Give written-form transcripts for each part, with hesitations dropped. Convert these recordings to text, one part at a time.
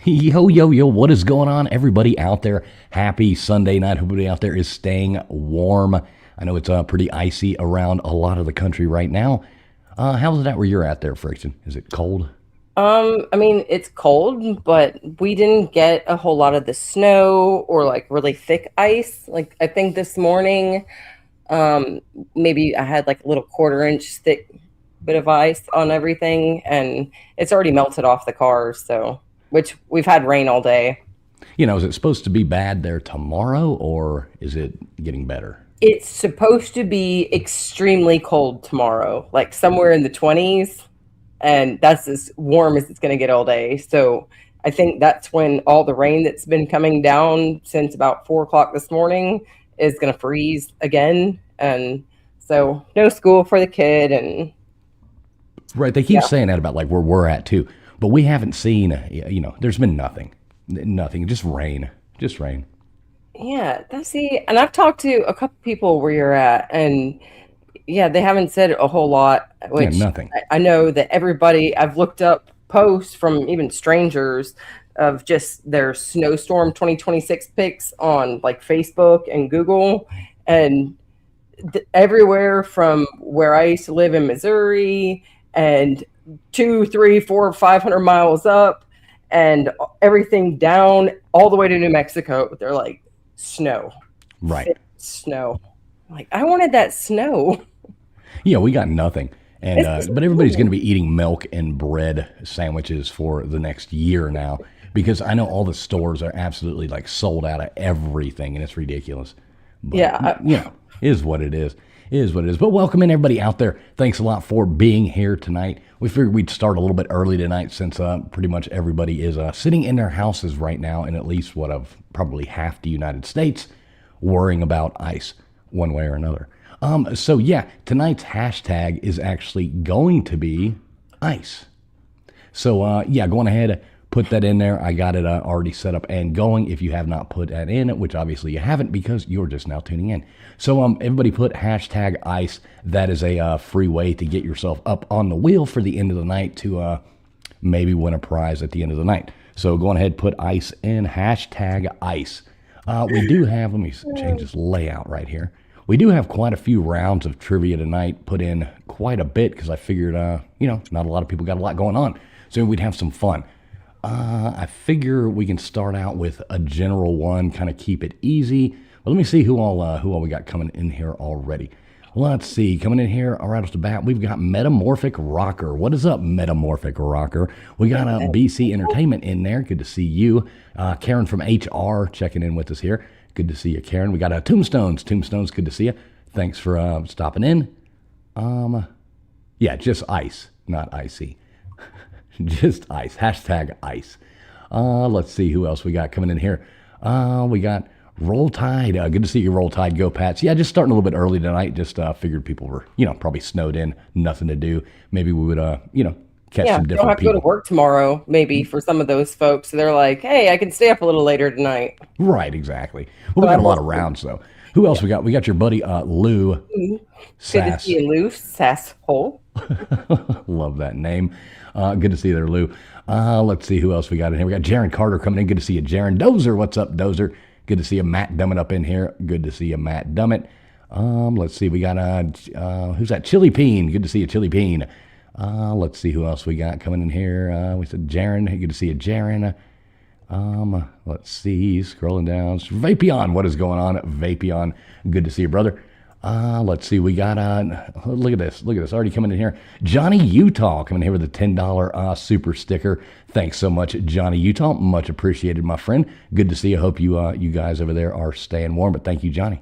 Yo, yo, yo, what is going on, everybody out there? Happy Sunday night. Everybody out there is staying warm. I know it's pretty icy around a lot of the country right now. How's it at where you're at there, Friction? Is it cold? I mean, it's cold, but we didn't get a whole lot of the snow or like really thick ice. Like I think this morning, um, maybe I had like a little quarter-inch thick bit of ice on everything, and it's already melted off the cars. So, which we've had rain all day. Is it supposed to be bad there tomorrow or is it getting better? It's supposed to be extremely cold tomorrow, like somewhere in the 20s, and that's as warm as it's going to get all day. So I think that's when all the rain that's been coming down since about 4 o'clock this morning is going to freeze again. And so no school for the kid. And Right, they keep yeah, saying that about like where we're at too, but we haven't seen, there's been nothing. Nothing, just rain. Just rain. yeah, that's see. And I've talked to a couple people where you're at, and yeah, they haven't said a whole lot, Yeah, which nothing. I know that everybody, I've looked up posts from even strangers of just their snowstorm 2026 pics on like Facebook and Google, and everywhere from where I used to live in Missouri and 2, 3, 4, 500 miles up and everything down all the way to New Mexico. They're like snow, Right. thick snow. Like I wanted that snow. Yeah, we got nothing. And It's just but everybody's going to cool. be eating milk and bread sandwiches for the next year now because I know all the stores are absolutely like sold out of everything and it's ridiculous. But Yeah, it is what it is. It is what it is. But welcome in everybody out there. Thanks a lot for being here tonight. We figured we'd start a little bit early tonight since pretty much everybody is sitting in their houses right now in at least what of probably half the United States worrying about ice one way or another. So yeah, tonight's hashtag is actually going to be ice. So yeah, going ahead, put that in there. I got it already set up and going. If you have not put that in, which obviously you haven't because you're just now tuning in. So everybody put hashtag ice. That is a free way to get yourself up on the wheel for the end of the night to maybe win a prize at the end of the night. So go on ahead, put ice in, hashtag ice. We do have, let me change this layout right here. We do have quite a few rounds of trivia tonight, put in quite a bit because I figured, not a lot of people got a lot going on. So we'd have some fun. I figure we can start out with a general one, kind of keep it easy. But let me see who all we got coming in here already. Let's see, coming in here right off the bat, we've got Metamorphic Rocker. What is up, Metamorphic Rocker? We got BC Entertainment in there. Good to see you. Karen from HR checking in with us here. Good to see you, Karen. We got Tombstones. Tombstones, good to see you. Thanks for stopping in. Yeah, just ice, not icy. Just ice. Hashtag ice. Let's see who else we got coming in here. We got Roll Tide. Good to see you, Roll Tide. Go Pats. Yeah, just starting a little bit early tonight. Just figured people were, probably snowed in, nothing to do. Maybe we would, catch yeah. some You don't different have to go to people. work tomorrow, maybe for some of those folks. So they're like, hey, I can stay up a little later tonight. Right, exactly. Well, we But I got a lot of will. rounds though. Who else we got? We got your buddy Lou Good to see Sass. you, loose sasshole. Love that name. Good to see you there, Lou. Let's see who else we got in here. We got Jaron Carter coming in. Good to see you, Jaron. Dozer, what's up, Dozer? Good to see you, Matt Dummett up in here. Good to see you, Matt Dummett. Let's see. We got who's that? Chili Peen. Good to see you, Chili Peen. Let's see who else we got coming in here. We said Jaron. Good to see you, Jaron. Let's see. Scrolling down. Vapion. What is going on? Vapion. Good to see you, brother. Let's see. We got look at this. Look at this. Already coming in here. Johnny Utah coming in here with a $10 super sticker. Thanks so much, Johnny Utah. Much appreciated, my friend. Good to see you. Hope you guys over there are staying warm. But thank you, Johnny.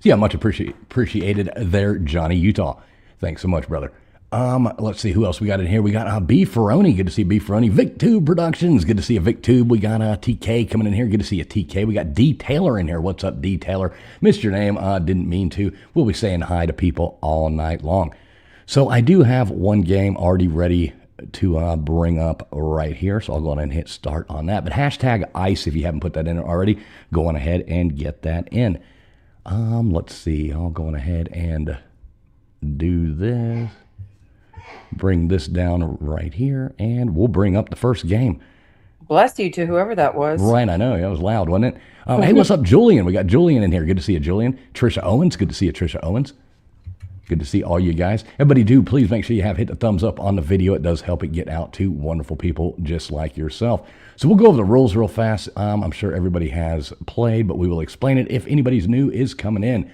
So yeah, much appreciated there, Johnny Utah. Thanks so much, brother. Let's see who else we got in here. We got B Ferroni. Good to see B Ferroni. VicTube Productions. Good to see you, VicTube. We got TK coming in here. Good to see you, TK. We got D Taylor in here. What's up, D Taylor? Missed your name. Didn't mean to. We'll be saying hi to people all night long. So I do have one game already ready to bring up right here. So I'll go on and hit start on that. But hashtag ICE, if you haven't put that in already, go on ahead and get that in. Let's see. I'll go on ahead and do this. Bring this down right here, and we'll bring up the first game. Bless you to whoever that was. Right, I know. That was loud, wasn't it? Hey, what's up, Julian? We got Julian in here. Good to see you, Julian. Trisha Owens. Good to see you, Trisha Owens. Good to see all you guys. Everybody please make sure you hit the thumbs up on the video. It does help it get out to wonderful people just like yourself. So we'll go over the rules real fast. I'm sure everybody has played, but we will explain it if anybody's new is coming in.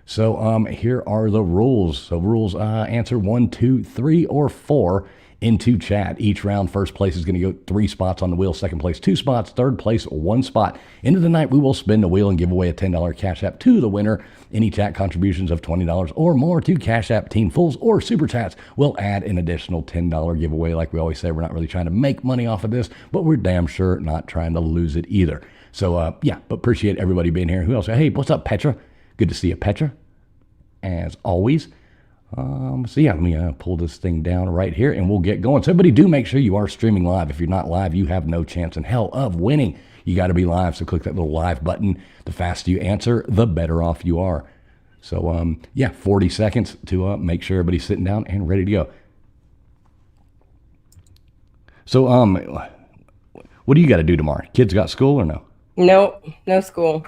So here are the rules. So rules, answer 1, 2, 3, or 4 into chat. Each round, first place is going to go 3 spots on the wheel. Second place, 2 spots. Third place, 1 spot. End of the night, we will spin the wheel and give away a $10 Cash App to the winner. Any chat contributions of $20 or more to Cash App, Team Fools, or Super Chats will add an additional $10 giveaway. Like we always say, we're not really trying to make money off of this, but we're damn sure not trying to lose it either. So, yeah, but appreciate everybody being here. Who else? Hey, what's up, Petra? Good to see you, Petra, as always. So yeah, let me pull this thing down right here and we'll get going. So everybody do make sure you are streaming live. If you're not live, you have no chance in hell of winning. You got to be live. So click that little live button. The faster you answer, the better off you are. So yeah, 40 seconds to make sure everybody's sitting down and ready to go. So what do you got to do tomorrow? Kids got school or no? No, no school.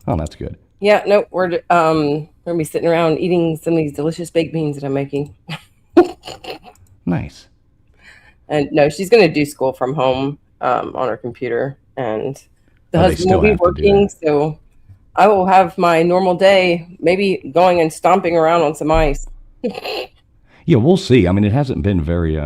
Oh, that's good. Yeah, no, we're gonna be sitting around eating some of these delicious baked beans that I'm making. Nice. And no, she's gonna do school from home on her computer, and the husband will be working, so I will have my normal day, maybe going and stomping around on some ice. Yeah, we'll see. I mean, it hasn't been very,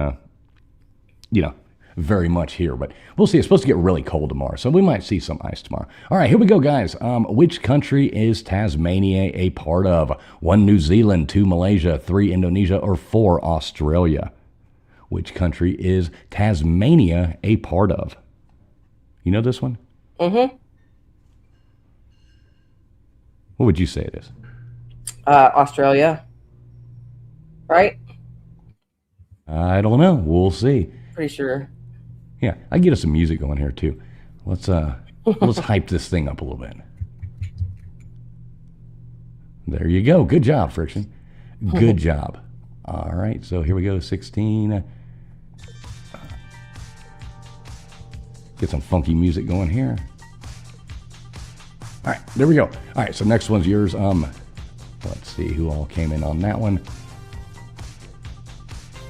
very much here, but we'll see. It's supposed to get really cold tomorrow, so we might see some ice tomorrow. All right, here we go, guys. Which country is Tasmania a part of? 1, New Zealand, 2, Malaysia, 3, Indonesia, or 4, Australia? Which country is Tasmania a part of? You know this one? Mm-hmm. What would you say it is? Australia. Right? I don't know. We'll see. Pretty sure. Yeah, I get us some music going here too. Let's hype this thing up a little bit. There you go. Good job, Friction. Good job. All right, so here we go. 16. Get some funky music going here. All right, there we go. All right, so next one's yours. Let's see who all came in on that one.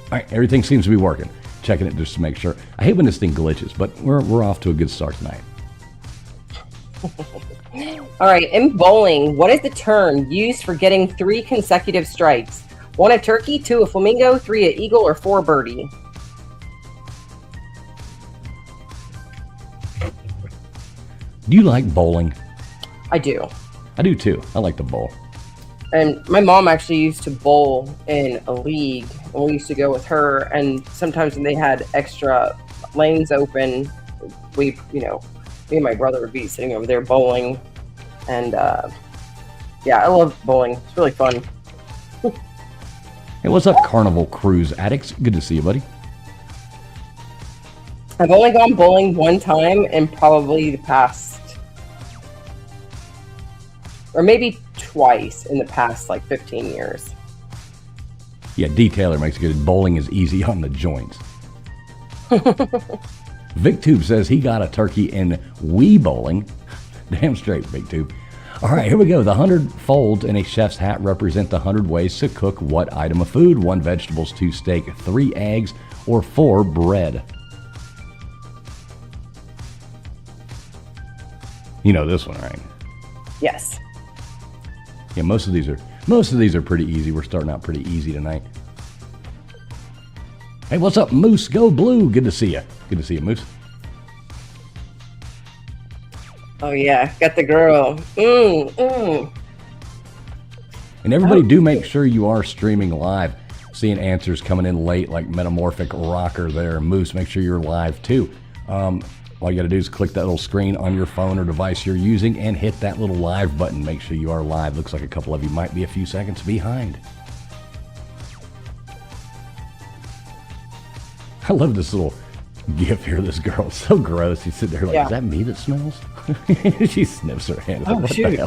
All right, everything seems to be working. Checking it just to make sure. I hate when this thing glitches, but we're off to a good start tonight. All right, in bowling, what is the term used for getting 3 consecutive strikes? 1 a turkey, 2 a flamingo, 3 a eagle, or 4 birdie? Do you like bowling? I do. I do too. I like to bowl. And my mom actually used to bowl in a league, and we used to go with her. And sometimes when they had extra lanes open, me and my brother would be sitting over there bowling. And yeah, I love bowling. It's really fun. Hey, what's up, Carnival Cruise Addicts? Good to see you, buddy. I've only gone bowling 1 time in probably the past, or maybe twice in the past, like 15 years. Yeah, D. Taylor makes it good. Bowling is easy on the joints. VicTube says he got a turkey in Wii bowling. Damn straight, VicTube. All right, here we go. The 100 folds in a chef's hat represent the 100 ways to cook what item of food? 1 vegetables, 2 steak, 3 eggs, or 4 bread? You know this one, right? Yes. Yeah, most of these are pretty easy. We're starting out pretty easy tonight. Hey, what's up, Moose? Go Blue. Good to see you. Good to see you, Moose. Oh yeah, got the girl. And everybody do make sure you are streaming live. Seeing answers coming in late like Metamorphic Rocker there. Moose, make sure you're live too. All you got to do is click that little screen on your phone or device you're using and hit that little live button. Make sure you are live. Looks like a couple of you might be a few seconds behind. I love this little gif here. This girl, it's so gross. She's sitting there like, Yeah. is that me that smells? She sniffs her hand. Oh, What the shoot. hell?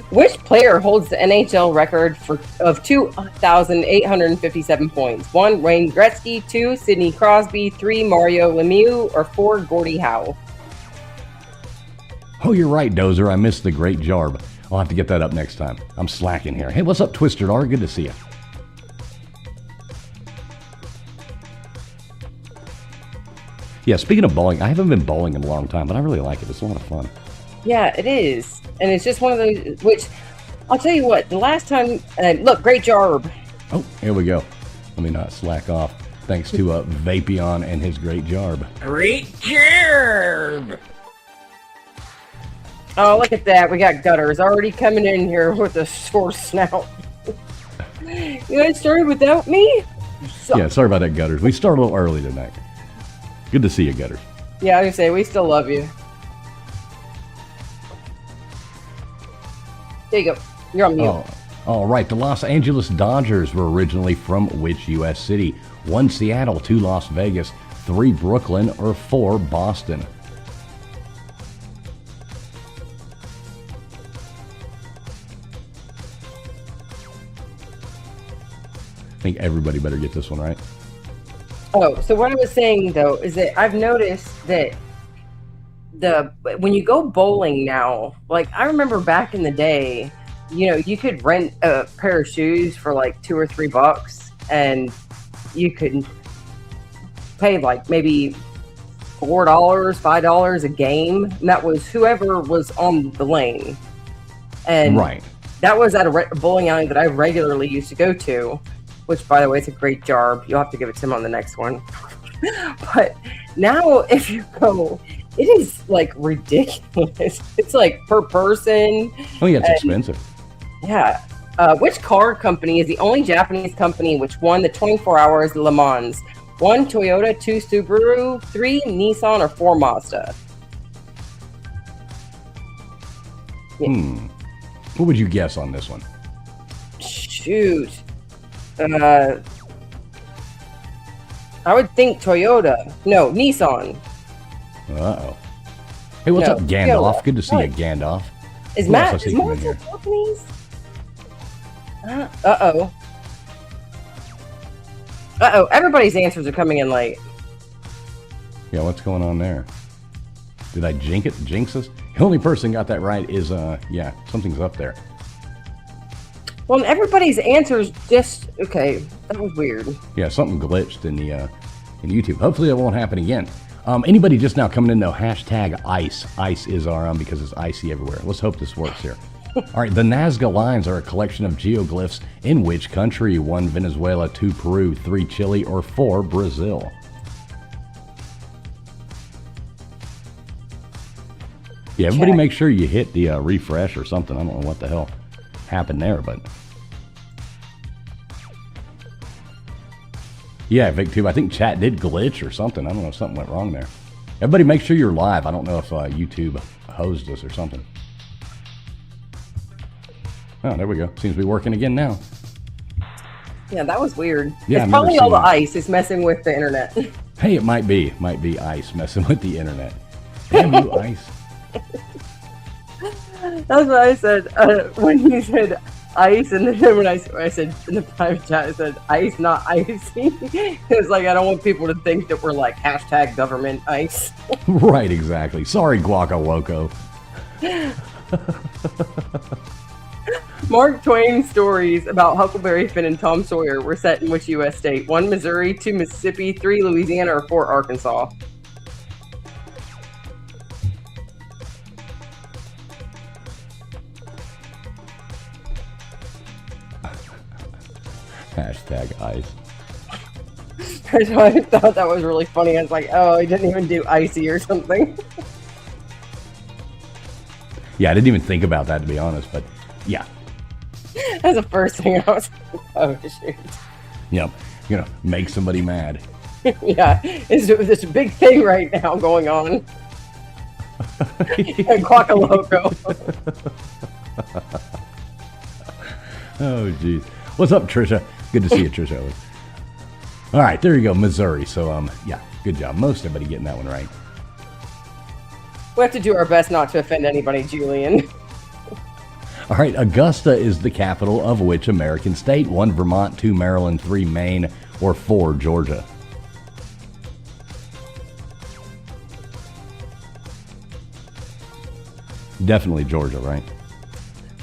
Which player holds the NHL record of 2,857 points? 1. Wayne Gretzky. 2. Sidney Crosby. 3. Mario Lemieux. Or 4. Gordie Howe. Oh, you're right, Dozer. I missed the great Jarb. I'll have to get that up next time. I'm slacking here. Hey, what's up, Twister R? Good to see you. Yeah, speaking of bowling, I haven't been bowling in a long time, but I really like it. It's a lot of fun. Yeah, it is. And it's just one of those, which I'll tell you what, the last time, look, great Jarb. Oh, here we go. Let me not slack off. Thanks to Vapion and his great Jarb. Great Jarb. Oh, look at that. We got Gutters already coming in here with a sore snout. You guys started without me? Yeah, sorry about that, Gutters. We started a little early tonight. Good to see you, Gutters. Yeah, I was gonna say, we still love you. There you go. You're on mute. Oh, all right. The Los Angeles Dodgers were originally from which U.S. city? 1 Seattle, 2 Las Vegas, 3 Brooklyn, or 4 Boston? I think everybody better get this one right. Oh, so what I was saying though is that I've noticed that when you go bowling now, like I remember back in the day, you know, you could rent a pair of shoes for like $2 or $3 and you could pay like maybe $4, $5 a game. And that was whoever was on the lane. And Right. that was at a bowling alley that I regularly used to go to, which by the way, it's a great Jarb. You'll have to give it to him on the next one. But now if you go, it is like ridiculous. It's like per person. Oh, yeah, it's expensive. Yeah. Which car company is the only Japanese company which won the 24 Hours Le Mans? 1 Toyota, 2 Subaru, 3 Nissan, or 4 Mazda? What would you guess on this one? Shoot. I would think Toyota. No, Nissan. Uh-oh. Hey, what's No, up, Gandalf? Toyota. Good to see you, What? Gandalf. Is Who else I Matt see is come in Mazda here? Japanese? Uh-oh. Uh-oh. Everybody's answers are coming in late. Yeah, what's going on there? Did I jinx us? The only person got that right is, yeah, something's up there. Well, and everybody's answers just okay. That was weird. Yeah, something glitched in the in YouTube. Hopefully that won't happen again. Anybody just now coming in, know hashtag ice. Ice is our because it's icy everywhere. Let's hope this works here. All right, the Nazca lines are a collection of geoglyphs in which country? 1 Venezuela, 2 Peru, 3 Chile, or 4 Brazil? Yeah, everybody Check. make sure you hit the refresh or something. I don't know what the hell happened there, but yeah, VicTube, I think chat did glitch or something. I don't know if something went wrong there. Everybody make sure you're live. I don't know if YouTube hosed us or something. Oh, there we go. Seems to be working again now. Yeah, that was weird. Yeah, I've it's never probably all seen the that. ice is messing with the internet. Hey, it might be ice messing with the internet. Damn you, ice. That's what I said when you said ice, and then when I said in the private chat, I said ice, not icy. It's like I don't want people to think that we're like hashtag government ice. Right, exactly. Sorry, Guaca Loco. Mark Twain's stories about Huckleberry Finn and Tom Sawyer were set in which U.S. state? 1 Missouri, 2 Mississippi, 3 Louisiana, or 4 Arkansas? Hashtag ice. That's why I thought that was really funny. I was like, oh, he didn't even do icy or something. Yeah, I didn't even think about that, to be honest, but yeah. That's the first thing I was like, oh, shoot. Yep. You know, make somebody mad. Yeah, it's this big thing right now going on. Quackaloco. Oh, jeez. What's up, Trisha? Good to see you, Trisha. All right, there you go, Missouri. So, yeah, good job. Most everybody getting that one right. We have to do our best not to offend anybody, Julian. All right, Augusta is the capital of which American state? 1, Vermont, 2, Maryland, 3, Maine, or 4, Georgia? Definitely Georgia, right?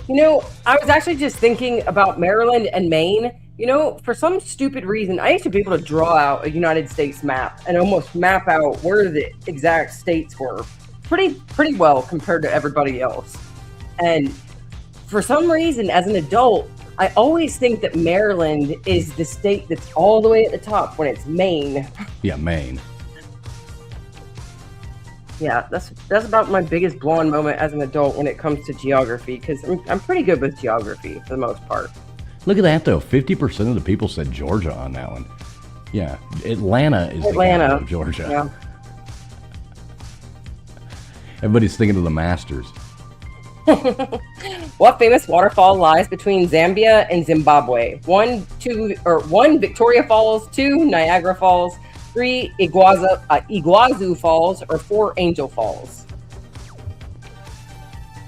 You know, I was actually just thinking about Maryland and Maine. You know, for some stupid reason, I used to be able to draw out a United States map and almost map out where the exact states were pretty well compared to everybody else. And for some reason, as an adult, I always think that Maryland is the state that's all the way at the top when it's Maine. Yeah, Maine. Yeah, that's about my biggest blonde moment as an adult when it comes to geography, because I'm pretty good with geography for the most part. Look at that, though. 50% of the people said Georgia on that one. Yeah, Atlanta is the capital of Georgia. Yeah. Everybody's thinking of the Masters. What famous waterfall lies between Zambia and Zimbabwe? 1 Victoria Falls, 2 Niagara Falls, 3 Iguazu Falls, or 4 Angel Falls.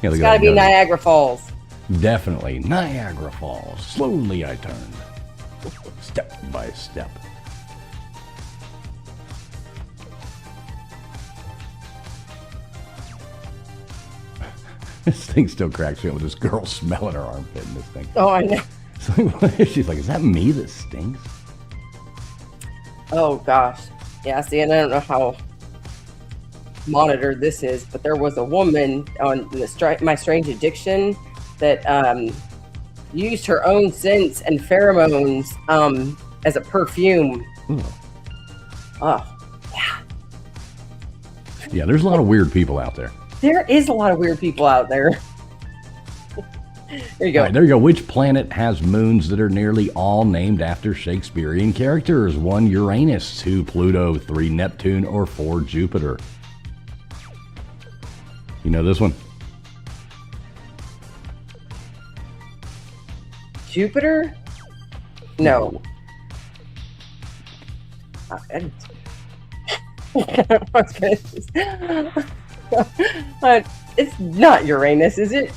Yeah, It's got to be Niagara Falls. Definitely Niagara Falls. Slowly I turned, step by step. This thing still cracks me up with this girl smelling her armpit in this thing. Oh, I know. She's like, is that me that stinks? Oh, gosh. Yeah, see, and I don't know how monitored this is, but there was a woman on My Strange Addiction that used her own scents and pheromones as a perfume. Ooh. Oh, yeah. Yeah, there's a lot of weird people out there. There is a lot of weird people out there. There you go. All right, there you go. Which planet has moons that are nearly all named after Shakespearean characters? 1, Uranus, 2, Pluto, 3, Neptune, or 4, Jupiter? You know this one? Jupiter? No. It's not Uranus, is it?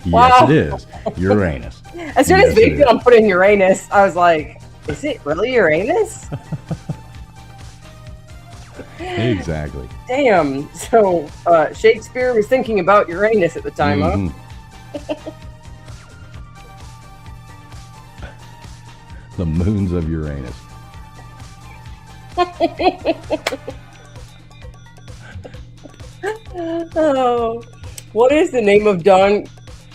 Yes, it is. Uranus. As soon as Vapon put in Uranus, I was like, is it really Uranus? Exactly. Damn. So Shakespeare was thinking about Uranus at the time, huh? The moons of Uranus. Oh, what is the name of Don?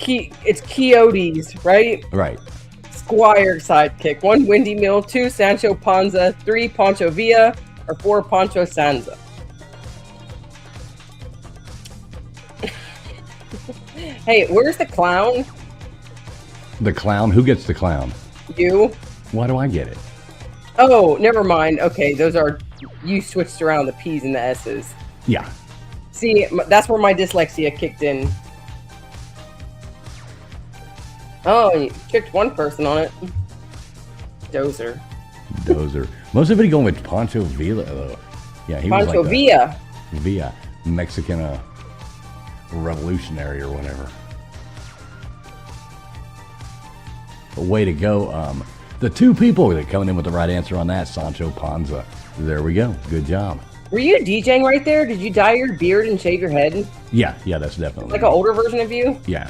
It's Quixote's, right? Right. Squire sidekick. 1, Windy Mill, 2, Sancho Panza, 3, Pancho Villa, or 4, Pancho Sanza. Hey, where's the clown? The clown? Who gets the clown? You. Why do I get it? Oh, never mind. Okay, those are... You switched around the P's and the S's. Yeah. See, that's where my dyslexia kicked in. Oh, you tricked one person on it. Dozer. Most everybody going with Pancho Villa, though. Yeah, he was Pancho like Villa. Villa, Mexican revolutionary or whatever. But way to go. The 2 people that coming in with the right answer on that, Sancho Panza. There we go. Good job. Were you DJing right there? Did you dye your beard and shave your head? Yeah, that's definitely like an older version of you? Yeah.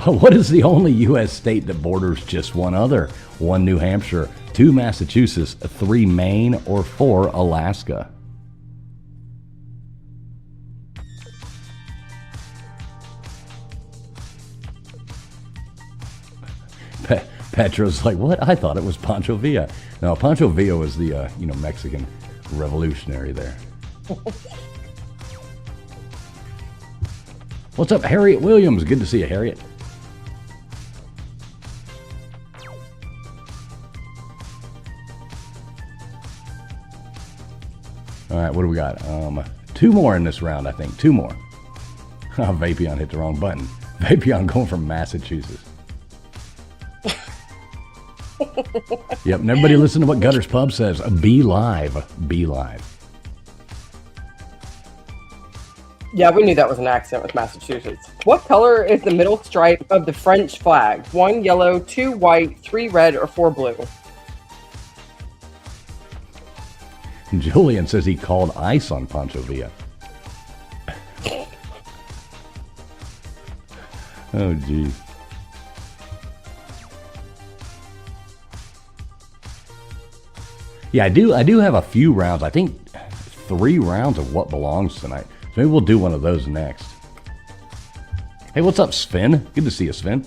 What is the only U.S. state that borders just one other? 1, New Hampshire, 2, Massachusetts, 3, Maine, or 4, Alaska? Petra's like, what? I thought it was Pancho Villa. No, Pancho Villa was the Mexican revolutionary there. What's up, Harriet Williams? Good to see you, Harriet. All right, what do we got? 2 more in this round, I think. 2 more. Vapion hit the wrong button. Vapion going from Massachusetts. Yep, and everybody listen to what Gutters Pub says. Be live. Be live. Yeah, we knew that was an accident with Massachusetts. What color is the middle stripe of the French flag? 1 yellow, 2 white, 3 red, or 4 blue? Julian says he called ice on Pancho Villa. Oh, geez. Yeah, I do have a few rounds. I think 3 rounds of What Belongs tonight. So maybe we'll do one of those next. Hey, what's up, Sven? Good to see you, Sven.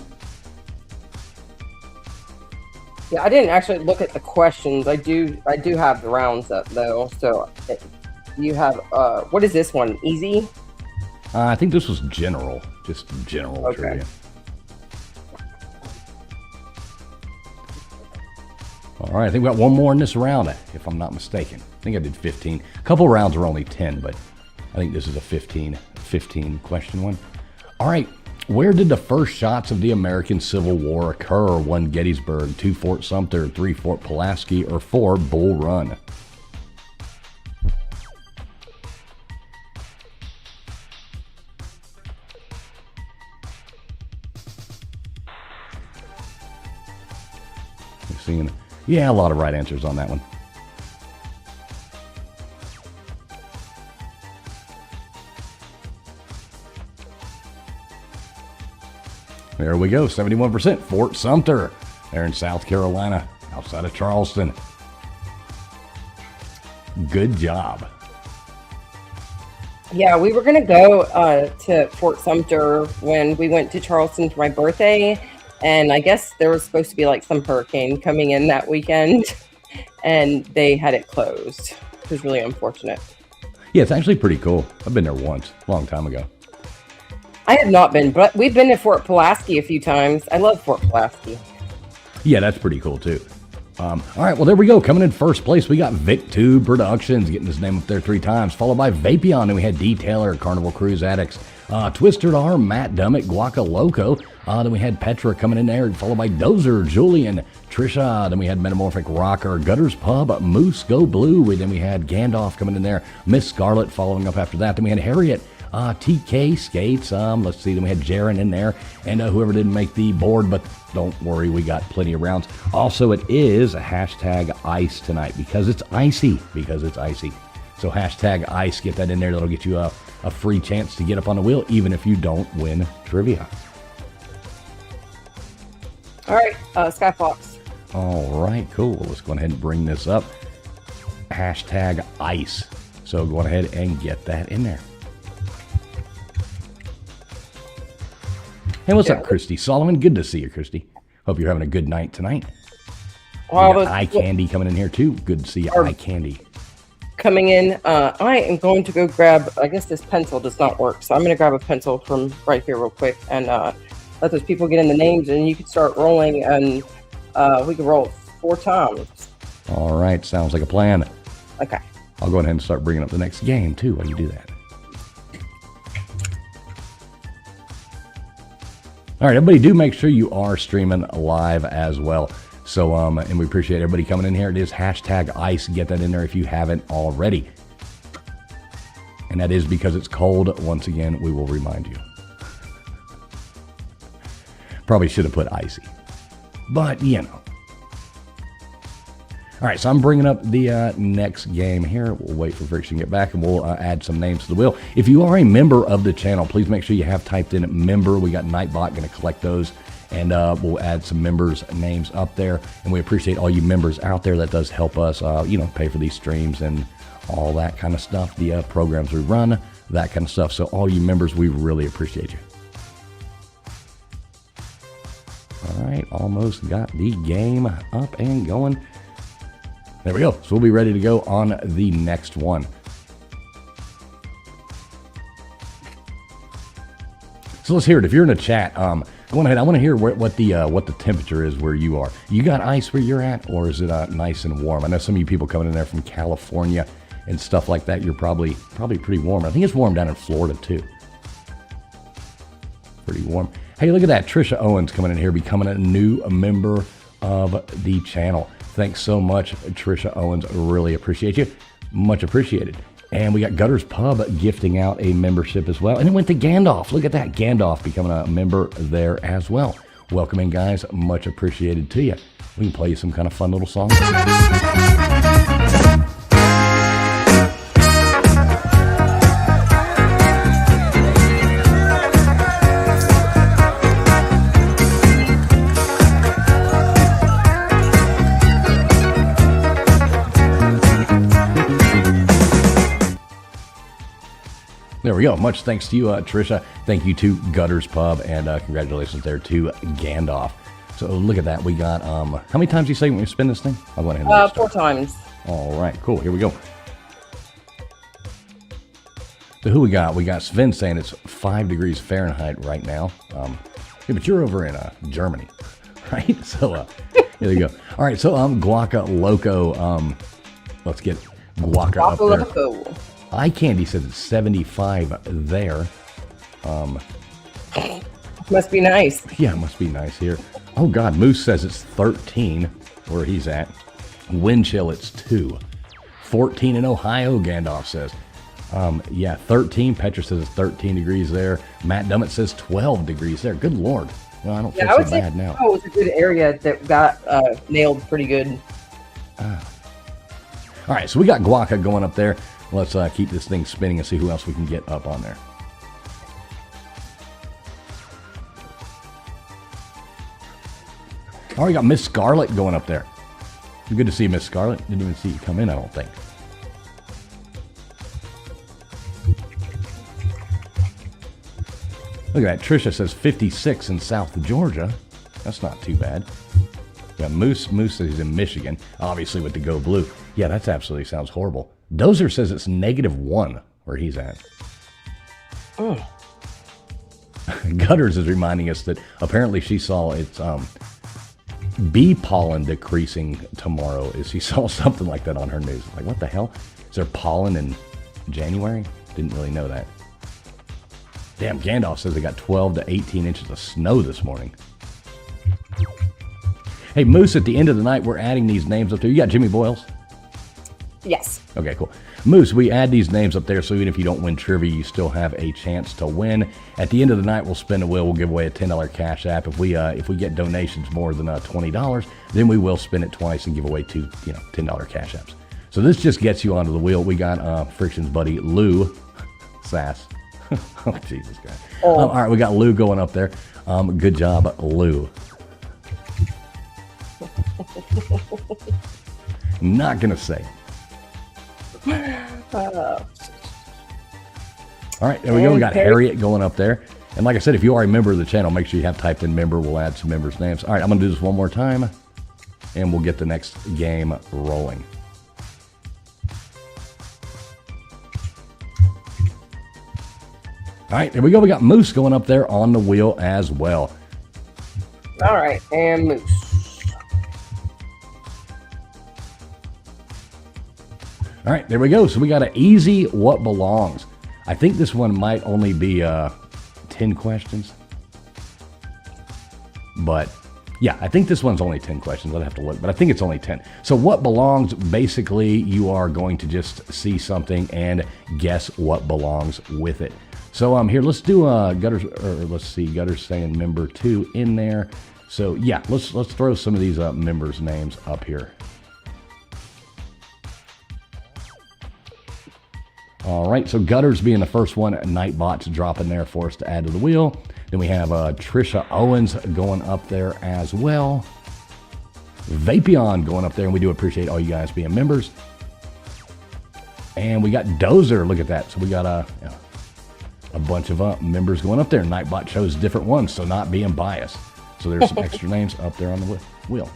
Yeah, I didn't actually look at the questions. I do have the rounds up though. So you have what is this one? Easy? I think this was general, just general Okay. trivia. All right, I think we got one more in this round, if I'm not mistaken. I think I did 15. A couple rounds were only 10, but I think this is a 15 question one. All right, where did the first shots of the American Civil War occur? 1, Gettysburg, 2, Fort Sumter, 3, Fort Pulaski, or 4, Bull Run? You're seeing, yeah, a lot of right answers on that one. There we go, 71%. Fort Sumter, there in South Carolina, outside of Charleston. Good job. Yeah, we were gonna go to Fort Sumter when we went to Charleston for my birthday, and I guess there was supposed to be like some hurricane coming in that weekend, and they had it closed. It was really unfortunate. Yeah, it's actually pretty cool. I've been there once, a long time ago. I have not been, but we've been to Fort Pulaski a few times. I love Fort Pulaski. Yeah, that's pretty cool too. All right, well, there we go. Coming in first place, we got VicTube Productions, getting his name up there 3 times, followed by Vapion, and we had D. Taylor, Carnival Cruise Addicts, Twisted R, Matt Dummett, Guaca Loco, then we had Petra coming in there, followed by Dozer, Julian, Trisha, then we had Metamorphic Rocker, Gutters Pub, Moose Go Blue, and then we had Gandalf coming in there, Miss Scarlet following up after that, then we had Harriet, TK Skates, let's see, then we had Jaron in there, and whoever didn't make the board, but don't worry, we got plenty of rounds. Also, it is a hashtag ice tonight because it's icy, So hashtag ice, get that in there. That'll get you a free chance to get up on the wheel, even if you don't win trivia. All right, Skyfox. All right, cool. Let's go ahead and bring this up. Hashtag ice. So go ahead and get that in there. Hey, what's up, Christy Solomon? Good to see you, Christy. Hope you're having a good night tonight. Well, We got Eye Candy coming in here, too. Good to see you, Eye Candy. coming in, I am going to go grab, I guess this pencil does not work, so I'm going to grab a pencil from right here real quick and let those people get in the names, and you can start rolling, and we can roll 4 times. All right, sounds like a plan. Okay. I'll go ahead and start bringing up the next game, too, while you do that. All right, everybody, do make sure you are streaming live as well. So, and we appreciate everybody coming in here. It is hashtag ice. Get that in there if you haven't already. And that is because it's cold. Once again, we will remind you. Probably should have put icy. But, you know. All right, so I'm bringing up the next game here. We'll wait for Friction to get back, and we'll add some names to the wheel. If you are a member of the channel, please make sure you have typed in member. We got Nightbot going to collect those, and we'll add some members' names up there. And we appreciate all you members out there. That does help us, pay for these streams and all that kind of stuff, the programs we run, that kind of stuff. So all you members, we really appreciate you. All right, almost got the game up and going. There we go. So we'll be ready to go on the next one. So let's hear it. If you're in the chat, go ahead. I want to hear what the temperature is where you are. You got ice where you're at, or is it nice and warm? I know some of you people coming in there from California and stuff like that. You're probably pretty warm. I think it's warm down in Florida too. Pretty warm. Hey, look at that. Trisha Owens coming in here, becoming a new member of the channel. Thanks so much, Trisha Owens. Really appreciate you. Much appreciated. And we got Gutters Pub gifting out a membership as well. And it went to Gandalf. Look at that. Gandalf becoming a member there as well. Welcome in, guys. Much appreciated to you. We can play you some kind of fun little song. There we go. Much thanks to you, Trisha. Thank you to Gutters Pub, and congratulations there to Gandalf. So look at that. We got, how many times do you say when you spin this thing? I'll go ahead and 4 times. All right, cool. Here we go. So who we got? We got Sven saying it's 5 degrees Fahrenheit right now. Yeah, but you're over in Germany, right? So here we go. All right, so Guaca Loco. Let's get Guaca up there. Loco. Eye Candy says it's 75 there. Must be nice. Yeah, it must be nice here. Oh, God. Moose says it's 13 where he's at. Wind chill, it's 2. 14 in Ohio, Gandalf says. Yeah, 13. Petra says it's 13 degrees there. Matt Dummett says 12 degrees there. Good Lord. No, I don't feel so bad now. Oh, it was a good area that got nailed pretty good. All right, so we got Guaca going up there. Let's keep this thing spinning and see who else we can get up on there. All right, we got Miss Scarlet going up there. Good to see you, Miss Scarlet. Didn't even see you come in, I don't think. Look at that. Trisha says 56 in South Georgia. That's not too bad. Yeah, Moose says he's in Michigan, obviously with the Go Blue. Yeah, that's absolutely sounds horrible. Dozer says it's -1 where he's at. Oh. Gutters is reminding us that apparently she saw it's bee pollen decreasing tomorrow. She saw something like that on her news. Like, what the hell? Is there pollen in January? Didn't really know that. Damn, Gandalf says they got 12 to 18 inches of snow this morning. Hey, Moose, at the end of the night, we're adding these names up there. You got Jimmy Boyles? Yes. Okay, cool. Moose, we add these names up there so even if you don't win trivia, you still have a chance to win. At the end of the night, we'll spin a wheel. We'll give away a $10 cash app. If we get donations more than $20, then we will spin it twice and give away two $10 cash apps. So this just gets you onto the wheel. We got Friction's buddy Lou Sass. Oh, Jesus, God. All right, we got Lou going up there. Good job, Lou. Not going to say. All right, there we go. We got Harriet going up there. And like I said, if you are a member of the channel, make sure you have typed in member. We'll add some members' names. All right, I'm going to do this one more time, and we'll get the next game rolling. All right, there we go. We got Moose going up there on the wheel as well. All right, and Moose. All right, there we go. So we got an easy what belongs. I think this one might only be 10 questions. But yeah, I think this one's only 10 questions. I'd have to look, but I think it's only 10. So what belongs, basically, you are going to just see something and guess what belongs with it. So here, let's do Gutters, or let's see, Gutters saying member 2 in there. So yeah, let's throw some of these members' names up here. All right, so Gutters being the first one, Nightbot's dropping there for us to add to the wheel. Then we have Trisha Owens going up there as well. Vapion going up there, and we do appreciate all you guys being members. And we got Dozer, look at that. So we got a bunch of members going up there. Nightbot chose different ones, so not being biased. So there's some extra names up there on the wheel.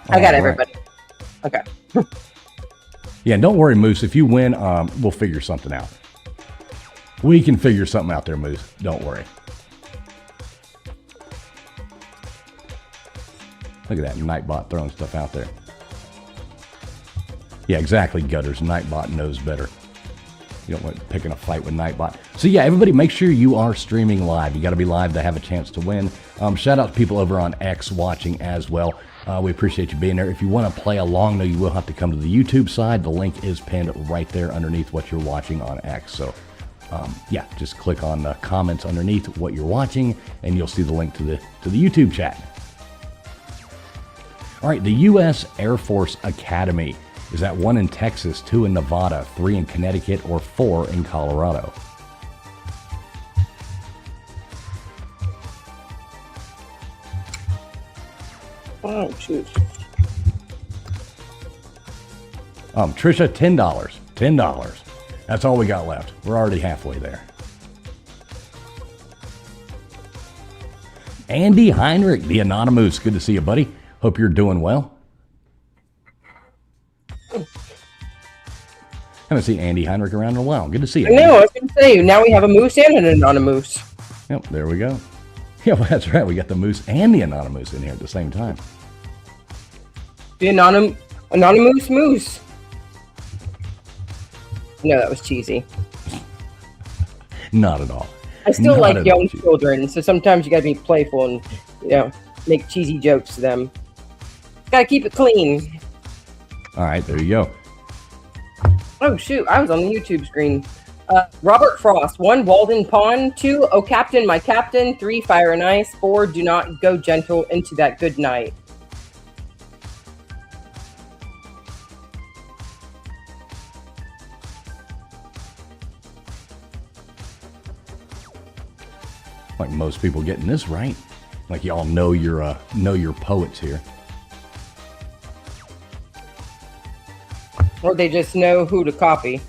I got everybody. Okay. Yeah, don't worry, Moose. If you win, we'll figure something out. We can figure something out there, Moose. Don't worry. Look at that Nightbot throwing stuff out there. Yeah, exactly, Gutters. Nightbot knows better. You don't want picking a fight with Nightbot. So yeah, everybody make sure you are streaming live. You got to be live to have a chance to win. Shout out to people over on X watching as well. We appreciate you being there. If you want to play along, though, you will have to come to the YouTube side. The link is pinned right there underneath what you're watching on X. So yeah, just click on the comments underneath what you're watching, and you'll see the link to the YouTube chat. All right, the U.S. Air Force Academy. Is that 1 in Texas, 2 in Nevada, 3 in Connecticut, or 4 in Colorado? Oh, shoot. Trisha, $10. $10. That's all we got left. We're already halfway there. Andy Heinrich, the Anonymous. Good to see you, buddy. Hope you're doing well. Haven't seen Andy Heinrich around in a while. Good to see you. No, I was going to say, now we have a moose and an anonymous. Yep, there we go. Yeah, well, that's right. We got the moose and the anonymous in here at the same time. The anonymous moose. No, that was cheesy. Not at all. I still Not like at young all. children, so sometimes you got to be playful and, you know, make cheesy jokes to them. Got to keep it clean. All right, there you go. Oh, shoot. I was on the YouTube screen. Robert Frost. 1, Walden Pond. 2, Oh Captain, My Captain. 3, Fire and Ice. 4, Do Not Go Gentle Into That Good Night. Like most people getting this right. Like y'all know your poets here. Or they just know who to copy.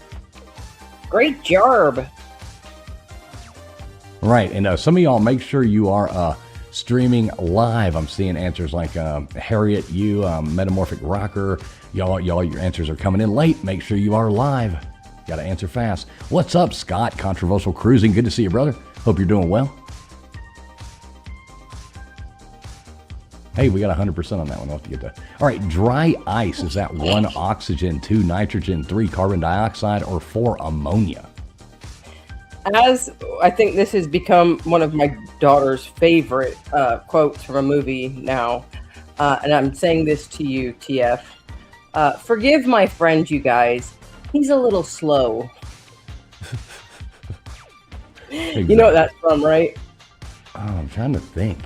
Great job. Right, and some of y'all make sure you are streaming live. I'm seeing answers like Harriet, Metamorphic Rocker. Y'all, your answers are coming in late. Make sure you are live. Got to answer fast. What's up, Scott? Controversial Cruising. Good to see you, brother. Hope you're doing well. Hey, we got 100% on that one. I'll have to get that. All right, dry ice. Is that 1 oxygen, 2 nitrogen, 3 carbon dioxide, or 4 ammonia? As I think this has become one of my daughter's favorite quotes from a movie now, and I'm saying this to you, TF. Forgive my friend, you guys. He's a little slow. Exactly. You know what that's from, right? Oh, I'm trying to think.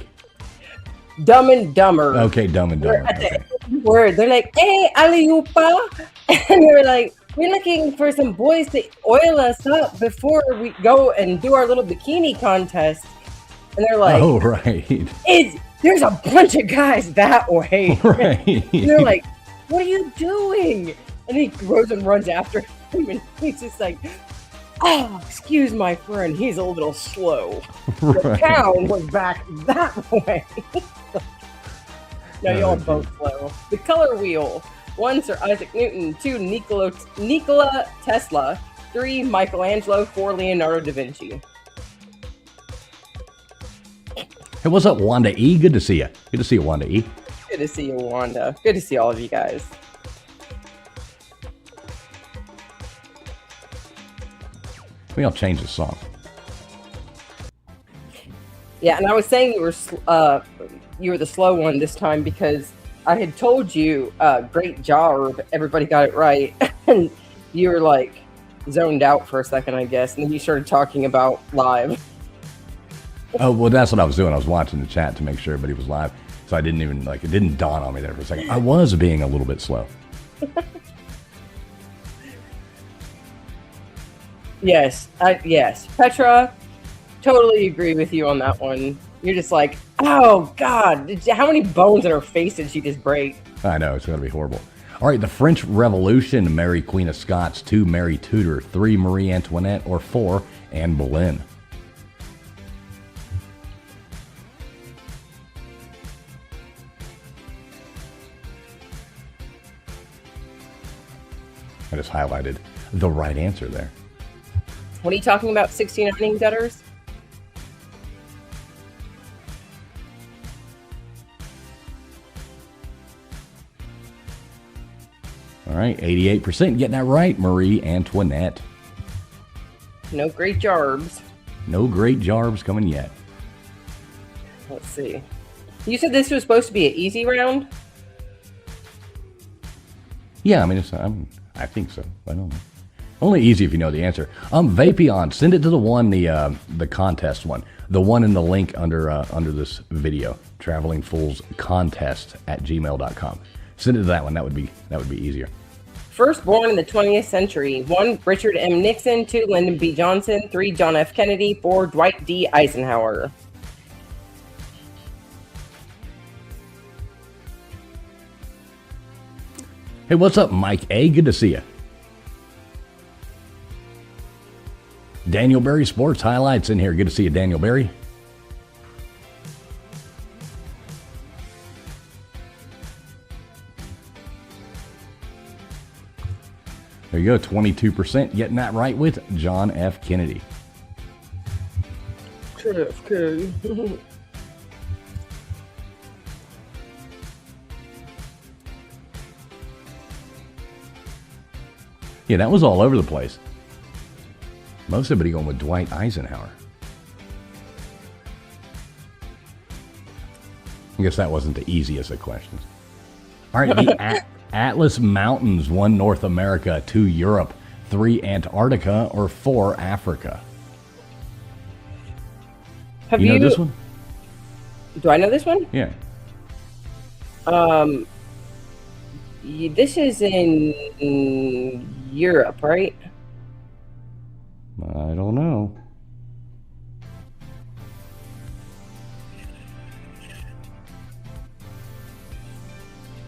Dumb and Dumber. Okay, Dumb and Dumber. At the Okay. end of the word, they're like, "Hey, Aliupa," and they're like, "We're looking for some boys to oil us up before we go and do our little bikini contest." And they're like, Oh, right. "There's a bunch of guys that way." Right. And they're like, "What are you doing?" And he goes and runs after him, and he's just like, "Oh, excuse my friend, he's a little slow." The Right. town was back that way. No, y'all Oh, are both slow. The color wheel. 1, Sir Isaac Newton. 2, Nikola Tesla. 3, Michelangelo. 4, Leonardo da Vinci. Hey, what's up, Wanda E? Good to see you. Good to see you, Wanda E. Good to see you, Wanda. Good to see all of you guys. Maybe I'll change the song. Yeah, and I was saying you were the slow one this time because I had told you, great job, everybody got it right, and you were like zoned out for a second, I guess, and then you started talking about live. Oh, well, that's what I was doing. I was watching the chat to make sure everybody was live. So I didn't even, it didn't dawn on me there for a second. I was being a little bit slow. Yes, Petra, totally agree with you on that one. You're just like, oh God, how many bones in her face did she just break? I know, it's going to be horrible. All right, the French Revolution, Mary Queen of Scots, 2, Mary Tudor, 3, Marie Antoinette, or 4, Anne Boleyn. I just highlighted the right answer there. What are you talking about, 69ing gutters? All right, 88% getting that right, Marie Antoinette. No great jarbs. No great jarbs coming yet. Let's see. You said this was supposed to be an easy round? Yeah, I mean, I think so. I don't know. Only easy if you know the answer. Vapion, send it to the one, the contest one. The one in the link under this video. Traveling Fools Contest at gmail.com. Send it to that one. That would be easier. First born in the 20th century. 1, Richard M. Nixon. 2, Lyndon B. Johnson. 3, John F. Kennedy. 4, Dwight D. Eisenhower. Hey, what's up, Mike A? Good to see you. Daniel Berry Sports Highlights in here. Good to see you, Daniel Berry. There you go, 22% getting that right with John F. Kennedy. JFK. Yeah, that was all over the place. Most everybody going with Dwight Eisenhower. I guess that wasn't the easiest of questions. All right, the Atlas Mountains, 1 North America, 2 Europe, 3 Antarctica, or 4 Africa? Have you know this one? Do I know this one? Yeah. This is in Europe, right? I don't know.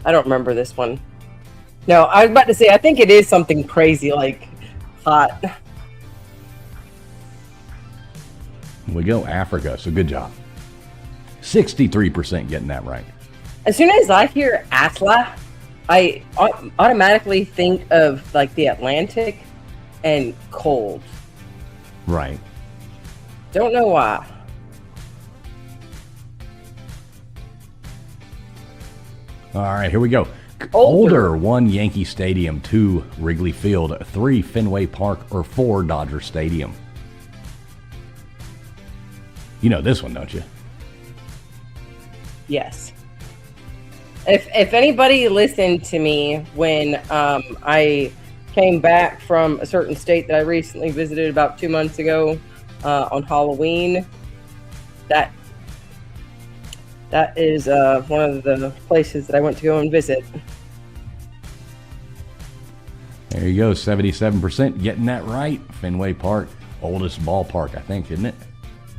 I don't remember this one. No, I was about to say, I think it is something crazy, like hot. We go Africa, so good job. 63% getting that right. As soon as I hear Atla, I automatically think of like the Atlantic and cold. Right. Don't know why. All right, here we go. Older, 1 Yankee Stadium, 2 Wrigley Field, 3 Fenway Park, or 4 Dodger Stadium. You know this one, don't you? Yes. If anybody listened to me when I came back from a certain state that I recently visited about 2 months ago on Halloween, that is one of the places that I went to go and visit. There you go, 77% getting that right. Fenway Park, oldest ballpark, I think, isn't it?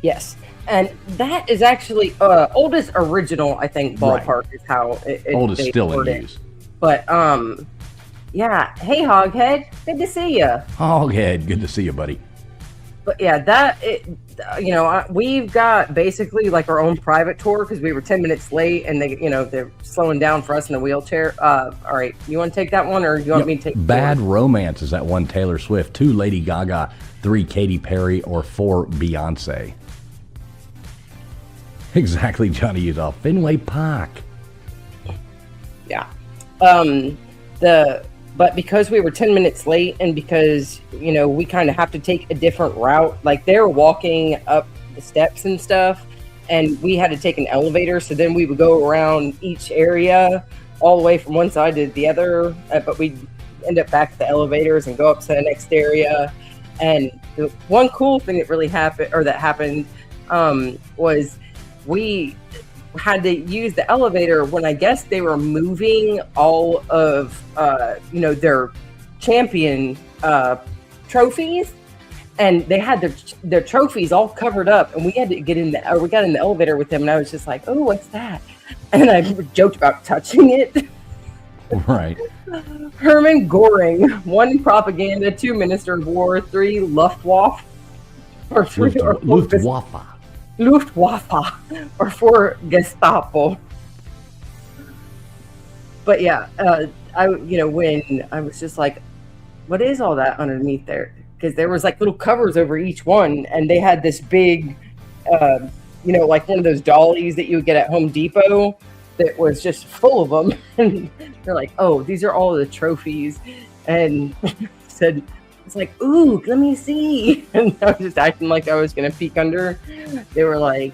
Yes. And that is actually oldest original, I think, ballpark is how it oldest they still word in it. use. But yeah. Hey, Hoghead, good to see you. Hoghead, good to see you, buddy. But yeah, we've got basically like our own private tour because we were 10 minutes late, and they're slowing down for us in a wheelchair. All right, you want to take that one, or you want me to take Bad Romance is that 1 Taylor Swift, 2 Lady Gaga, 3 Katy Perry, or 4 Beyonce? Exactly, Johnny Utah. Fenway Park. Yeah. But because we were 10 minutes late, and because, we kind of have to take a different route, like they're walking up the steps and stuff, and we had to take an elevator. So then we would go around each area all the way from one side to the other. But we'd end up back at the elevators and go up to the next area. And the one cool thing that really happened was we had to use the elevator when I guess they were moving all of their champion trophies, and they had their trophies all covered up, and we had to we got in the elevator with them, and I was just like, oh, what's that? And I joked about touching it. Right. Hermann Goring, 1 propaganda, 2 minister of war, 3 Luftwaffe, or 3 Luftwaffe, or 4 Gestapo. But yeah, when I was just like, what is all that underneath there? Because there was like little covers over each one, and they had this big, like one of those dollies that you would get at Home Depot, that was just full of them. And they're like, "Oh, these are all the trophies," and said, "It's like, ooh, let me see." And I was just acting like I was gonna peek under. They were like,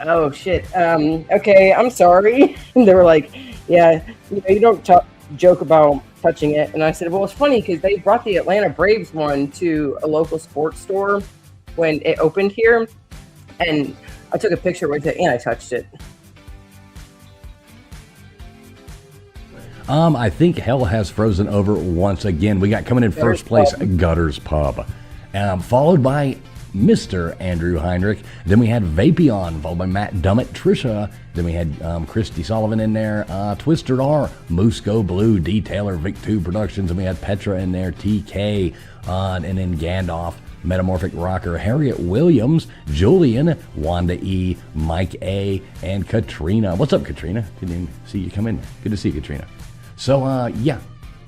"Oh shit, okay, I'm sorry." And they were like, "Yeah, you don't joke about touching it." And I said, "Well, it's funny because they brought the Atlanta Braves one to a local sports store when it opened here, and I took a picture with it and I touched it." I think hell has frozen over once again. We got coming in first place, Gutters Pub, followed by Mr. Andrew Heinrich. Then we had Vapion, followed by Matt Dummett, Trisha. Then we had Christy Sullivan in there, Twisted R, Musco Blue, D. Taylor, Vic2 Productions, and we had Petra in there, TK, and then Gandalf, Metamorphic Rocker, Harriet Williams, Julian, Wanda E, Mike A, and Katrina. What's up, Katrina? Didn't even see you come in there. Good to see you, Katrina. So, yeah,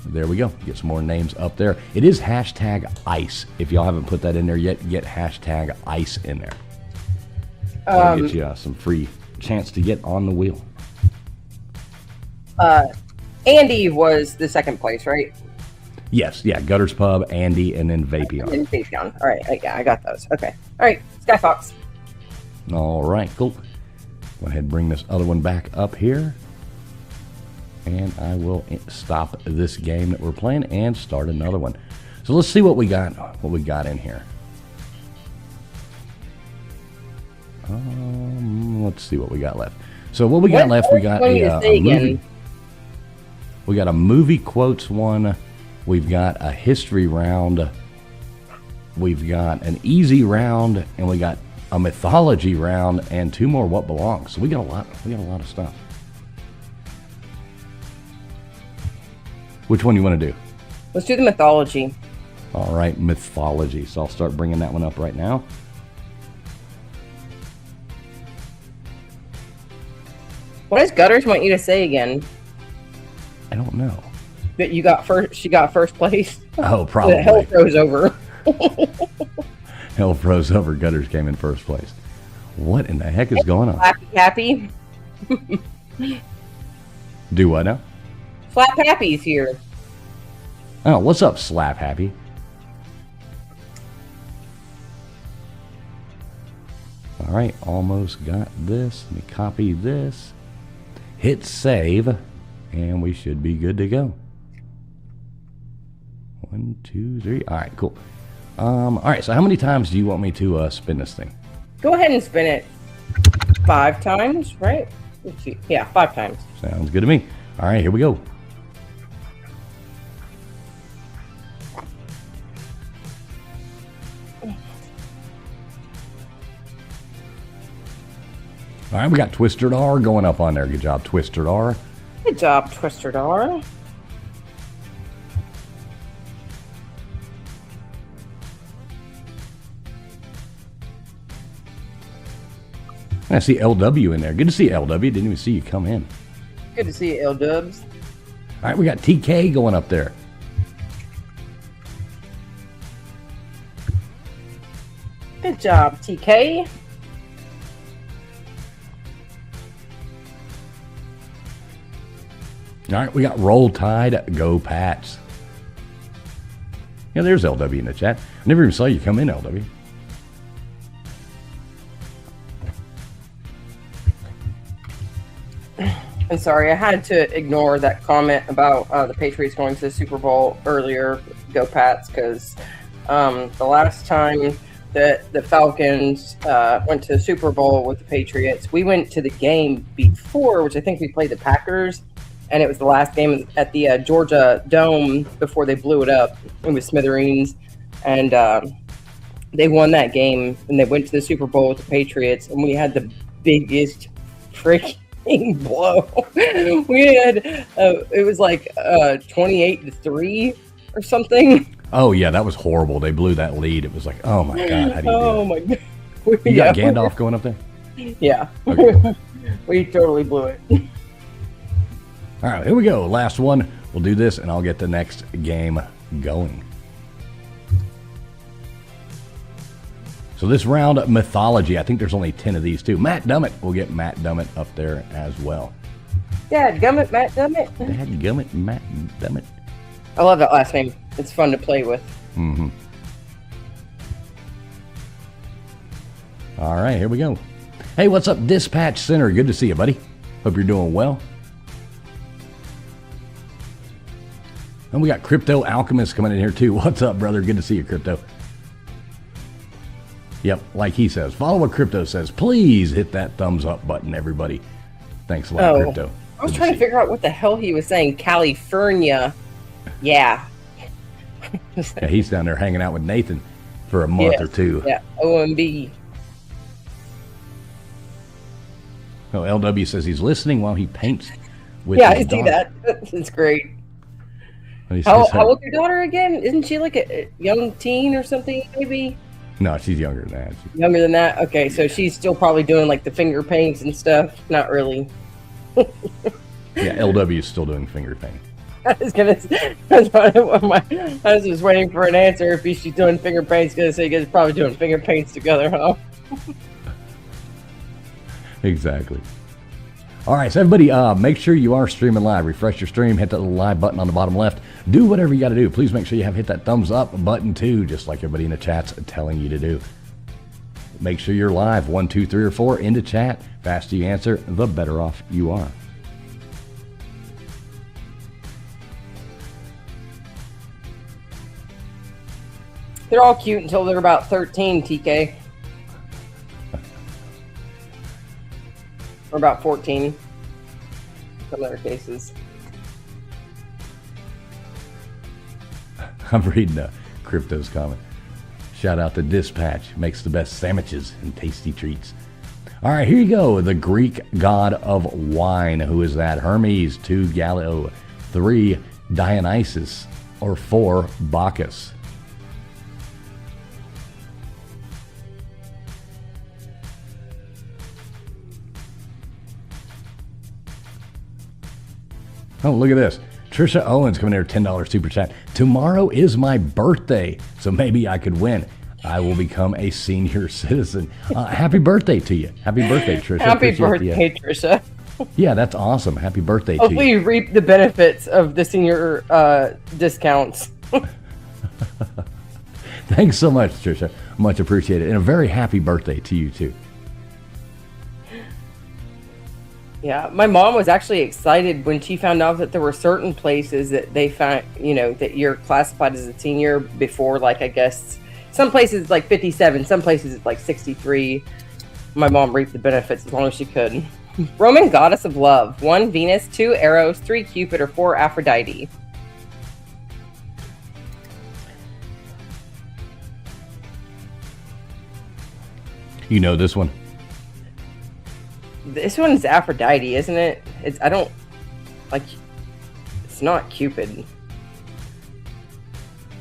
there we go. Get some more names up there. It is hashtag ICE. If y'all haven't put that in there yet, get hashtag ICE in there. That'll get you some free chance to get on the wheel. Andy was the second place, right? Yes, yeah, Gutters Pub, Andy, and then Vapion. And Vapion. All right, yeah, I got those. Okay. All right, Sky Fox. All right, cool. Go ahead and bring this other one back up here. And I will stop this game that we're playing and start another one. So let's see what we got in here. Let's see what we got left. So what we got left, we got a movie. We got a movie quotes one. We've got a history round. We've got an easy round, and we got a mythology round, and 2 more what belongs. So we got a lot. We got a lot of stuff. Which one you want to do? Let's do the mythology. All right, mythology. So I'll start bringing that one up right now. What does Gutters want you to say again? I don't know. That you got first. She got first place. Oh, probably. The hell froze over. Hell froze over. Gutters came in first place. What in the heck is going on? Happy. Do what now? Slap Happy's here. Oh, what's up, Slap Happy? All right, almost got this. Let me copy this. Hit save, and we should be good to go. 1, 2, 3. All right, cool. All right, so how many times do you want me to spin this thing? Go ahead and spin it 5 times, right? Let's see. Yeah, 5 times. Sounds good to me. All right, here we go. All right, we got Twisted R going up on there. Good job, Twisted R. Good job, Twisted R. I see LW in there. Good to see LW. Didn't even see you come in. Good to see you, L-Dubs. All right, we got TK going up there. Good job, TK. All right, we got Roll Tide, Go Pats. Yeah, there's LW in the chat. I never even saw you come in, LW. I'm sorry, I had to ignore that comment about the Patriots going to the Super Bowl earlier. Go Pats, because the last time that the Falcons went to the Super Bowl with the Patriots, we went to the game before, which I think we played the Packers. And it was the last game at the Georgia Dome before they blew it up. It was smithereens. And they won that game, and they went to the Super Bowl with the Patriots, and we had the biggest freaking blow. We had, it was like 28-3 or something. Oh, yeah, that was horrible. They blew that lead. It was like, oh, my God, how do you do that? My God. You got Gandalf going up there? Yeah. Okay. We totally blew it. All right, here we go. Last one. We'll do this, and I'll get the next game going. So this round, mythology. I think there's only 10 of these too. Matt Dummett. We'll get Matt Dummett up there as well. Dad gummit, Matt Dummett. Dadgummit, Matt Dummett. I love that last name. It's fun to play with. Mm-hmm. All right, here we go. Hey, what's up, Dispatch Center? Good to see you, buddy. Hope you're doing well. And we got Crypto Alchemist coming in here too. What's up, brother? Good to see you, Crypto. Yep, like he says. Follow what Crypto says. Please hit that thumbs up button, everybody. Thanks a lot, Crypto. I was trying to figure out what the hell he was saying. California. Yeah. Yeah, he's down there hanging out with Nathan for a month or two. Yeah, OMB. Oh, LW says he's listening while he paints with Yeah, I his see daughter. that. It's great. And he How says, old's your daughter again? Isn't she like a young teen or something, maybe? No, she's younger than that. Younger than that? Okay, so she's still probably doing like the finger paints and stuff. Not really. Yeah, LW is still doing finger paint. I was gonna say, I was just waiting for an answer if she's doing finger paints. Gonna say you guys are probably doing finger paints together, huh? Exactly. All right, so everybody, make sure you are streaming live. Refresh your stream, hit that little live button on the bottom left. Do whatever you got to do. Please make sure you have hit that thumbs up button too, just like everybody in the chat's telling you to do. Make sure you're live, 1, 2, 3, or 4 into chat. Faster you answer, the better off you are. They're all cute until they're about 13, TK. Or about 14. In some other cases. I'm reading Crypto's comment. Shout out to Dispatch. Makes the best sandwiches and tasty treats. All right, here you go. The Greek god of wine. Who is that? Hermes. 2, Gallo. 3, Dionysus. Or 4, Bacchus. Oh, look at this. Trisha Owens coming here, $10 super chat. Tomorrow is my birthday, so maybe I could win. I will become a senior citizen. Happy birthday to you. Happy birthday, Trisha. Happy Appreciate birthday, Trisha. Yeah, that's awesome. Happy birthday to Hopefully you. you reap the benefits of the senior discounts. Thanks so much, Trisha. Much appreciated. And a very happy birthday to you, too. Yeah, my mom was actually excited when she found out that there were certain places that they found, that you're classified as a senior before, like, I guess, some places it's like 57, some places it's like 63. My mom reaped the benefits as long as she could. Roman goddess of love. 1, Venus. 2, Eros. 3, Cupid. Or 4, Aphrodite. You know this one? This one's Aphrodite, isn't it? It's not Cupid.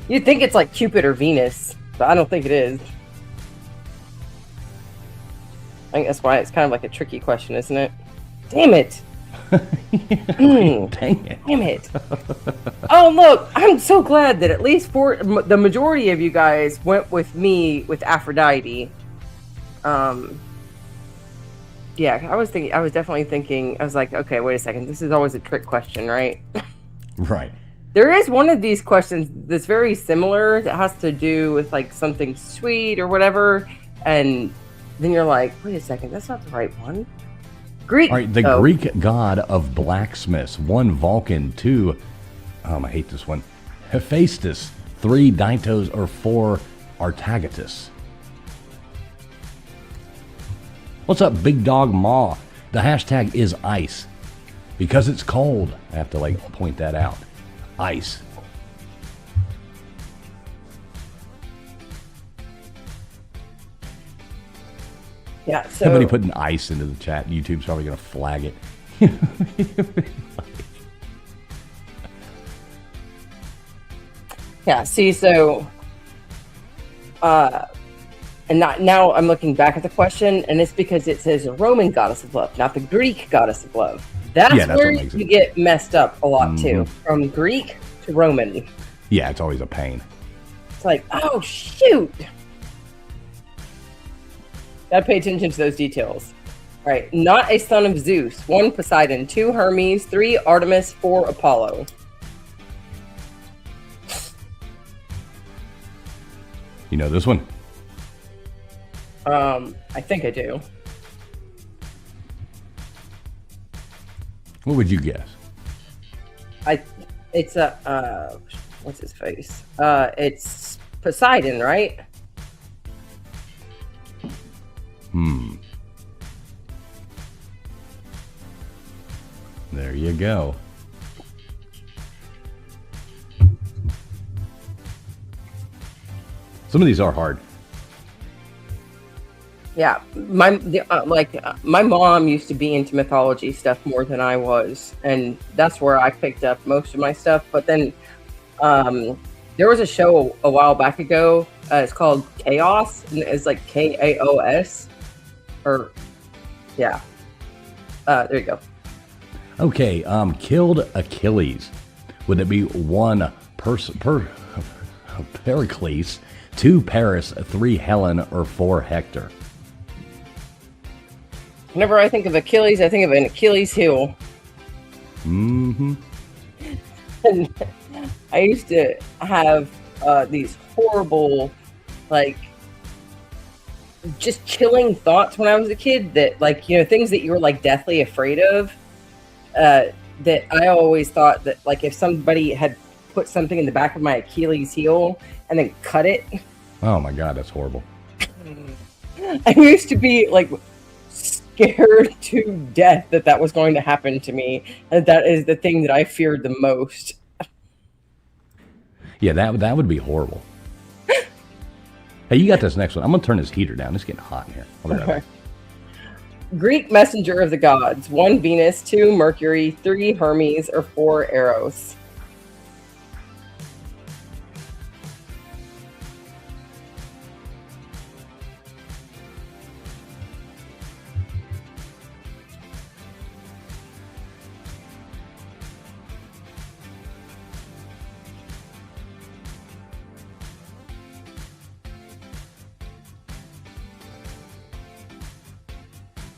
You'd think it's like Cupid or Venus, but I don't think it is. I think that's why it's kind of like a tricky question, isn't it? Damn it! Dang it. Damn it! Oh, look! I'm so glad that at least the majority of you guys went with me with Aphrodite. Yeah, I was definitely thinking, I was like, okay, wait a second. This is always a trick question, right? Right. There is one of these questions that's very similar that has to do with like something sweet or whatever. And then you're like, wait a second, that's not the right one. Greek. All right, the Greek god of blacksmiths. 1, Vulcan. 2, I hate this one, Hephaestus. 3, Daitos. Or 4, Artagatus. What's up, Big Dog Maw? The hashtag is ice. Because it's cold. I have to point that out. Ice. Yeah, so Somebody putting ice into the chat. YouTube's probably going to flag it. yeah, see, so and now I'm looking back at the question, and it's because it says Roman goddess of love, not the Greek goddess of love. That's where you get messed up a lot too. From Greek to Roman. Yeah, it's always a pain. It's like, oh shoot. Gotta pay attention to those details. All right, not a son of Zeus. 1 Poseidon, 2 Hermes, 3 Artemis, 4 Apollo. You know this one? I think I do. What would you guess? It's a what's his face? It's Poseidon, right? There you go. Some of these are hard. Yeah, my mom used to be into mythology stuff more than I was, and that's where I picked up most of my stuff. But then there was a show a while back ago. It's called Chaos, and it's like Kaos, or yeah. There you go. Okay, killed Achilles. Would it be 1 Pericles, 2 Paris, 3 Helen, or 4 Hector? Whenever I think of Achilles, I think of an Achilles heel. Mm-hmm. And I used to have these horrible, like, just chilling thoughts when I was a kid that, like, you know, things that you were, like, deathly afraid of. That I always thought that, like, if somebody had put something in the back of my Achilles heel and then cut it. Oh my God, that's horrible. I used to be, like, scared to death that was going to happen to me. And that is the thing that I feared the most. Yeah, that would be horrible. Hey, you got this next one. I'm going to turn this heater down. It's getting hot in here. I'll be right back. Greek messenger of the gods. 1 Venus, 2 Mercury, 3 Hermes, or 4 Eros.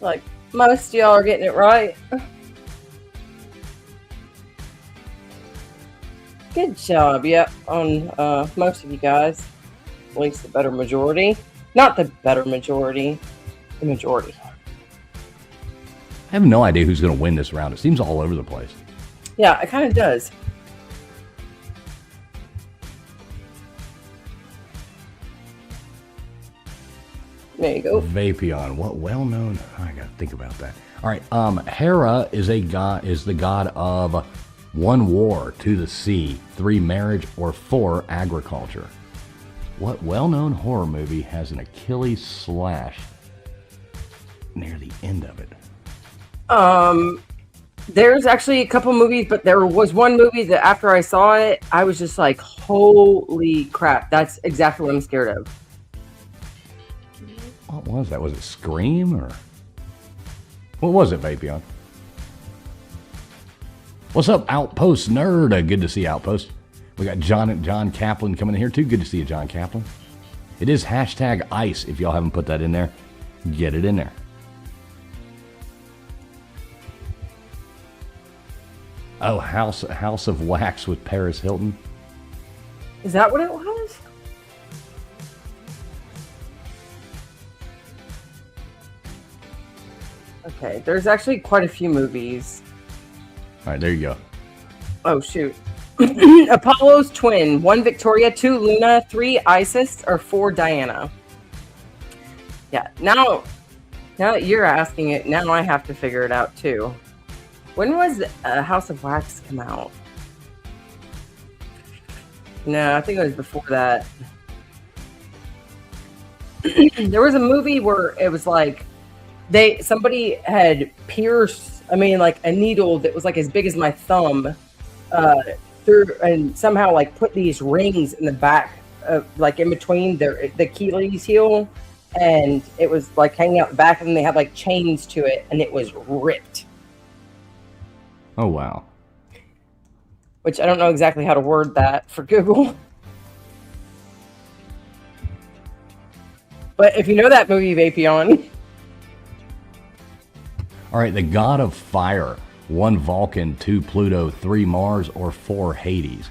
Like, most of y'all are getting it right. Good job, yep, on most of you guys. At least the better majority. Not the better majority, the majority. I have no idea who's going to win this round. It seems all over the place. Yeah, it kind of does. There you go. Vapion. What well-known? I got to think about that. All right. Hera is the god of 1 war, 2 the sea, 3 marriage, or 4 agriculture. What well-known horror movie has an Achilles slash near the end of it? There's actually a couple movies, but there was one movie that after I saw it, I was just like, holy crap, that's exactly what I'm scared of. What was that? Was it Scream or what was it, Vapion? What's up, Outpost Nerd? Good to see you, Outpost. We got John Kaplan coming in here too. Good to see you, John Kaplan. It is hashtag ICE. If y'all haven't put that in there, get it in there. Oh, House of Wax with Paris Hilton. Is that what it was? Okay, there's actually quite a few movies. All right, there you go. Oh, shoot. Apollo's twin. 1 Victoria, 2 Luna, 3 Isis, or 4 Diana. Yeah, now that you're asking it, now I have to figure it out too. When was House of Wax come out? No, I think it was before that. There was a movie where it was like somebody had pierced, like a needle that was like as big as my thumb, through, and somehow like put these rings in the back, like in between the Achilles heel, and it was like hanging out the back, and they had like chains to it, and it was ripped. Oh wow. Which I don't know exactly how to word that for Google. But if you know that movie, Vapion, All right, the god of fire. 1 Vulcan, 2 Pluto, 3 Mars, or 4 Hades.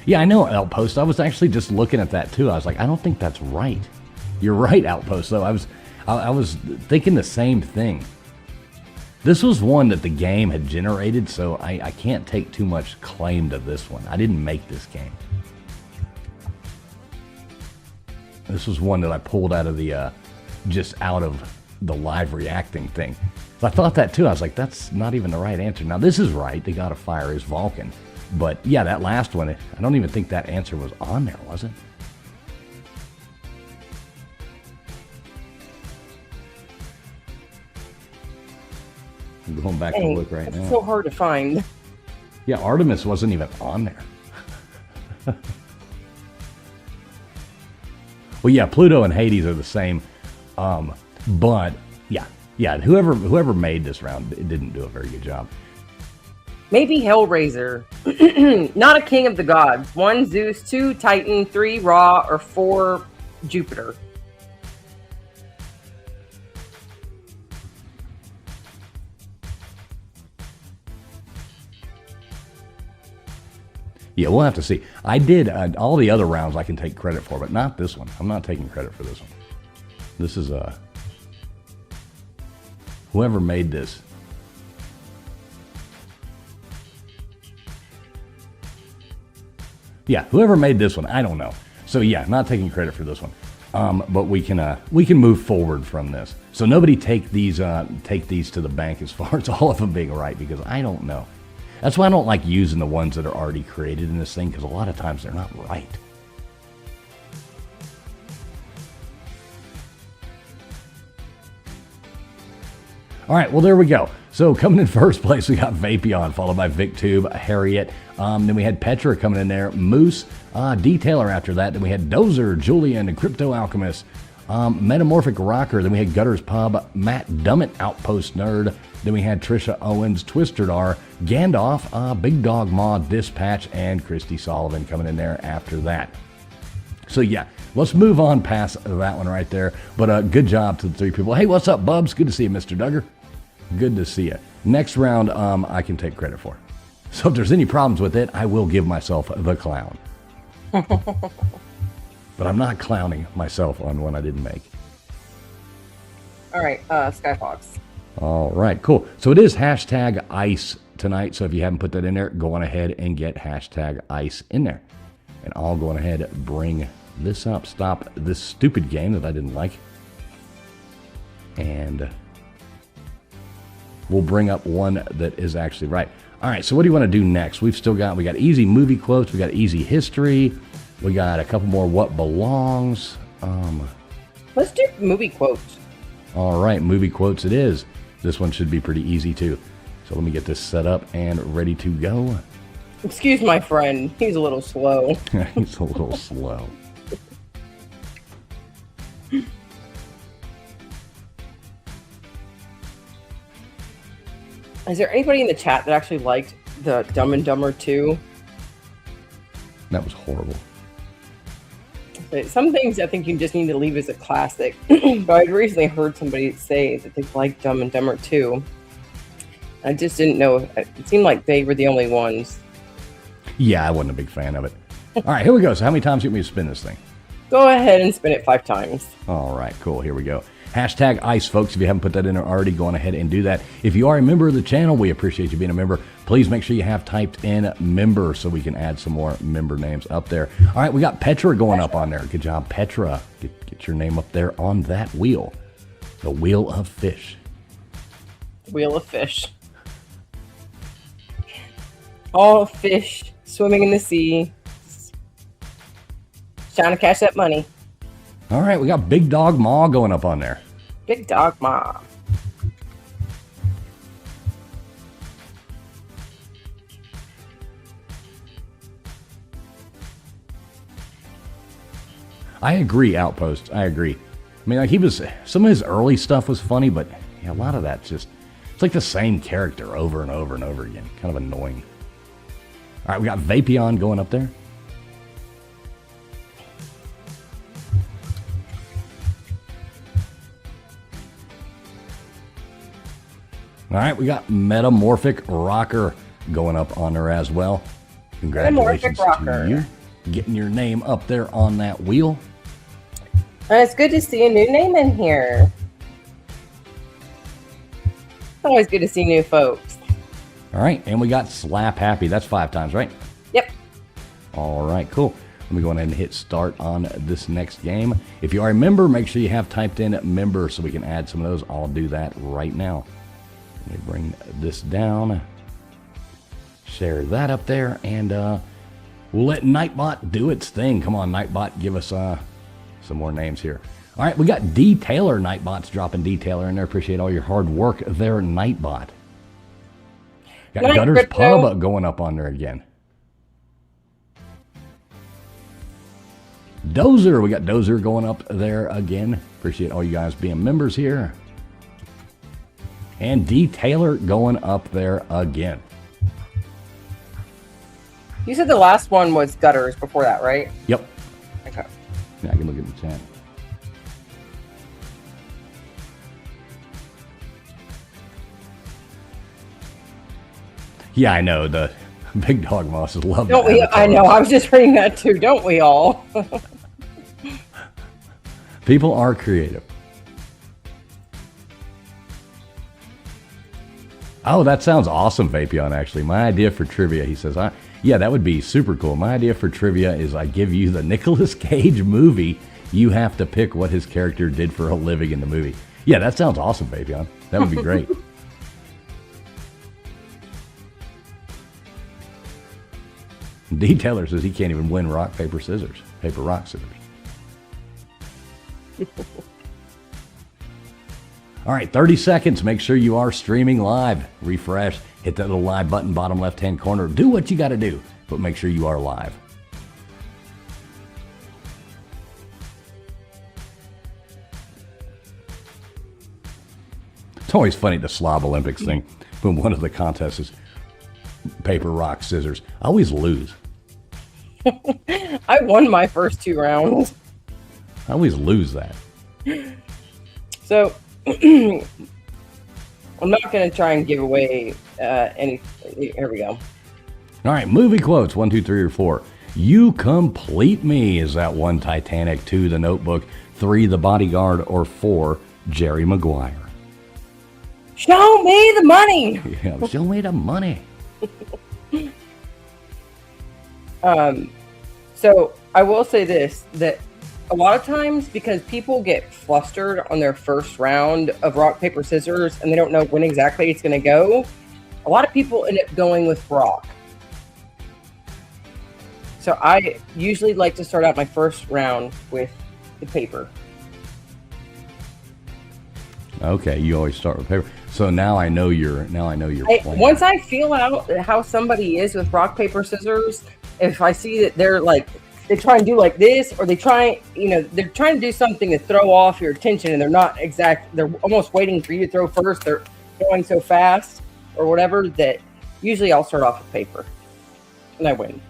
Yeah, I know, Outpost. I was actually just looking at that too. I was like, I don't think that's right. You're right, Outpost, though. I was thinking the same thing. This was one that the game had generated, so I can't take too much claim to this one. I didn't make this game. This was one that I pulled out of the, just out of the live reacting thing. So I thought that too. I was like, that's not even the right answer. Now, this is right. The god of fire is Vulcan. But yeah, that last one, I don't even think that answer was on there, was it? I'm going back to dang, look right it's now. so hard to find. Yeah, Artemis wasn't even on there. Well, yeah, Pluto and Hades are the same. But yeah, whoever made this round, it didn't do a very good job. Maybe Hellraiser. Not a king of the gods. 1 Zeus, 2 Titan, 3 Ra, or 4 Jupiter. Yeah, we'll have to see. I did all the other rounds I can take credit for, but not this one. I'm not taking credit for this one. This is whoever made this. Yeah, whoever made this one, I don't know. So yeah, not taking credit for this one. But we can move forward from this. So nobody take these to the bank as far as all of them being right, because I don't know. That's why I don't like using the ones that are already created in this thing, because a lot of times they're not right. All right, well, there we go. So coming in first place, we got Vapion, followed by VicTube, Harriet. Then we had Petra coming in there, Moose, Detailer after that. Then we had Dozer, Julian, and Crypto Alchemist, Metamorphic Rocker. Then we had Gutters Pub, Matt Dummett, Outpost Nerd. Then we had Trisha Owens, Twisted R, Gandalf, Big Dog Maw, Dispatch, and Christy Sullivan coming in there after that. So yeah, let's move on past that one right there. But good job to the 3 people. Hey, what's up, Bubs? Good to see you, Mr. Duggar. Good to see you. Next round, I can take credit for. So if there's any problems with it, I will give myself the clown. But I'm not clowning myself on one I didn't make. All right, Skyfox. All right, cool. So it is hashtag ICE tonight. So if you haven't put that in there, go on ahead and get hashtag ICE in there. And I'll go on ahead and bring this up. Stop this stupid game that I didn't like. And we'll bring up one that is actually right. All right, so what do you want to do next? We got easy movie quotes. We got easy history. We got a couple more what belongs. Let's do movie quotes. All right, movie quotes it is. This one should be pretty easy too. So let me get this set up and ready to go. Excuse my friend. He's a little slow. He's a little slow. Is there anybody in the chat that actually liked the Dumb and Dumber 2? That was horrible. But some things I think you just need to leave as a classic. But I'd recently heard somebody say that they liked Dumb and Dumber 2. I just didn't know. It seemed like they were the only ones. Yeah, I wasn't a big fan of it. All right, here we go. So how many times do you want me to spin this thing? Go ahead and spin it 5 times. All right, cool. Here we go. Hashtag ICE, folks. If you haven't put that in there already, go on ahead and do that. If you are a member of the channel, we appreciate you being a member. Please make sure you have typed in member so we can add some more member names up there. All right, we got Petra going up on there. Good job, Petra. Get your name up there on that wheel. The Wheel of Fish. Wheel of Fish. All fish swimming in the sea. Trying to catch that money. All right, we got Big Dog Maw going up on there. Big Dog Maw. I agree, Outpost. I agree. I mean, like some of his early stuff was funny, but yeah, a lot of that's just, it's like the same character over and over and over again. Kind of annoying. All right, we got Vapion going up there. All right, we got Metamorphic Rocker going up on there as well. Congratulations to you getting your name up there on that wheel. It's good to see a new name in here. It's always good to see new folks. All right, and we got Slap Happy. That's 5 times, right? Yep. All right, cool. Let me go ahead and hit start on this next game. If you are a member, make sure you have typed in member so we can add some of those. I'll do that right now. Let me bring this down. Share that up there, and we'll let Nightbot do its thing. Come on, Nightbot, give us some more names here. All right, we got Detailer. Nightbot's dropping Detailer in there. Appreciate all your hard work there, Nightbot. Got Night Gutters Crypto. Pub going up on there again. Dozer, we got Dozer going up there again. Appreciate all you guys being members here. And Detailer going up there again. You said the last one was Gutters before that, right? Yep. Okay. Yeah, I can look at the chat. Yeah, I know. The Big Dog Mosses love Don't we? I know. I was just reading that too. Don't we all? People are creative. Oh, that sounds awesome, Vapion, actually. My idea for trivia, he says, yeah, that would be super cool. My idea for trivia is I give you the Nicolas Cage movie. You have to pick what his character did for a living in the movie. Yeah, that sounds awesome, Vapion. That would be great. Detailer says he can't even win rock, paper, scissors. Paper, rock, scissors. All right, 30 seconds. Make sure you are streaming live. Refresh. Hit that little live button, bottom left-hand corner. Do what you got to do, but make sure you are live. It's always funny, the Slob Olympics thing, when one of the contests is paper, rock, scissors. I always lose. I won my first 2 rounds. I always lose that. So I'm not going to try and give away any. Here we go. All right, movie quotes, 1, 2, 3, or 4. You complete me. Is that 1, Titanic, 2, The Notebook, 3, The Bodyguard, or 4, Jerry Maguire? Show me the money. Yeah, show me the money. So I will say this, that a lot of times, because people get flustered on their first round of rock, paper, scissors, and they don't know when exactly it's going to go, a lot of people end up going with rock. So I usually like to start out my first round with the paper. Okay, you always start with paper. So now I know your plan. Once I feel out how somebody is with rock, paper, scissors, if I see that they're like, they try and do like this, or they're trying to do something to throw off your attention, and they're almost waiting for you to throw first. They're going so fast or whatever that usually I'll start off with paper and I win.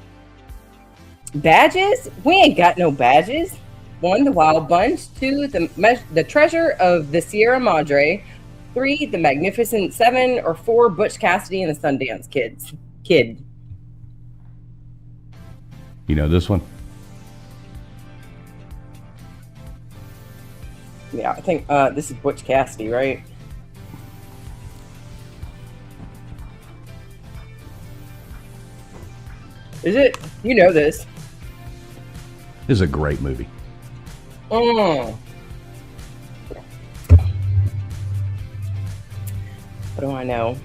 Badges? We ain't got no badges. 1, the Wild Bunch. 2, the Treasure of the Sierra Madre. 3, the Magnificent Seven, or 4, Butch Cassidy and the Sundance Kid. You know this one? Yeah, I think this is Butch Cassidy, right? Is it? You know this. This is a great movie. What do I know?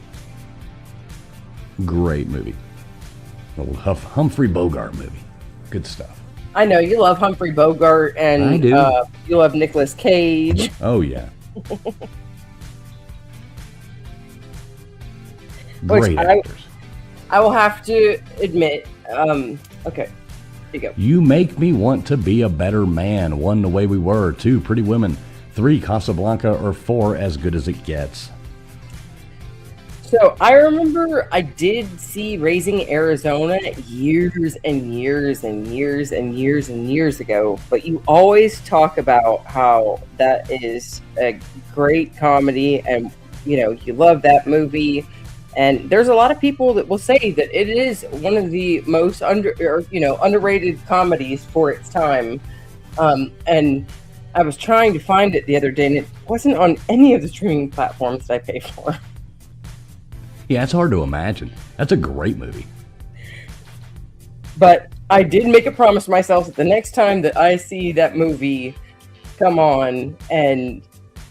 Great movie. A little Humphrey Bogart movie. Good stuff. I know you love Humphrey Bogart, and I do. You love Nicolas Cage. Oh, yeah. Which Great actors. I will have to admit. Okay, here you go. You make me want to be a better man. 1, The Way We Were. 2, Pretty Women. 3, Casablanca, or 4, As Good as It Gets. So I remember I did see Raising Arizona years and years and years and years and years ago, but you always talk about how that is a great comedy, and you love that movie. And there's a lot of people that will say that it is one of the most underrated comedies for its time. And I was trying to find it the other day, and it wasn't on any of the streaming platforms that I pay for. Yeah, it's hard to imagine. That's a great movie. But I did make a promise to myself that the next time that I see that movie come on and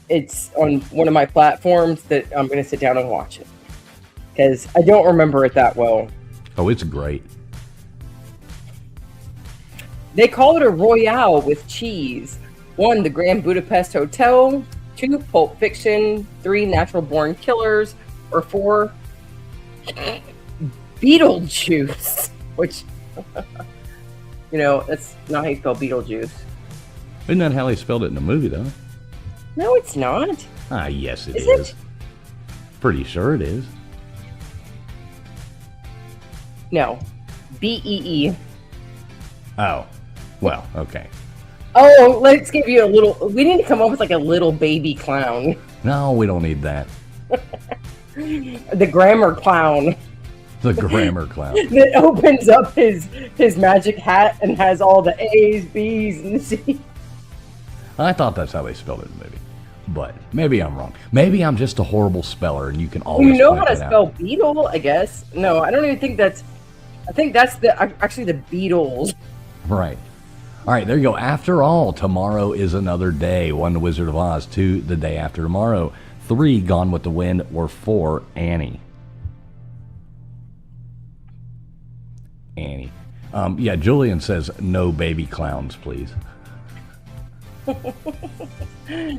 it's on one of my platforms, that I'm going to sit down and watch it. Because I don't remember it that well. Oh, it's great. They call it a Royale with cheese. 1, the Grand Budapest Hotel. 2, Pulp Fiction. 3, Natural Born Killers. Or 4, Beetlejuice. Which, that's not how you spell Beetlejuice. Isn't that how they spelled it in the movie, though? No, it's not. Ah, yes, it Is is. it? Pretty sure it is. No. BEE. Oh, well, okay. Oh, let's give you a little. We need to come up with like a little baby clown. No, we don't need that. The grammar clown The grammar clown. that opens up his magic hat and has all the A's, B's, and C's. I thought that's how they spelled it in the movie. But maybe I'm wrong. Maybe I'm just a horrible speller and you can always You know point how to it out. spell beetle, I guess. No, I don't even think that's. I think that's actually the Beatles. Right. All right, there you go. After all, tomorrow is another day. 1, The Wizard of Oz. 2, The Day After Tomorrow. 3, Gone with the Wind. Or 4, Annie. Annie. Yeah, Julian says no baby clowns, please.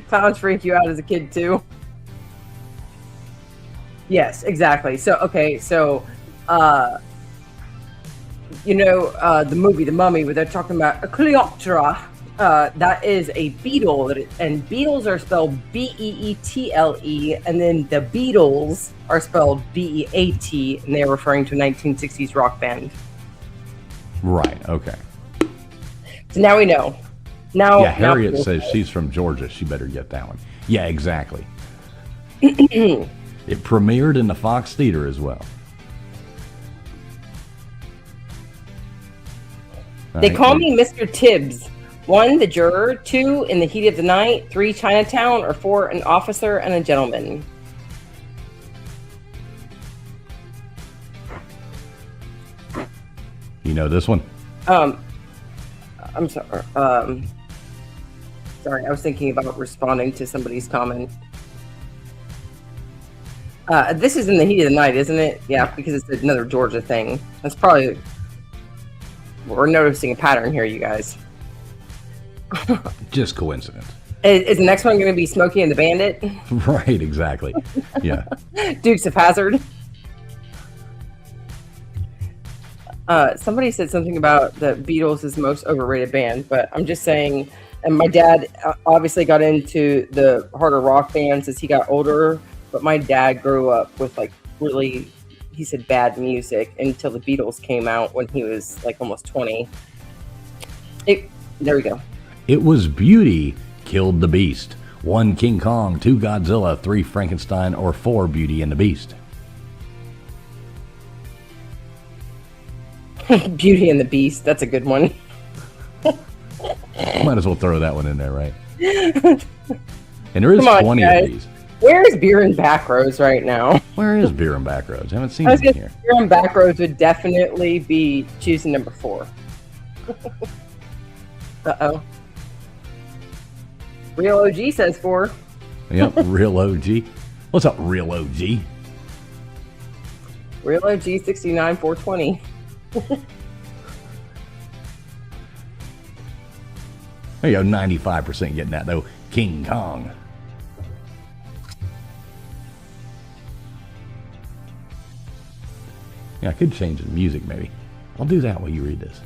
Clowns freak you out as a kid too. Yes, exactly. So the movie The Mummy, where they're talking about a Cleopatra, that is a beetle, and beetles are spelled Beetle, and then the Beatles are spelled Beat, and they're referring to a 1960s rock band. Right, okay. So now we know. Now, Yeah, Harriet now says she's from Georgia. She better get that one. Yeah, exactly. It premiered in the Fox Theater as well. They call me Mr. Tibbs. 1, the juror. 2, in the heat of the night. 3, Chinatown. Or 4, an officer and a gentleman. You know this one? I'm sorry. Sorry, I was thinking about responding to somebody's comment. This is in the heat of the night, isn't it? Yeah, because it's another Georgia thing. That's probably. We're noticing a pattern here, you guys. Just coincidence. Is the next one going to be Smokey and the Bandit? Right, exactly. Yeah. Dukes of Hazzard? Somebody said something about the Beatles is the most overrated band, but I'm just saying, and my dad obviously got into the harder rock bands as he got older, but my dad grew up with like really, he said, bad music until the Beatles came out when he was like almost 20. There we go. It was beauty killed the beast. 1, King Kong. 2, Godzilla. 3, Frankenstein. Or 4, Beauty and the Beast. Beauty and the Beast. That's a good one. Might as well throw that one in there, right? And there is Come on, 20 guys. of these. Where is Beer and Backroads right now? Where is Beer and Backroads? I haven't seen I was him gonna here. say Beer and Backroads would definitely be choosing number 4. Uh-oh. Real OG says 4. Yep, Real OG. What's up, Real OG? Real OG 69 420. There you go, 95% getting that, though. King Kong. Yeah, I could change the music, maybe. I'll do that while you read this.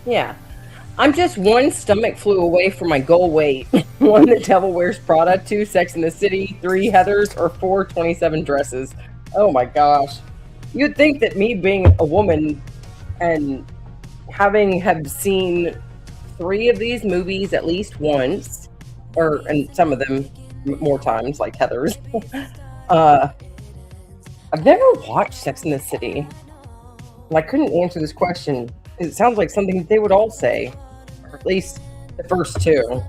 Yeah. I'm just 1 stomach flu away from my goal weight. 1, The Devil Wears Prada. 2, Sex in the City. 3, Heathers. Or 4, 27 Dresses. Oh my gosh. You'd think that me being a woman and have seen 3 of these movies at least once, and some of them more times, like Heathers, Uh, I've never watched Sex in the City. And I couldn't answer this question. It sounds like something they would all say, or at least the first two.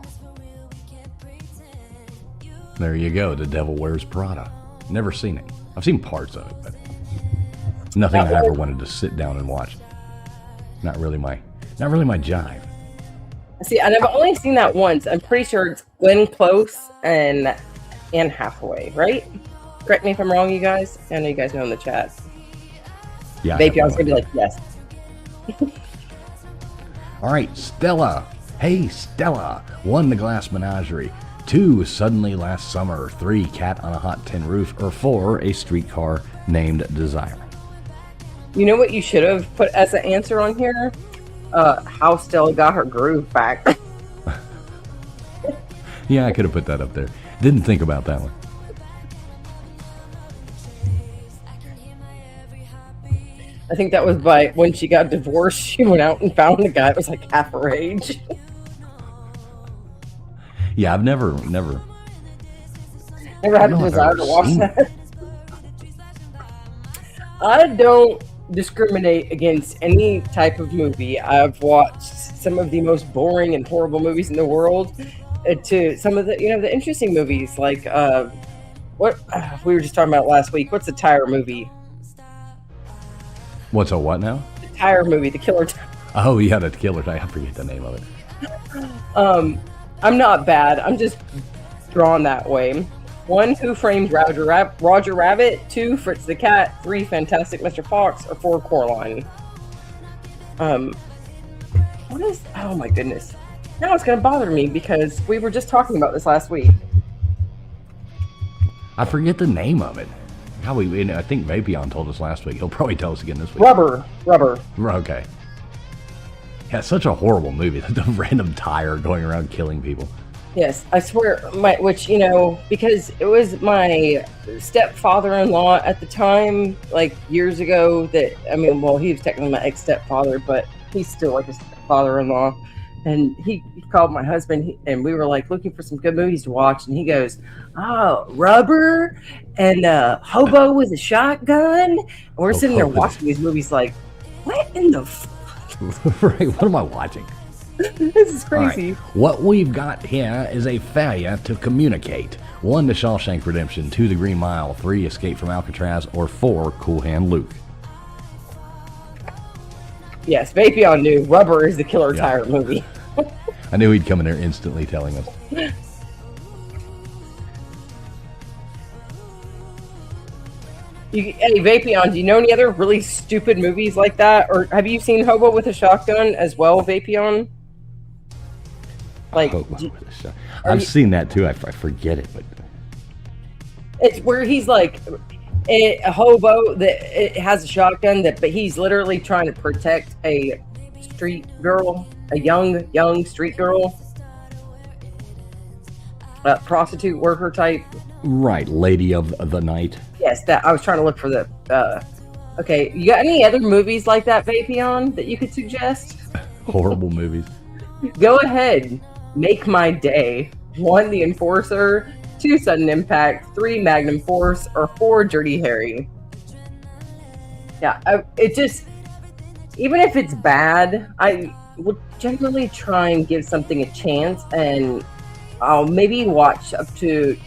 There you go. The Devil Wears Prada. Never seen it. I've seen parts of it, but nothing I ever wanted to sit down and watch. Not really my jive. See, and I've only seen that once. I'm pretty sure it's Glenn Close and Anne Hathaway, right? Correct me if I'm wrong, you guys. I know you guys know in the chat. Yeah. Maybe I was gonna be like, yes. All right, Stella. Hey, Stella. 1, The Glass Menagerie. 2, Suddenly Last Summer. 3, Cat on a Hot Tin Roof. Or 4, A Streetcar Named Desire. You know what you should have put as an answer on here? How Stella got her groove back. Yeah, I could have put that up there. Didn't think about that one. I think that was by when she got divorced. She went out and found a guy that was like half her age. Yeah, I've never had the know if desire I've to ever watch seen that. I don't discriminate against any type of movie. I've watched some of the most boring and horrible movies in the world to some of the the interesting movies like what we were just talking about last week. What's the tire movie? What's a what now? The tire movie, the killer tire. Oh, yeah, the Killer. I forget the name of it. I'm not bad. I'm just drawn that way. 1, Who Framed Roger Rabbit. 2, Fritz the Cat. 3, Fantastic Mr. Fox. Or 4, Coraline. What is? Oh my goodness! Now it's gonna bother me because we were just talking about this last week. I forget the name of it. I think Vapion told us last week. He'll probably tell us again this week. Rubber. Okay. Yeah, it's such a horrible movie. The random tire going around killing people. Yes, I swear, because it was my stepfather-in-law at the time, like years ago. He was technically my ex-stepfather, but he's still like a stepfather-in-law. And he called my husband, and we were like looking for some good movies to watch. And he goes, "Oh, Rubber and Hobo with a Shotgun." And we're sitting there watching these movies, like, what in the? Right? What am I watching? This is crazy. Right. What we've got here is a failure to communicate. 1, The Shawshank Redemption. 2, The Green Mile. 3, Escape from Alcatraz. Or 4, Cool Hand Luke. Yes, Vapion knew Rubber is the killer tire movie. I knew he'd come in there instantly telling us. Hey, Vapion, do you know any other really stupid movies like that? Or have you seen Hobo with a Shotgun as well, Vapion? Like, I've seen that too. I forget it, but it's where he's like a hobo that it has a shotgun but he's literally trying to protect a street girl, a young street girl, a prostitute worker type. Right, Lady of the Night. Yes, that I was trying to look for the. Okay, you got any other movies like that, Vapion, that you could suggest? Horrible movies. Go ahead, make my day. 1, The Enforcer. 2, Sudden Impact. 3, Magnum Force. Or 4, Dirty Harry. Yeah, it just, even if it's bad, I would generally try and give something a chance, and I'll maybe watch up to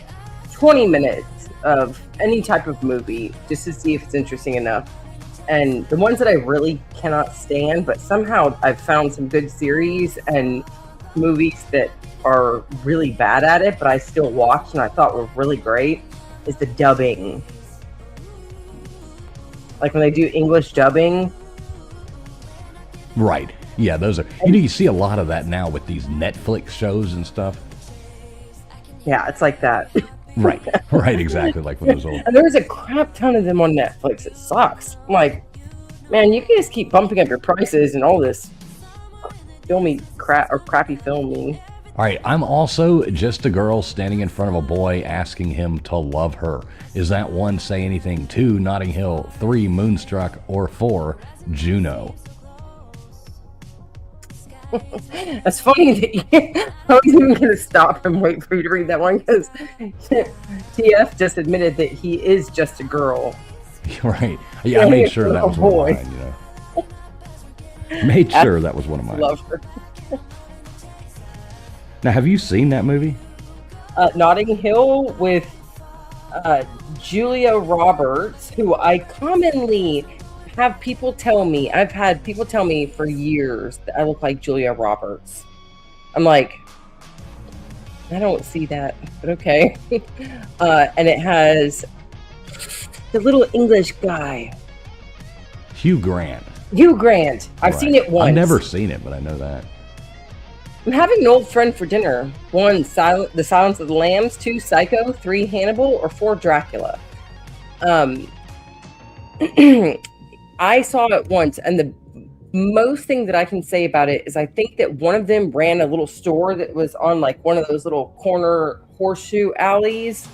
20 minutes of any type of movie just to see if it's interesting enough. And the ones that I really cannot stand, but somehow I've found some good series and movies that are really bad at it, but I still watched and I thought were really great, is the dubbing. Like when they do English dubbing. Right. Yeah, those are. You see a lot of that now with these Netflix shows and stuff. Yeah, it's like that. Right. Right. Exactly. Like with those old. And there's a crap ton of them on Netflix. It sucks. I'm like, man, you can just keep bumping up your prices and all this crappy filming. All right, I'm also just a girl standing in front of a boy asking him to love her. Is that 1, Say Anything, 2, Notting Hill, 3, Moonstruck, or 4, Juno? It's funny that I was even going to stop and wait for you to read that one because TF just admitted that he is just a girl. Right. Yeah, I made sure that was one of mine, Made sure that was one of mine. Love her. Now, have you seen that movie? Notting Hill with Julia Roberts, who I commonly have people tell me, I've had people tell me for years that I look like Julia Roberts. I'm like, I don't see that, but okay. And it has the little English guy. Hugh Grant. Hugh Grant. I've seen it once. I've never seen it, but I know that. I'm having an old friend for dinner. 1, The Silence of the Lambs. 2, Psycho. 3, Hannibal. Or 4, Dracula. I saw it once, and the most thing that I can say about it is I think that one of them ran a little store that was on like one of those little corner horseshoe alleys.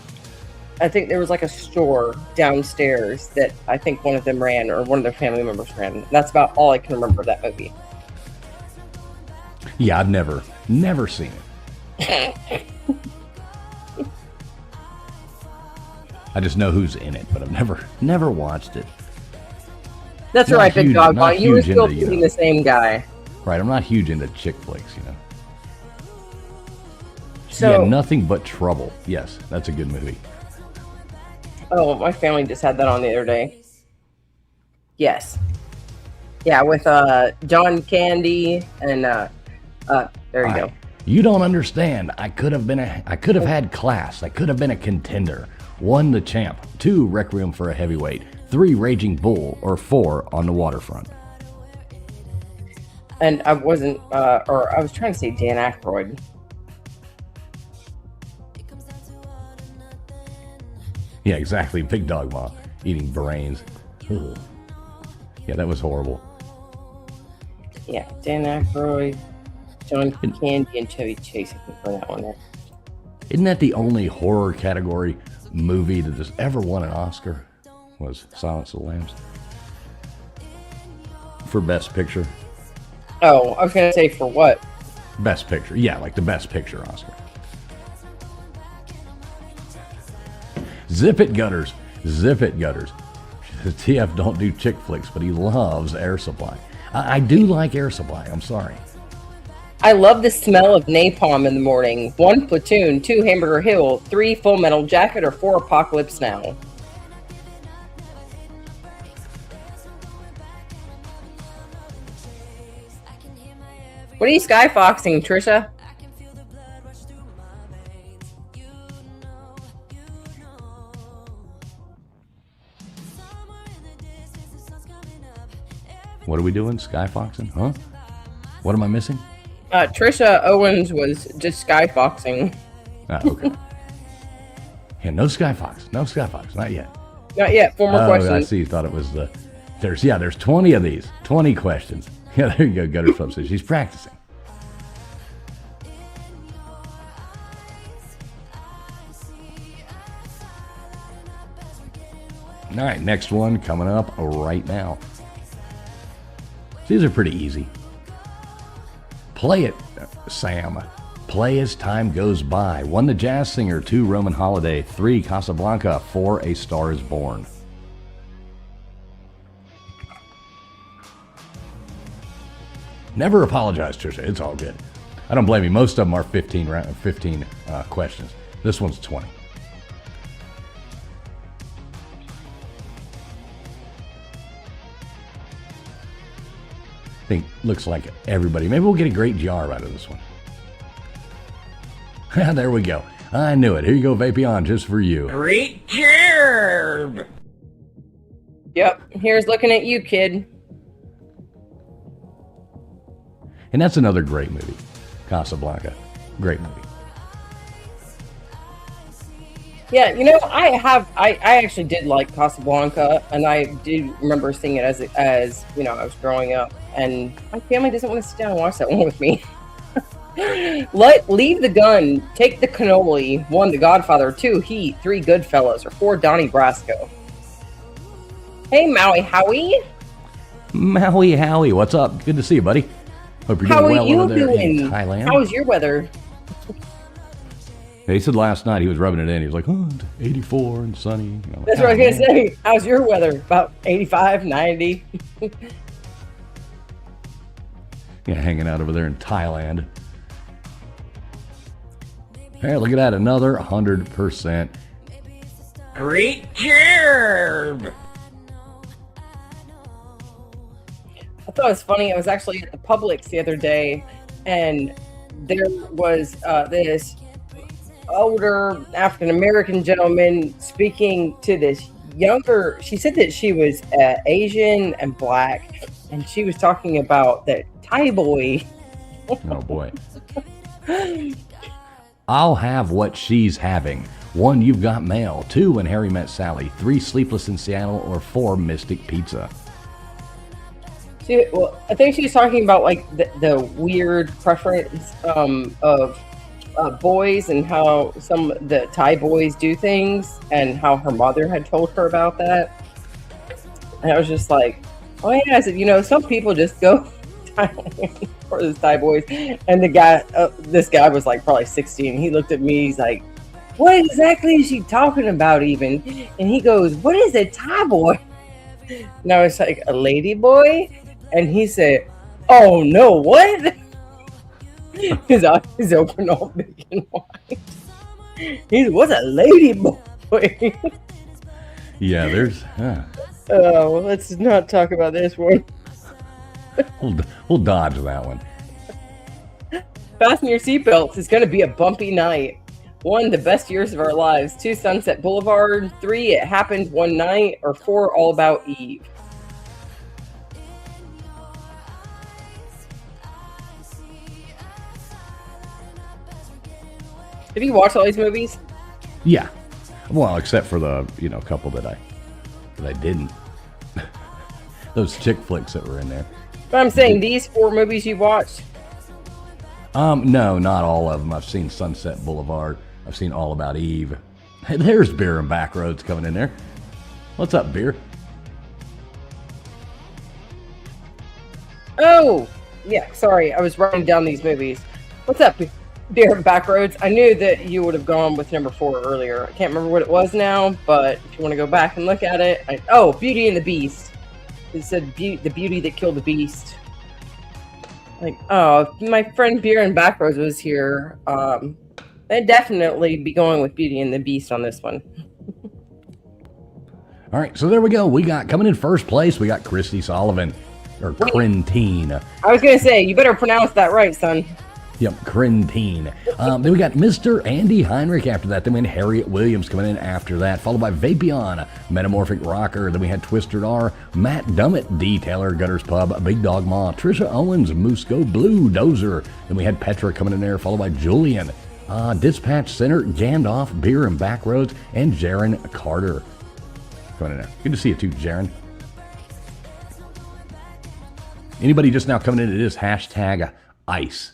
I think there was like a store downstairs that I think one of them ran, or one of their family members ran. That's about all I can remember of that movie. Yeah, I've never seen it. I just know who's in it, but I've never watched it. That's Not right, Big huge- Dog. not You were huge still into, thinking the same guy. Right, I'm not huge into chick flicks, So, Yeah, Nothing But Trouble. Yes, that's a good movie. oh, my family just had that on the other day. Yes. Yeah, with John Candy and there you go. You don't understand. I could have had class. I could have been a contender. 1, the champ. 2, Requiem for a Heavyweight. 3, Raging Bull. Or 4, On the Waterfront. And I wasn't, or I was trying to say Dan Aykroyd. Yeah, exactly. Big Dog Ma eating brains. Ugh. Yeah, that was horrible. Yeah, Dan Aykroyd, John Candy, and Chevy Chase. I think for that one there. Isn't that the only horror category movie that has ever won an Oscar? Was Silence of the Lambs. For Best Picture. Oh, I was gonna say for what? Best Picture. Yeah, like the Best Picture Oscar. Zip it, Gutters. Zip it, Gutters. TF don't do chick flicks, but he loves Air Supply. I do like Air Supply. I'm sorry. I love the smell of napalm in the morning. 1, Platoon. 2, Hamburger Hill. 3, Full Metal Jacket. Or 4, Apocalypse Now. What are you skyfoxing, Trisha? What are we doing? Skyfoxing? Huh? What am I missing? Trisha Owens was just skyfoxing. Ah, okay. Yeah, no Skyfox. No Skyfox. Not yet. Not yet. 4 more I questions. see. You thought it was the... There's 20 of these. 20 questions. Yeah, there you go. Gutter Flip says she's practicing. All right, next one coming up right now. These are pretty easy. Play it, Sam. Play as time goes by. 1, The Jazz Singer. 2, Roman Holiday. 3, Casablanca. 4, A Star is Born. Never apologize, Trisha. It's all good. I don't blame you. Most of them are 15 questions. This one's 20. I think looks like everybody. Maybe we'll get a great jar out of this one. There we go. I knew it. Here you go, Vapion, just for you. Great job! Yep. Here's looking at you, kid. And that's another great movie. Casablanca. Great movie. Yeah, you know, I actually did like Casablanca, and I do remember seeing it as you know, I was growing up, and my family doesn't want to sit down and watch that one with me. Leave the Gun, Take the Cannoli. 1, The Godfather. 2, Heat. 3, Goodfellas. Or 4, Donnie Brasco. Hey, Maui Howie. Maui Howie, what's up? Good to see you, buddy. Hope you're How doing are well you over there doing? in Thailand. How is your weather? He said last night he was rubbing it in. He was like, oh, it's 84 and sunny. You know, That's what I was going to say. How's your weather? About 85, 90? Yeah, hanging out over there in Thailand. Hey, look at that. Another 100%. Great job. I thought it was funny. I was actually at the Publix the other day, and there was this older African American gentleman speaking to this younger. She said that she was Asian and black, and she was talking about that Thai boy. Oh, boy. I'll have what she's having. 1, You've Got Mail. 2, When Harry Met Sally. 3, Sleepless in Seattle. Or 4, Mystic Pizza. Well, I think she was talking about like the weird preference of boys and how some of the Thai boys do things, and how her mother had told her about that. And I was just like, oh yeah, I said, some people just go Thailand for the Thai boys. And the guy, this guy was like probably 16. He looked at me, he's like, what exactly is she talking about even? And he goes, what is a Thai boy? And I was like, a lady boy? And he said, oh no, what? His eyes open all big and wide. He's, what's a lady boy? Yeah, there's... Oh, let's not talk about this one. We'll dodge that one. Fasten your seatbelts. It's going to be a bumpy night. 1, the best years of our lives. 2, Sunset Boulevard. 3, It Happened One Night. Or 4, All About Eve. Have you watched all these movies? Yeah. Well, except for the, couple that I didn't. Those chick flicks that were in there. But I'm saying these 4 movies you watched. No, not all of them. I've seen Sunset Boulevard. I've seen All About Eve. Hey, there's Beer and Backroads coming in there. What's up, Beer? Oh, yeah. Sorry, I was writing down these movies. What's up, Beer and Backroads? I knew that you would have gone with number 4 earlier. I can't remember what it was now, but if you want to go back and look at it, Beauty and the Beast. It said the beauty that killed the beast. Like, oh, if my friend Beer and Backroads was here, I'd definitely be going with Beauty and the Beast on this one. All right, so there we go. We got, coming in first place, we got Christy Sullivan, or Crentine. I was going to say, you better pronounce that right, son. Yep, Crentine. Then we got Mr. Andy Heinrich after that. Then we had Harriet Williams coming in after that, followed by Vapion, Metamorphic Rocker. Then we had Twisted R, Matt Dummett, D. Taylor, Gutters Pub, Big Dog Ma, Trisha Owens, Musco Blue, Dozer. Then we had Petra coming in there, followed by Julian, Dispatch Center, Gandalf, Beer and Backroads, and Jaron Carter coming in there. Good to see you too, Jaron. Anybody just now coming in, it is hashtag ICE.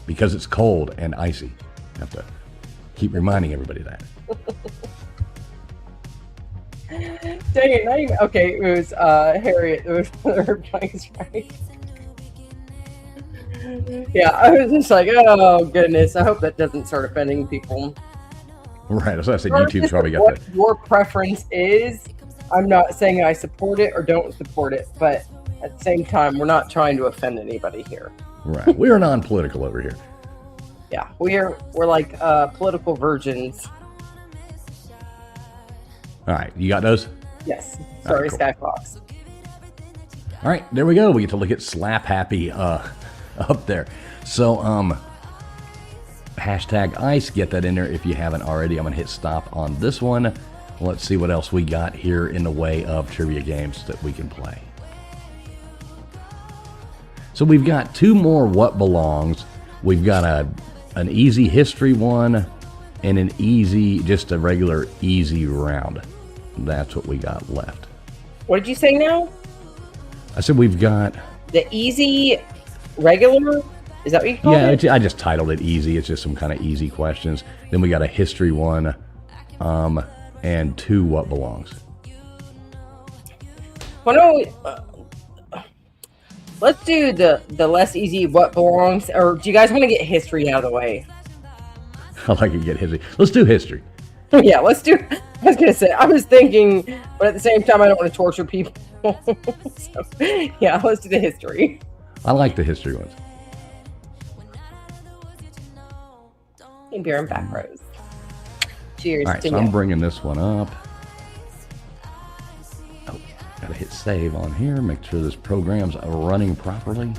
Because it's cold and icy. I have to keep reminding everybody that. Dang it, not even, okay, it was Harriet. It was her place, right? Yeah, I was just like, oh goodness, I hope that doesn't start offending people. Right, that's what I said. YouTube's probably got what that. Your preference is. I'm not saying I support it or don't support it, but at the same time, we're not trying to offend anybody here. Right, we are non-political over here. Yeah, we're like political virgins. All right, you got those? Yes. All Sorry, right, cool. Skyfox. All right, there we go. We get to look at Slap Happy up there. So, hashtag ICE, get that in there if you haven't already. I'm going to hit stop on this one. Let's see what else we got here in the way of trivia games that we can play. So we've got 2 more What Belongs. We've got an easy history one and an easy, just a regular easy round. That's what we got left. What did you say now? I said we've got... The easy regular? Is that what you call it? Yeah, I just titled it easy. It's just some kind of easy questions. Then we got a history one and 2 What Belongs. Why don't we, Let's do the less easy what belongs, or do you guys want to get history out of the way? I like to get history. Let's do history. Yeah, let's do. I was gonna say, I was thinking, but at the same time, I don't want to torture people. So, yeah, let's do the history. I like the history ones. And beer and back rows. Cheers All right, to so you. I'm bringing this one up. Oh, gotta hit save on here. Make sure this program's running properly.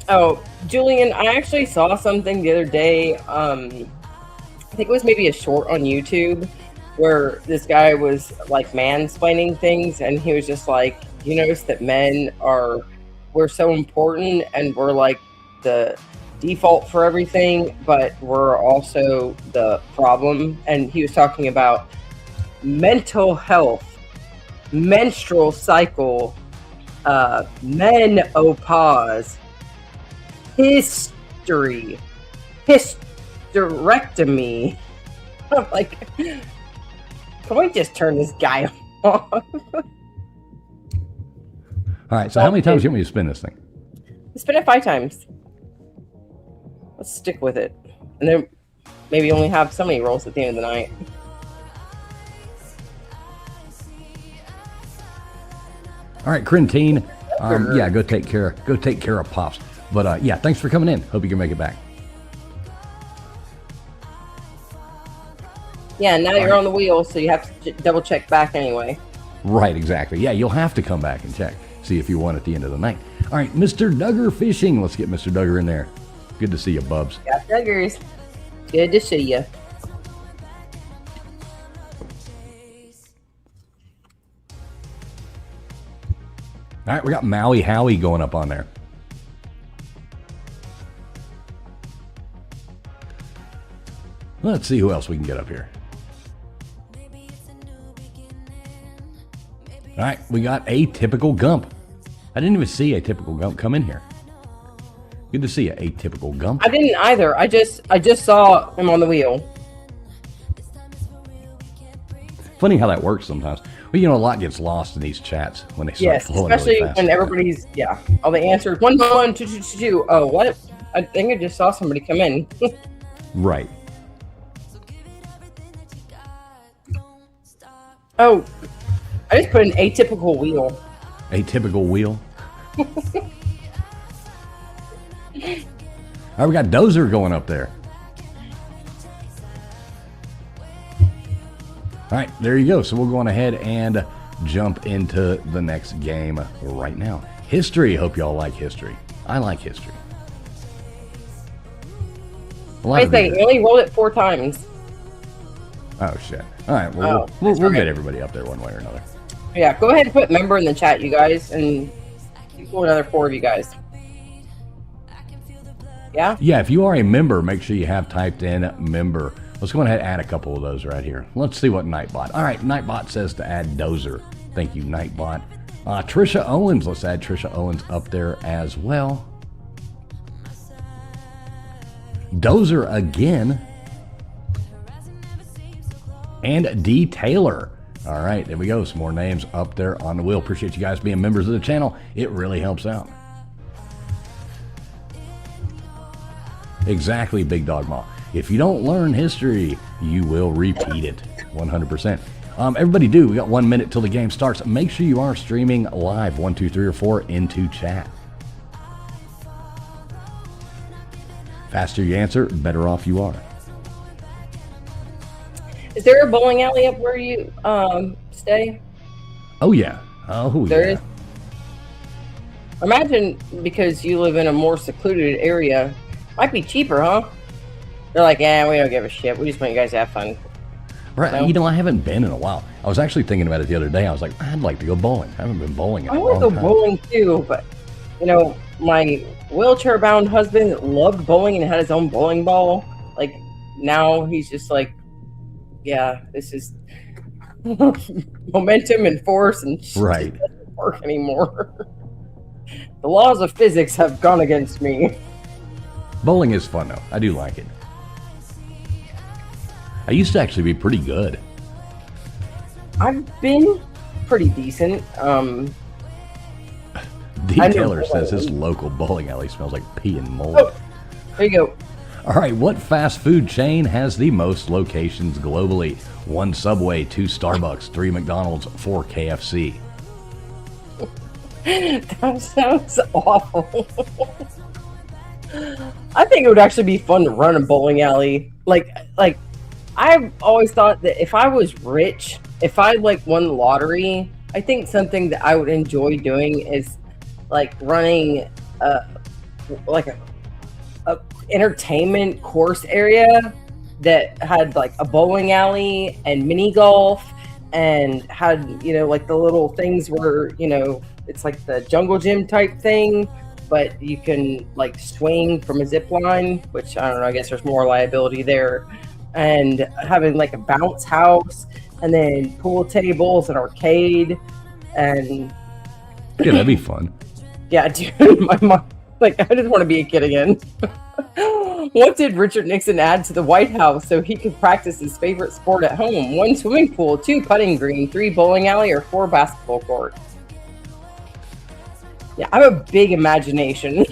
Oh, Julian, I actually saw something the other day. I think it was maybe a short on YouTube where this guy was like mansplaining things, and he was just like, you notice that we're so important and we're like the default for everything, but we're also the problem. And he was talking about mental health, menstrual cycle, menopause, history, hysterectomy. I'm like, can we just turn this guy off? All right, so how many times do you want me to spin this thing? Spin it 5 times. Let's stick with it. And then maybe only have so many rolls at the end of the night. All right, Crentine. Yeah, go take care of Pops. But yeah, thanks for coming in. Hope you can make it back. Yeah, now you're on the wheel, so you have to double check back anyway. Right, exactly. Yeah, you'll have to come back and check. See if you won at the end of the night. All right, Mr. Duggar Fishing. Let's get Mr. Duggar in there. Good to see you, Bubs. Yeah, Duggars. Good to see you. All right, we got Maui Howie going up on there. Let's see who else we can get up here. All right, we got Atypical Gump. I didn't even see Atypical Gump come in here. Good to see you, Atypical Gump. I didn't either. I just saw him on the wheel. Funny how that works sometimes. Well, you know, a lot gets lost in these chats when they start Yes, flowing especially really fast. when everybody's all the answers 1 1 2 2 2 2. Oh, what? I think I just saw somebody come in. Right. Oh, I just put an atypical wheel. Atypical wheel. All right, we got Dozer going up there. All right, there you go. So we'll go on ahead and jump into the next game right now. History. Hope y'all like history. I like history. Wait a second, you only rolled it 4 times. Oh, shit. All right, well, we'll okay. get everybody up there one way or another. Yeah, go ahead and put member in the chat, you guys, and equal another 4 of you guys. Yeah? Yeah, if you are a member, make sure you have typed in member. Let's go ahead and add a couple of those right here. Let's see what Nightbot. All right, Nightbot says to add Dozer. Thank you, Nightbot. Trisha Owens. Let's add Trisha Owens up there as well. Dozer again. And D. Taylor. All right, there we go. Some more names up there on the wheel. Appreciate you guys being members of the channel. It really helps out. Exactly, Big Dog Mall. If you don't learn history, you will repeat it 100%. Everybody do. We got 1 minute till the game starts. Make sure you are streaming live 1, 2, 3, or 4 into chat. Faster you answer, better off you are. Is there a bowling alley up where you stay? Oh, yeah. Oh, There yeah. is. Imagine, because you live in a more secluded area, might be cheaper, huh? They're like, yeah, we don't give a shit. We just want you guys to have fun. Right. No. You know, I haven't been in a while. I was actually thinking about it the other day. I was like, I'd like to go bowling. I haven't been bowling in I a want long to go time. bowling too, but my wheelchair-bound husband loved bowling and had his own bowling ball. Like, now he's just like, yeah, this is momentum and force and shit Right. doesn't work anymore. The laws of physics have gone against me. Bowling is fun, though. I do like it. I used to actually be pretty good. I've been pretty decent. D. I know Taylor says his bowling. local bowling alley smells like pee and mold. Oh, there you go. All right, what fast food chain has the most locations globally? 1 Subway, 2 Starbucks, 3 McDonald's, 4 KFC. That sounds awful. I think it would actually be fun to run a bowling alley. Like I've always thought that if I was rich, if I like won the lottery, I think something that I would enjoy doing is like running like a entertainment course area that had like a bowling alley and mini golf and had, you know, like the little things where, you know, it's like the jungle gym type thing, but you can like swing from a zip line, which I don't know, I guess there's more liability there, and having like a bounce house and then pool tables and arcade and Yeah, that'd be fun. yeah, dude, my mom, like, I just want to be a kid again. What did Richard Nixon add to the White House so he could practice his favorite sport at home? 1 swimming pool, 2 putting green, 3 bowling alley, or 4 basketball court? Yeah, I have a big imagination.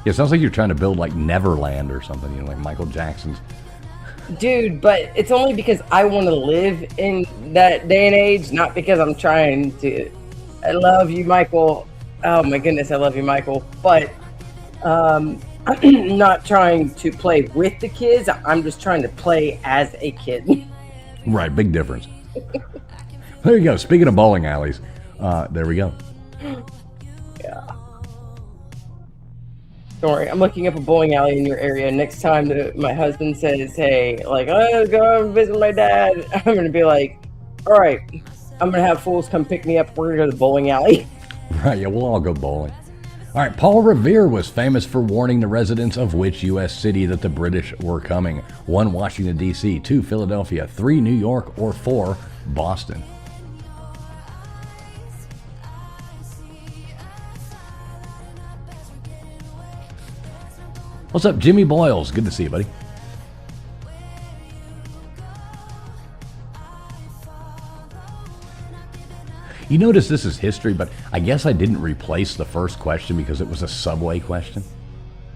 Yeah, it sounds like you're trying to build like Neverland or something, you know, like Michael Jackson's. Dude, but it's only because I want to live in that day and age, not because I'm trying to. I love you, Michael. Oh my goodness, I love you, Michael. But I'm not trying to play with the kids. I'm just trying to play as a kid. Right, big difference. There you go. Speaking of bowling alleys, there we go. Yeah. Don't worry, I'm looking up a bowling alley in your area. Next time that my husband says, hey, like, oh, go visit my dad, I'm going to be like, all right, I'm going to have fools come pick me up. We're going to go to the bowling alley. Right, yeah, we'll all go bowling. All right, Paul Revere was famous for warning the residents of which U.S. city that the British were coming? 1, Washington, D.C., 2, Philadelphia, 3, New York, or 4, Boston. What's up, Jimmy Boyles? Good to see you, buddy. You notice this is history, but I guess I didn't replace the first question because it was a Subway question.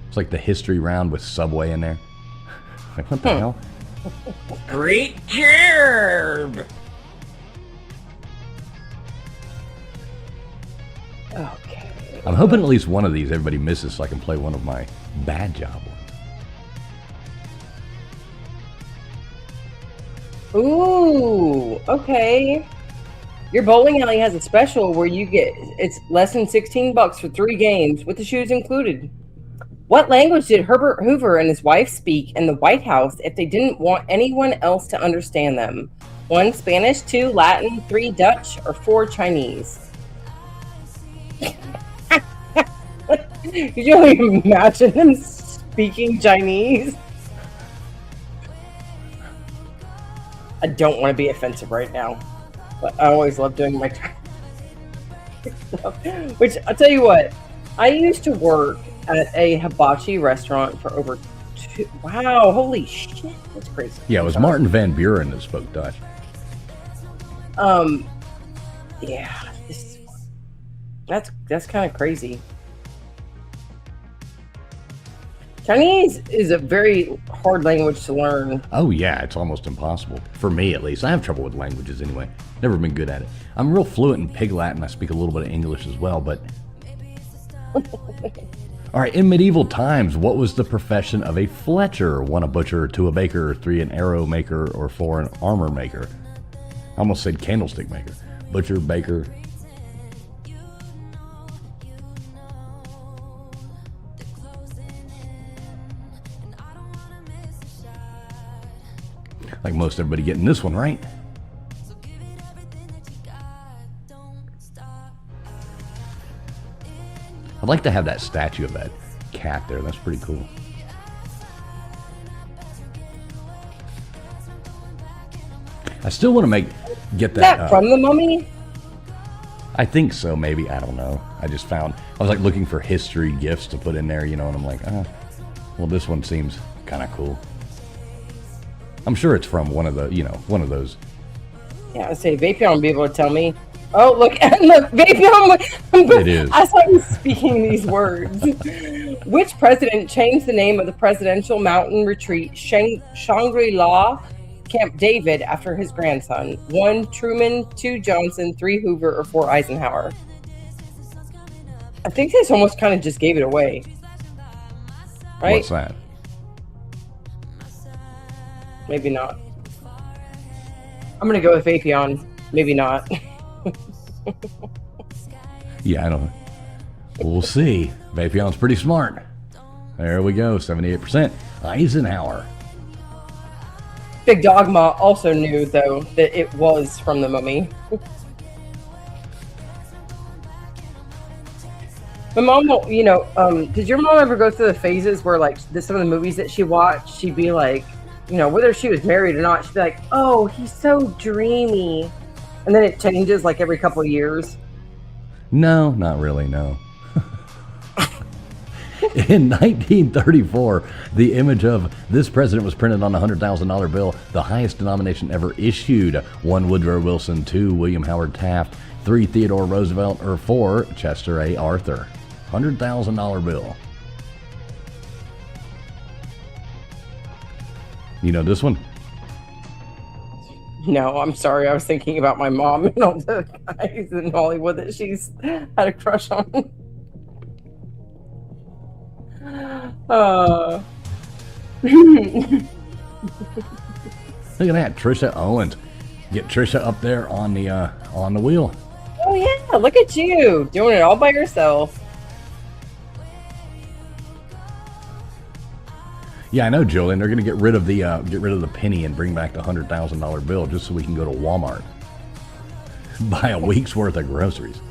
It's like the history round with Subway in there. Like, what the hell? Great job! Okay. I'm hoping at least one of these everybody misses so I can play one of my bad job ones. Ooh, okay. Your bowling alley has a special where you get, it's less than $16 for 3 games with the shoes included. What language did Herbert Hoover and his wife speak in the White House if they didn't want anyone else to understand them? 1, Spanish, 2, Latin, 3, Dutch, or 4, Chinese? Could you only imagine them speaking Chinese? I don't want to be offensive right now, but I always love doing my stuff. Which, I'll tell you what, I used to work at a hibachi restaurant for over 2... Wow, holy shit, that's crazy. Yeah, it was Martin Van Buren that spoke Dutch. Yeah, this is, that's kind of crazy. Chinese is a very hard language to learn. Oh yeah, it's almost impossible. For me at least. I have trouble with languages anyway. Never been good at it. I'm real fluent in Pig Latin. I speak a little bit of English as well, but... All right, in medieval times, what was the profession of a Fletcher? 1, a butcher, 2, a baker, 3, an arrow maker, or 4, an armor maker? I almost said candlestick maker. Butcher, baker. Like most everybody getting this one right. I'd like to have that statue of that cat there. That's pretty cool. I still want to get Is that. that from the Mummy? I think so, maybe. I don't know. I was like looking for history gifts to put in there, you know, and I'm like, well, this one seems kind of cool. I'm sure it's from one of the, one of those. Yeah, I say Vapion will be able to tell me. Oh, look, and look, baby, It is. I saw you speaking these words. Which president changed the name of the presidential mountain retreat Shangri-La Camp David after his grandson? 1, Truman, 2, Johnson, 3, Hoover, or 4, Eisenhower? I think this almost kind of just gave it away. Right? What's that? Maybe not. I'm going to go with Apion. Maybe not. Yeah, I don't know. We'll see. Vapion's pretty smart. There we go, 78%. Eisenhower. Big Dogma also knew, though, that it was from the Mummy. My mom, did your mom ever go through the phases where, like, some of the movies that she watched, she'd be like, whether she was married or not, she'd be like, oh, he's so dreamy. And then it changes, like, every couple of years. No, not really, no. In 1934, the image of this president was printed on a $100,000 bill, the highest denomination ever issued. 1, Woodrow Wilson, 2, William Howard Taft, 3, Theodore Roosevelt, or 4, Chester A. Arthur. $100,000 bill. You know this one? No, I'm sorry. I was thinking about my mom and all the guys in Hollywood that she's had a crush on. Look at that, Trisha Owens. Get Trisha up there on the wheel. Oh yeah, look at you doing it all by yourself. Yeah, I know, Julian. They're going to get rid of the penny and bring back the $100,000 bill just so we can go to Walmart, buy a week's worth of groceries.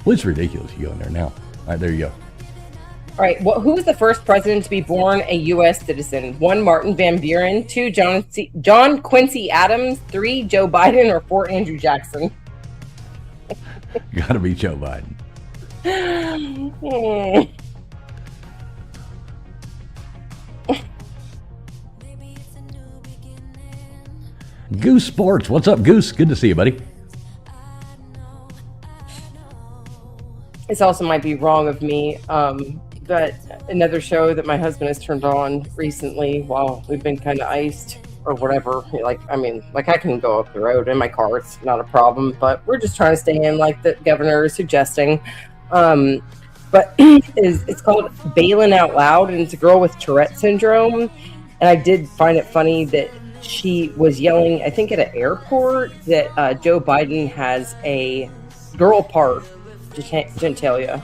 Well, it's ridiculous. You go in there now. All right, there you go. All right, who was the first president to be born a U.S. citizen? 1, Martin Van Buren, 2, John Quincy Adams, 3, Joe Biden, or 4, Andrew Jackson? Got to be Joe Biden. Goose Sports. What's up, Goose? Good to see you, buddy. This also might be wrong of me, but another show that my husband has turned on recently while we've been kind of iced or whatever. I can go up the road in my car. It's not a problem, but we're just trying to stay in like the governor is suggesting. But it's called Bailing Out Loud, and it's a girl with Tourette syndrome. And I did find it funny that she was yelling, I think at an airport, that Joe Biden has a girl part genitalia.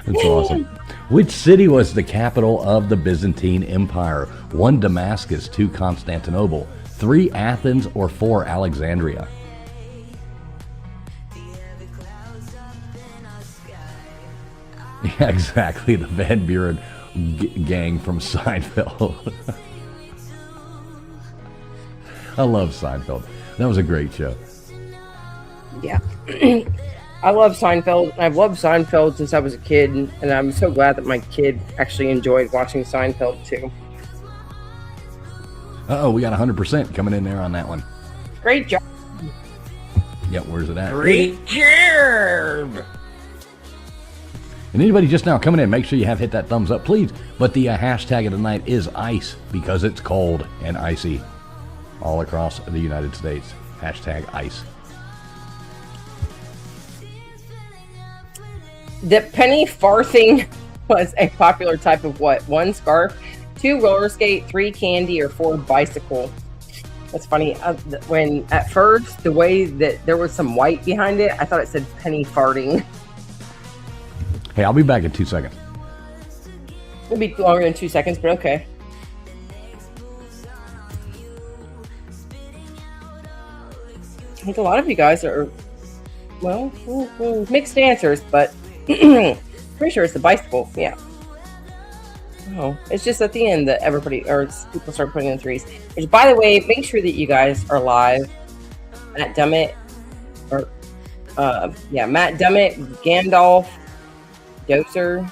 That's awesome. Which city was the capital of the Byzantine Empire? 1, Damascus, 2, Constantinople, 3, Athens, or 4, Alexandria? Yeah, exactly. The Van Buren gang from Seinfeld. I love Seinfeld. That was a great show. Yeah. I love Seinfeld. I've loved Seinfeld since I was a kid, and I'm so glad that my kid actually enjoyed watching Seinfeld too. Uh-oh, we got 100% coming in there on that one. Great job. Yep, where's it at? Great job! And anybody just now coming in, make sure you have hit that thumbs up, please. But the hashtag of the night is ice, because it's cold and icy all across the United States. Hashtag ice. The penny farthing was a popular type of what? 1, scarf, 2, roller skate, 3, candy, or 4, bicycle. That's funny. When at first, the way that there was some white behind it, I thought it said penny farting. Hey, I'll be back in 2 seconds. It'll be longer than 2 seconds, but okay. I think a lot of you guys are, well, mixed answers, but pretty sure it's the bicycle. Yeah. Oh, it's just at the end that people start putting in 3s. Which, by the way, make sure that you guys are live. Matt Dummett, Matt Dummett, Gandalf, Dozer.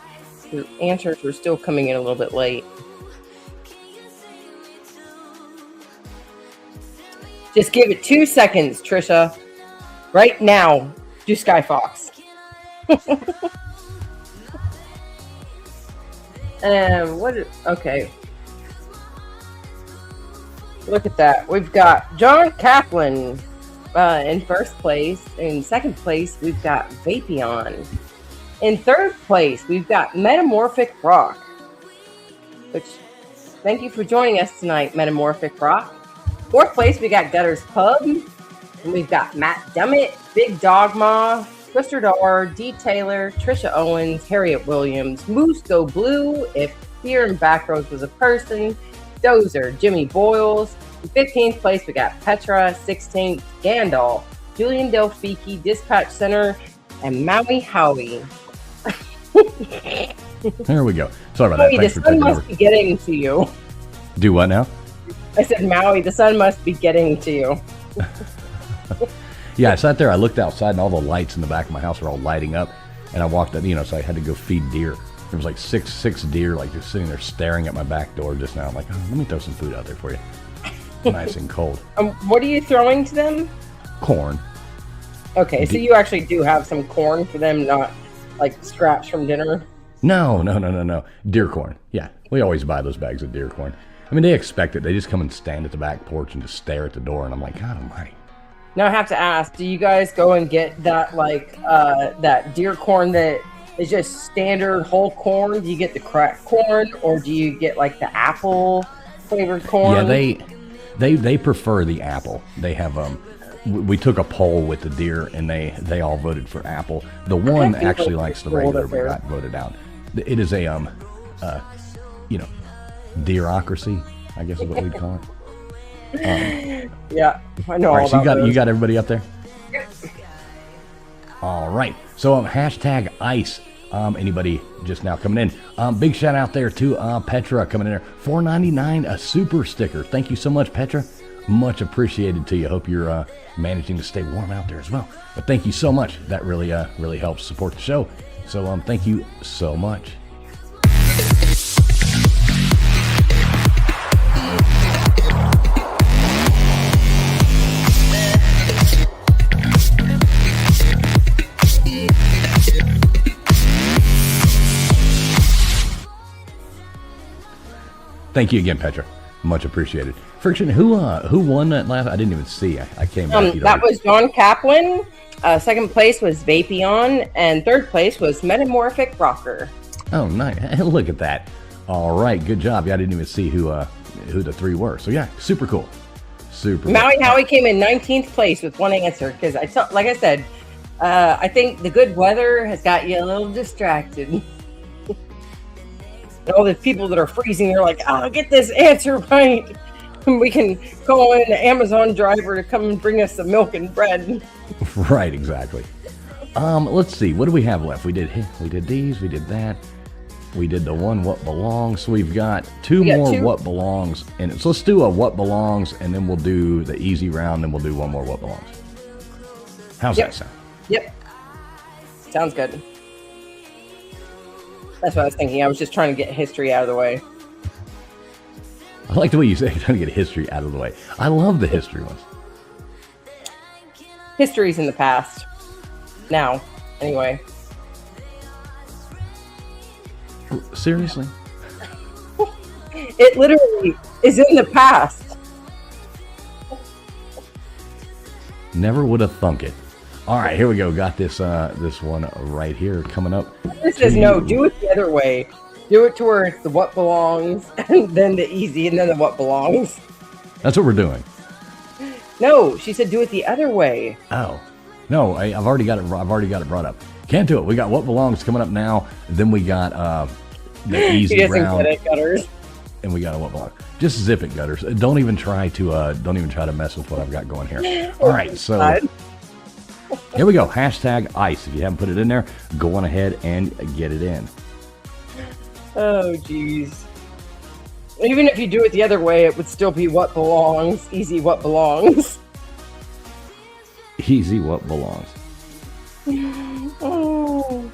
Your answers were still coming in a little bit late. Just give it 2 seconds, Trisha. Right now, do Sky Fox. And okay. Look at that. We've got John Kaplan in first place. In second place, we've got Vapion. In third place, we've got Metamorphic Rock. Which, thank you for joining us tonight, Metamorphic Rock. Fourth place, we got Gutters Pub. And we've got Matt Dummett, Big Dogma, Twister Dar, D. Taylor, Trisha Owens, Harriet Williams, Moose Go Blue, If Fear and Backroads Was a Person, Dozer, Jimmy Boyles. In 15th place, we got Petra. 16th, Gandalf, Julian Delphiki, Dispatch Center, and Maui Howie. There we go. Sorry about that. Maui, Thanks the for sun taking must over. be getting to you. Do what now? I said, Maui, the sun must be getting to you. Yeah, I sat there. I looked outside, and all the lights in the back of my house were all lighting up. And I walked up, so I had to go feed deer. There was like six deer, like just sitting there staring at my back door just now. I'm like, oh, let me throw some food out there for you. Nice and cold. What are you throwing to them? Corn. Okay, so you actually do have some corn for them, not like scraps from dinner. No. Deer corn. Yeah, we always buy those bags of deer corn. I mean, they expect it. They just come and stand at the back porch and just stare at the door. And I'm like, God almighty. Now I have to ask, do you guys go and get that that deer corn that is just standard whole corn? Do you get the cracked corn, or do you get like the apple flavored corn? Yeah, they prefer the apple. They have we took a poll with the deer, and they all voted for apple. The one actually likes the regular, but got voted out. It is a deerocracy, I guess is what we'd call it. Yeah, I know. All right, so those. you got everybody up there. All right, so hashtag ICE. Anybody just now coming in? Big shout out there to Petra coming in there. $4.99 a super sticker. Thank you so much, Petra. Much appreciated to you. Hope you're managing to stay warm out there as well. But thank you so much. That really helps support the show. So thank you so much. Thank you again, Petra. Much appreciated. Friction, who won that last? I didn't even see. I came back. That was John Kaplan. Second place was Vapion, and third place was Metamorphic Rocker. Oh, nice. Look at that. All right, good job. Yeah, I didn't even see who the three were. So yeah, super cool. Super. Maui cool. Howie came in 19th place with one answer because like I said, I think the good weather has got you a little distracted. And all the people that are freezing, they're like, "Oh, get this answer right, and we can call in the Amazon driver to come and bring us some milk and bread." Right, exactly. Let's see. What do we have left? We did these. We did that. We did the one what belongs. So we've got two more what belongs in it. So let's do a what belongs, and then we'll do the easy round. Then we'll do one more what belongs. How's that sound? Yep. Sounds good. That's what I was thinking. I was just trying to get history out of the way. I like the way you say trying to get history out of the way. I love the history ones. History's in the past. Now, anyway. Seriously? It literally is in the past. Never would have thunk it. All right, here we go. Got this one right here coming up. This says no. Do it the other way. Do it to where it's the what belongs, and then the easy, and then the what belongs. That's what we're doing. No, she said do it the other way. Oh, no, I've already got it. I've already got it brought up. Can't do it. We got what belongs coming up now. Then we got the easy round. Get it, Gutters. And we got a what belongs. Just zip it, Gutters. Don't even try to mess with what I've got going here. All right, so. Here we go. Hashtag ICE. If you haven't put it in there, go on ahead and get it in. Oh, geez. Even if you do it the other way, it would still be what belongs. Easy what belongs. Easy what belongs. Oh.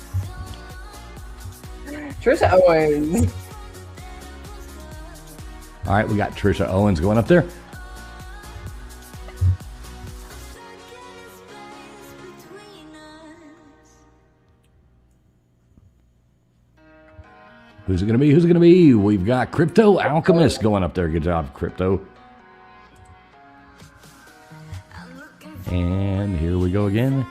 Trisha Owens. All right, we got Trisha Owens going up there. Who's it going to be? Who's it going to be? We've got Crypto Alchemist going up there. Good job, Crypto. And here we go again.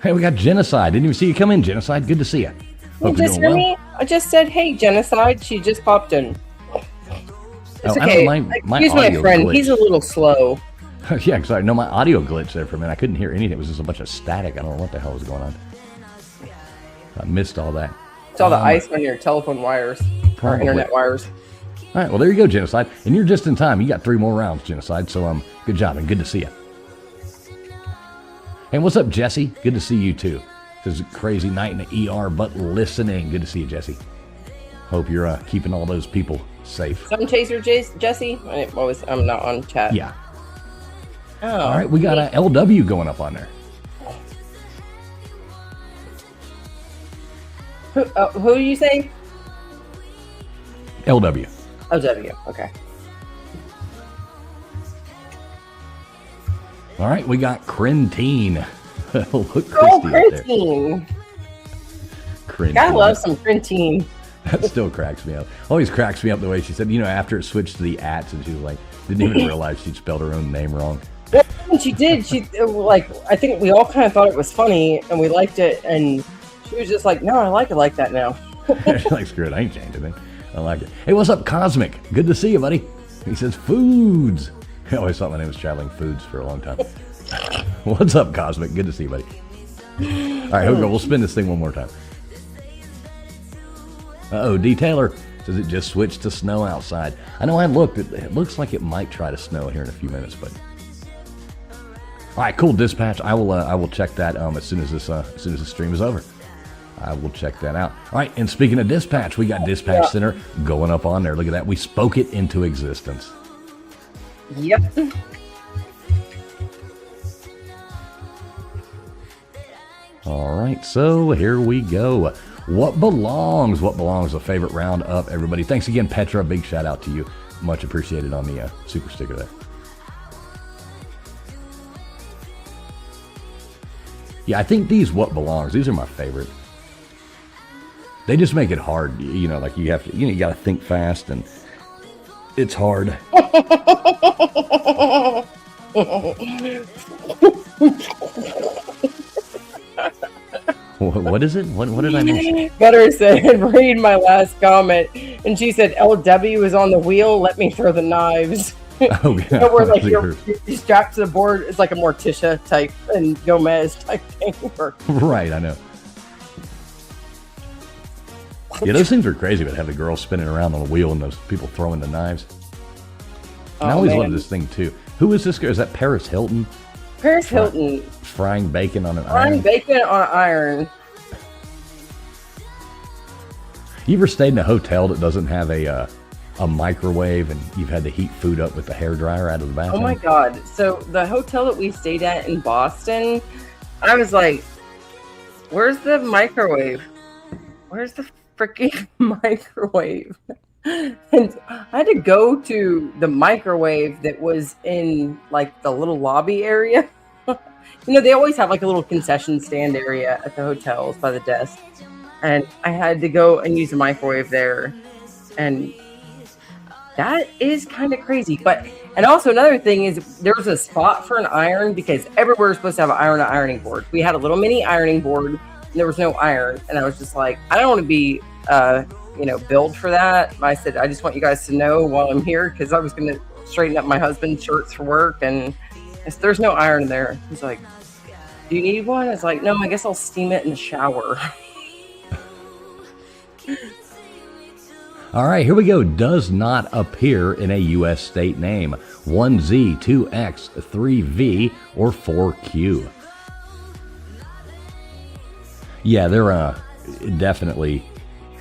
Hey, we got Genocide. Didn't even see you come in, Genocide. Good to see you. You Hope you're just doing hear well. me? I just said, hey, Genocide. She just popped in. It's Oh, I okay. don't mind my He's my audio friend. glitch. He's a little slow. Yeah, sorry. No, my audio glitched there for a minute. I couldn't hear anything. It was just a bunch of static. I don't know what the hell was going on. I missed all that. It's all the ice on your telephone wires or Probably. internet wires. All right, well, there you go, Genocide. And you're just in time. You got 3 more rounds, Genocide. So, good job and good to see you. And what's up, Jesse? Good to see you, too. This is a crazy night in the ER, but listening. Good to see you, Jesse. Hope you're keeping all those people safe. Sun Chaser Jesse? I'm not on chat. Yeah. Oh. All right, we got LW going up on there. Who do you say? LW. Oh, W. Okay. All right, we got Crentine. Look, Oh, Christy up there. Crentine. Crentine. Gotta love some Crentine. That still cracks me up. Always cracks me up the way she said, after it switched to the ats, and she was like, didn't even realize she'd spelled her own name wrong. When she did, I think we all kind of thought it was funny and we liked it, and she was just like, no, I like it like that now. She's like, screw it, I ain't changing it. I like it. Hey, what's up, Cosmic? Good to see you, buddy. He says, Foods. I always thought my name was Traveling Foods for a long time. What's up, Cosmic? Good to see you, buddy. All right, here we go. We'll spin this thing one more time. Uh-oh, D. Taylor says it just switched to snow outside. I know I looked. It looks like it might try to snow here in a few minutes, but... All right, cool, Dispatch. I will check that as soon as the stream is over. I will check that out. All right, and speaking of Dispatch, we got Dispatch Center going up on there. Look at that. We spoke it into existence. Yep. All right, so here we go. What belongs? What belongs? A favorite round up, everybody. Thanks again, Petra. Big shout out to you. Much appreciated on the super sticker there. Yeah, I think these what belongs. These are my favorite. They just make it hard. Like you have to. You got to think fast, and it's hard. What is it? What did I miss? Butter said, read my last comment, and she said, LW is on the wheel. Let me throw the knives. Oh yeah. Where like you're strapped to the board. It's like a Morticia type and Gomez type thing. Right, I know. Yeah, those things are crazy, but have the girls spinning around on the wheel and those people throwing the knives. And I always loved this thing too. Who is this girl? Is that Paris Hilton? Paris Hilton. Frying bacon on an Frying iron. bacon on iron. You ever stayed in a hotel that doesn't have a microwave and you've had to heat food up with the hairdryer out of the bathroom? Oh my God. So the hotel that we stayed at in Boston, I was like, where's the microwave? Where's the freaking microwave? And I had to go to the microwave that was in like the little lobby area. They always have like a little concession stand area at the hotels by the desk. And I had to go and use the microwave there. And that is kind of crazy. And also another thing is there's a spot for an iron because everywhere is supposed to have an ironing board. We had a little mini ironing board and there was no iron. And I was just like, I don't want to be, billed for that. I said, I just want you guys to know while I'm here because I was going to straighten up my husband's shirts for work. And there's no iron there. He's like, do you need one? I was like, no, I guess I'll steam it in the shower. All right, here we go. Does not appear in a U.S. state name. 1Z, 2X, 3V, or 4Q. Yeah, there are definitely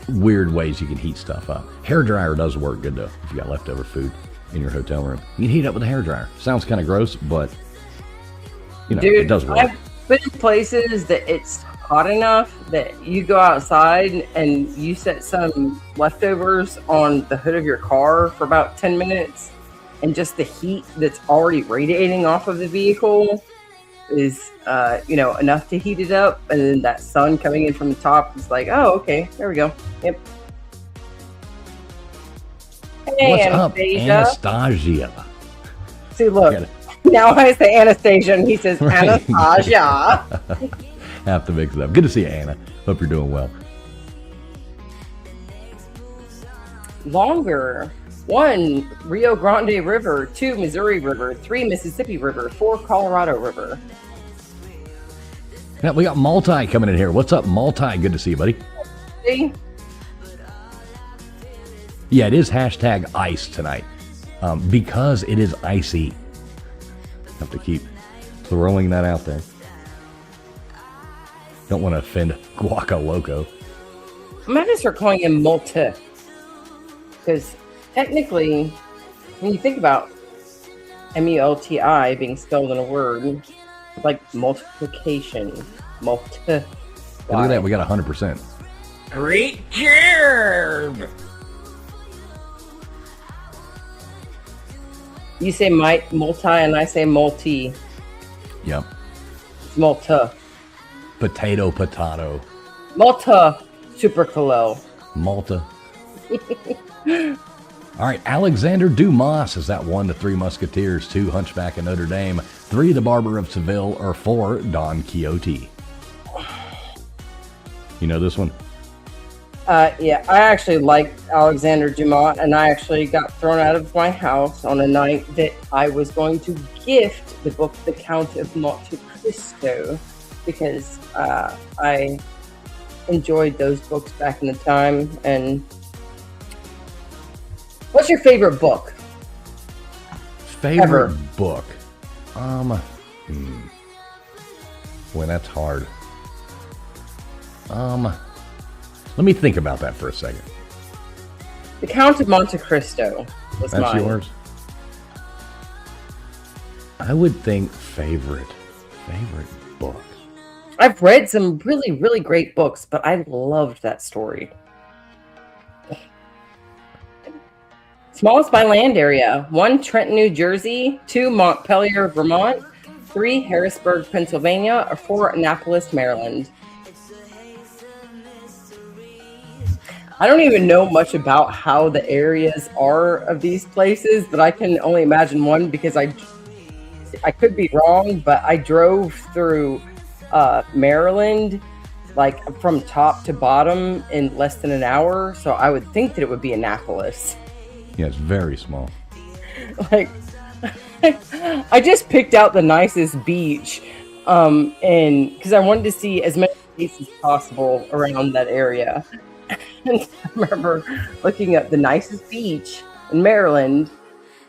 weird ways you can heat stuff up. Hairdryer does work good, though, if you got leftover food in your hotel room. You can heat it up with a hairdryer. Sounds kind of gross, but, Dude, it does work. I've been in places that it's hot enough that you go outside and you set some leftovers on the hood of your car for about 10 minutes and just the heat that's already radiating off of the vehicle is enough to heat it up, and then that sun coming in from the top is like, oh, okay, there we go. Yep. Hey, What's up, Anastasia. Anastasia? See, look, Get it. now I say Anastasia and he says Right. Anastasia. Have to mix it up. Good to see you, Anna. Hope you're doing well. Longer. 1, Rio Grande River. 2, Missouri River. 3, Mississippi River. 4, Colorado River. Now, we got Multi coming in here. What's up, Multi? Good to see you, buddy. See? Yeah, it is hashtag ice tonight because it is icy. Have to keep throwing that out there. Don't want to offend Guaca Loco. I'm going to start calling him Multi. Because technically, when you think about M-U-L-T-I being spelled in a word, like multiplication. Multi. Hey, look at that. We got 100%. Richard! You say multi and I say multi. Yep. It's Multi. Potato, potato. Multi Supercalo. Malta. All right, Alexander Dumas is that 1 to 3 Musketeers, 2 Hunchback of Notre Dame, 3 The Barber of Seville, or 4 Don Quixote. You know this one? Yeah, I actually liked Alexander Dumas, and I actually got thrown out of my house on a night that I was going to gift the book The Count of Monte Cristo, because I enjoyed those books back in the time. And what's your favorite book? Favorite Ever. book? Boy, that's hard. Let me think about that for a second. The Count of Monte Cristo was That's mine. yours? I would think favorite book. I've read some really, really great books, but I loved that story. Smallest by land area. 1, Trenton, New Jersey. 2, Montpelier, Vermont. 3, Harrisburg, Pennsylvania. Or 4, Annapolis, Maryland. I don't even know much about how the areas are of these places, but I can only imagine one because I could be wrong, but I drove through Maryland, like from top to bottom in less than an hour. So I would think that it would be Annapolis. Yeah, it's very small. Like, I just picked out the nicest beach, and because I wanted to see as many places as possible around that area. And I remember looking at the nicest beach in Maryland,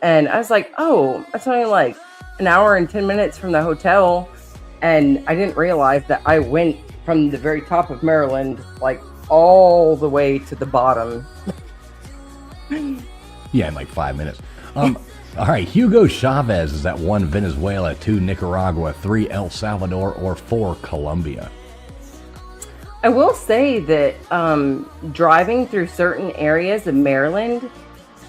and I was like, oh, that's only like an hour and 10 minutes from the hotel. And I didn't realize that I went from the very top of Maryland, like all the way to the bottom. Yeah, in like 5 minutes. All right, Hugo Chavez is at 1, Venezuela, 2, Nicaragua, 3, El Salvador, or 4, Colombia. I will say that driving through certain areas of Maryland,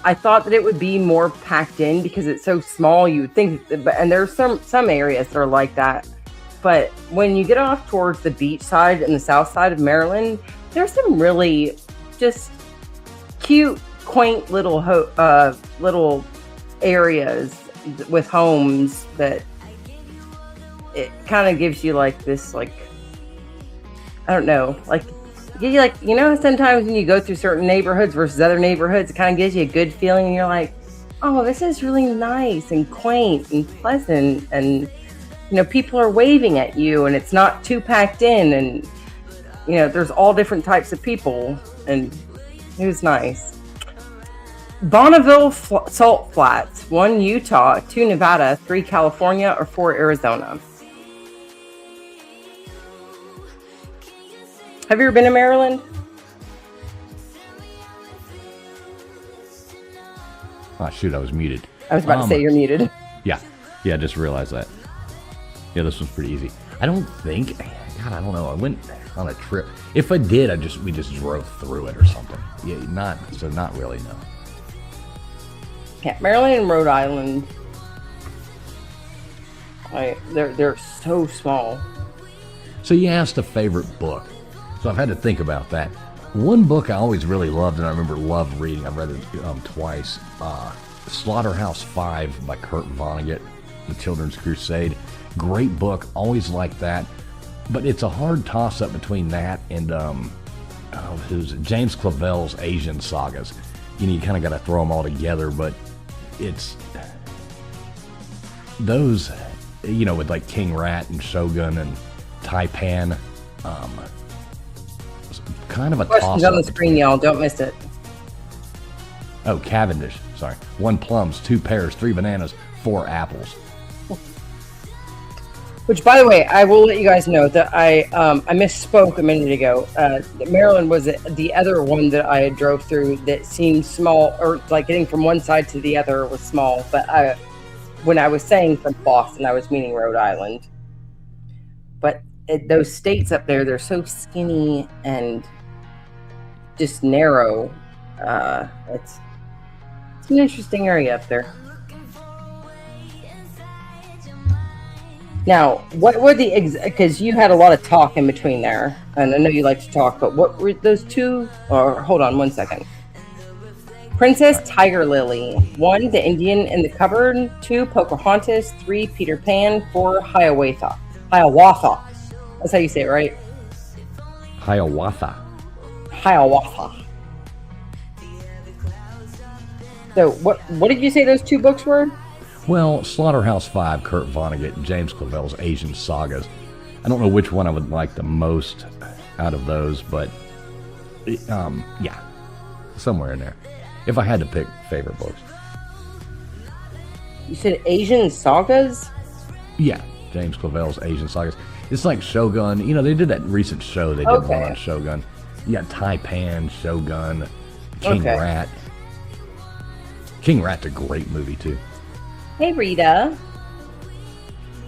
I thought that it would be more packed in because it's so small. You would think, and there's some areas that are like that. But when you get off towards the beach side and the south side of Maryland, there's some really just cute, quaint little little areas with homes that it kind of gives you like this, like, I don't know, like, sometimes when you go through certain neighborhoods versus other neighborhoods, it kind of gives you a good feeling, and you're like, oh, this is really nice and quaint and pleasant, and people are waving at you, and it's not too packed in, and there's all different types of people, and it was nice. Bonneville Salt Flats, 1, Utah, 2, Nevada, 3, California, or 4, Arizona. Have you ever been to Maryland? Oh, shoot, I was muted. I was about to say you're muted. Yeah, I just realized that. Yeah, this one's pretty easy. I don't think, God, I don't know. I went on a trip. If I did, we just drove through it or something. Yeah, not really, no. Yeah, Maryland and Rhode Island. They're so small. So you asked a favorite book. So I've had to think about that. One book I always really loved, and I remember loved reading, I've read it twice, Slaughterhouse-Five by Kurt Vonnegut, The Children's Crusade. Great book, always liked that. But it's a hard toss-up between that and who's it? James Clavell's Asian Sagas. You kind of got to throw them all together, but it's those, with like King Rat and Shogun and Taipan, kind of a Questions toss-up on the screen, y'all. Don't miss it. Oh, Cavendish. Sorry. 1 plums, 2 pears, 3 bananas, 4 apples. Which, by the way, I will let you guys know that I misspoke a minute ago. Maryland was the other one that I drove through that seemed small, or like getting from one side to the other was small. But when I was saying from Boston, I was meaning Rhode Island. But those states up there, they're so skinny and just narrow. It's an interesting area up there. Now, what were because you had a lot of talk in between there, and I know you like to talk, but what were those two? Or hold on 1 second. Princess Tiger Lily. 1, The Indian in the Cupboard. 2, Pocahontas. 3, Peter Pan. 4, Hiawatha. Hiawatha. That's how you say it, right? Hiawatha. Hiawatha. So, what did you say those 2 books were? Well, Slaughterhouse-Five, Kurt Vonnegut, and James Clavell's Asian Sagas. I don't know which one I would like the most out of those, but yeah, somewhere in there. If I had to pick favorite books. You said Asian Sagas? Yeah, James Clavell's Asian Sagas. It's like Shogun. They did that recent show. They did one on Shogun. You got Taipan, Shogun, King Rat. King Rat's a great movie, too. Hey, Rita.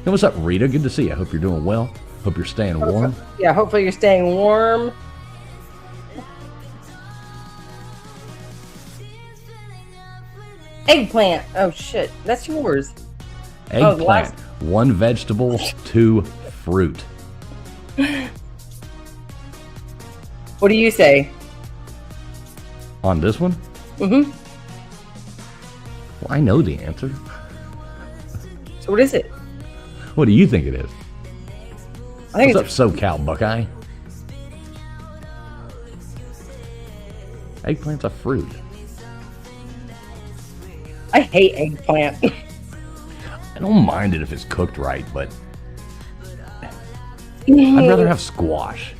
Hey, what's up, Rita? Good to see you. I hope you're doing well. Hope you're staying warm. Yeah, hopefully you're staying warm. Eggplant. Oh, shit. That's yours. Eggplant. 1 vegetable, 2 fruit. What do you say? On this one? Mm-hmm. Well, I know the answer. So what is it? What do you think it is? I think What's up, SoCal Buckeye? Eggplant's a fruit. I hate eggplant. I don't mind it if it's cooked right, but I'd rather have squash.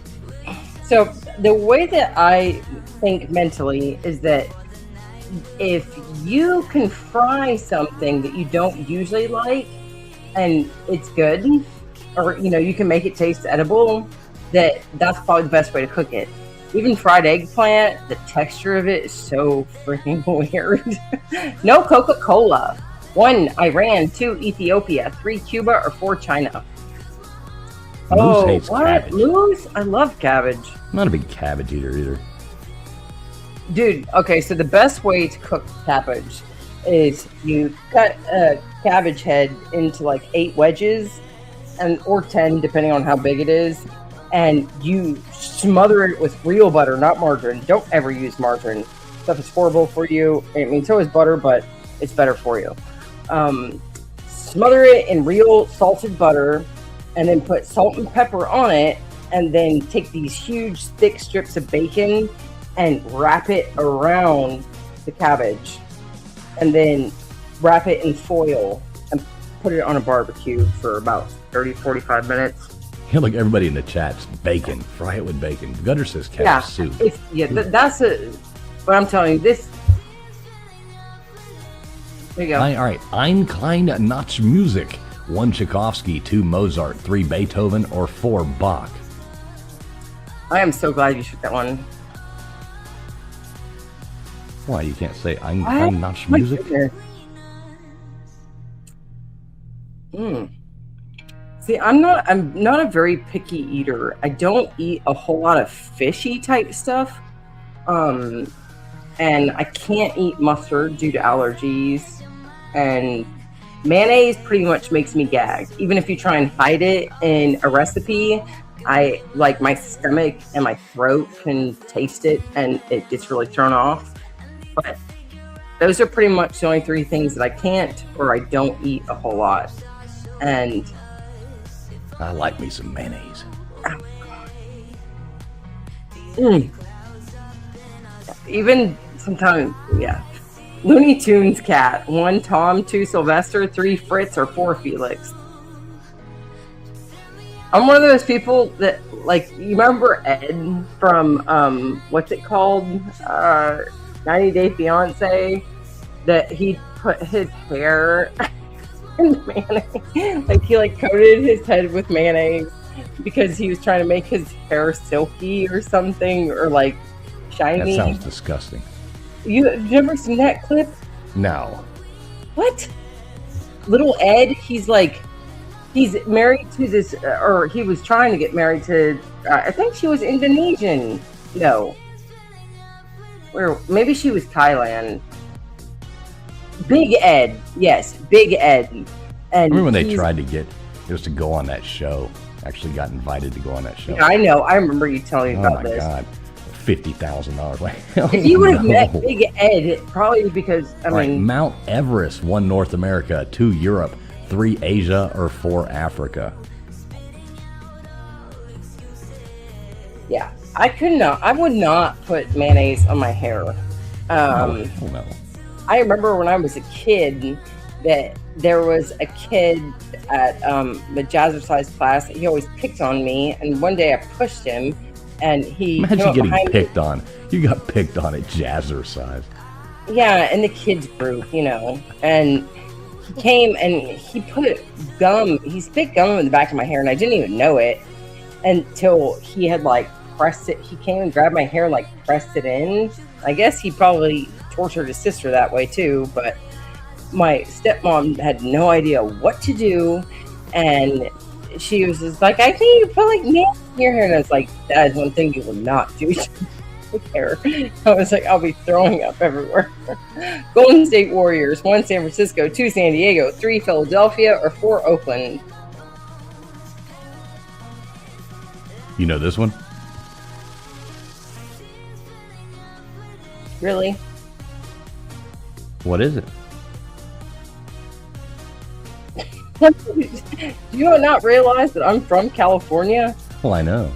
So the way that I think mentally is that if you can fry something that you don't usually like and it's good, or you can make it taste edible, that's probably the best way to cook it. Even fried eggplant, the texture of it is so freaking weird. No Coca-Cola. 1, Iran. 2, Ethiopia. 3, Cuba. Or 4, China. Moose hates cabbage. Moose? I love cabbage. I'm not a big cabbage eater either. Dude, okay, so the best way to cook cabbage is you cut a cabbage head into like 8 wedges, or 10, depending on how big it is, and you smother it with real butter, not margarine. Don't ever use margarine. Stuff is horrible for you. I mean, so is butter, but it's better for you. Smother it in real salted butter, and then put salt and pepper on it, and then take these huge, thick strips of bacon and wrap it around the cabbage, and then wrap it in foil and put it on a barbecue for about 30-45 minutes. Like everybody in the chat's bacon. Fry it with bacon. Gutter says cabbage soup. That's what I'm telling you. This. There you go. All right. Ein klein nach Musik. 1 Tchaikovsky, 2 Mozart, 3 Beethoven, or 4 Bach. I am so glad you took that one. Why, you can't say Ein klein nach Musik? See, I'm not a very picky eater. I don't eat a whole lot of fishy type stuff. And and I can't eat mustard due to allergies. And mayonnaise pretty much makes me gag. Even if you try and hide it in a recipe, I like my stomach and my throat can taste it and it gets really thrown off. But those are pretty much the only three things that I can't or I don't eat a whole lot. And I like me some mayonnaise. Even sometimes, yeah. Looney Tunes cat. 1 Tom, 2 Sylvester, 3 Fritz, or 4 Felix. I'm one of those people that, like, you remember Ed from, what's it called? 90 Day Fiance? That he put his hair in mayonnaise. Like, he, like, coated his head with mayonnaise because he was trying to make his hair silky or something, or, like, shiny. That sounds disgusting. You've never seen that clip? No. What? Little Ed, he's married to this, or he was trying to get married to, I think she was Indonesian. No. Maybe she was Thailand. Big Ed. Yes, Big Ed. And I remember when they tried to get just to go on that show. Actually got invited to go on that show. I know. I remember you telling me about this. Oh, my God. $50,000. Like, if you would have met Big Ed, probably because, I mean... Mount Everest, 1 North America, 2 Europe, 3 Asia, or 4 Africa. Yeah. I would not put mayonnaise on my hair. No. I remember when I was a kid that there was a kid at the jazzercise class. He always picked on me, and one day I pushed him, and he imagine getting picked on. You got picked on at jazzercise. Yeah, in the kids group, and he came and he put gum. He spit gum in the back of my hair, and I didn't even know it until he had pressed it. He came and grabbed my hair, and pressed it in. I guess he probably tortured his sister that way too, but my stepmom had no idea what to do, and she was just like, I think you put nails in your hair, and I was like, that is one thing you will not do with hair. I was like, I'll be throwing up everywhere. Golden State Warriors, 1 San Francisco, 2 San Diego, 3 Philadelphia, or 4 Oakland. You know this one? Really? What is it? Do you not realize that I'm from California? Well, I know.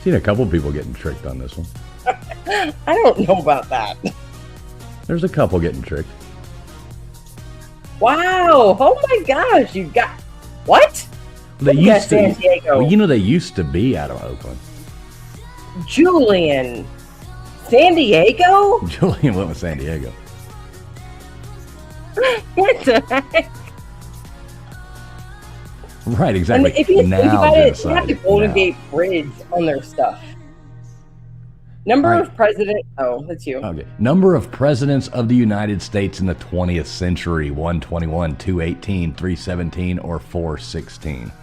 Seen a couple people getting tricked on this one. I don't know about that. There's a couple getting tricked. Wow! Oh my gosh! You got what? They used to. San Diego. Well, they used to be out of Oakland. Julian, San Diego? Julian went with San Diego. What the heck? Right, exactly. And if you think about it, they have the Golden now. Gate Bridge on their stuff. Number Right. of president. Oh, that's you. Okay. Number of presidents of the United States in the 20th century: 121, 218, 317, or 416.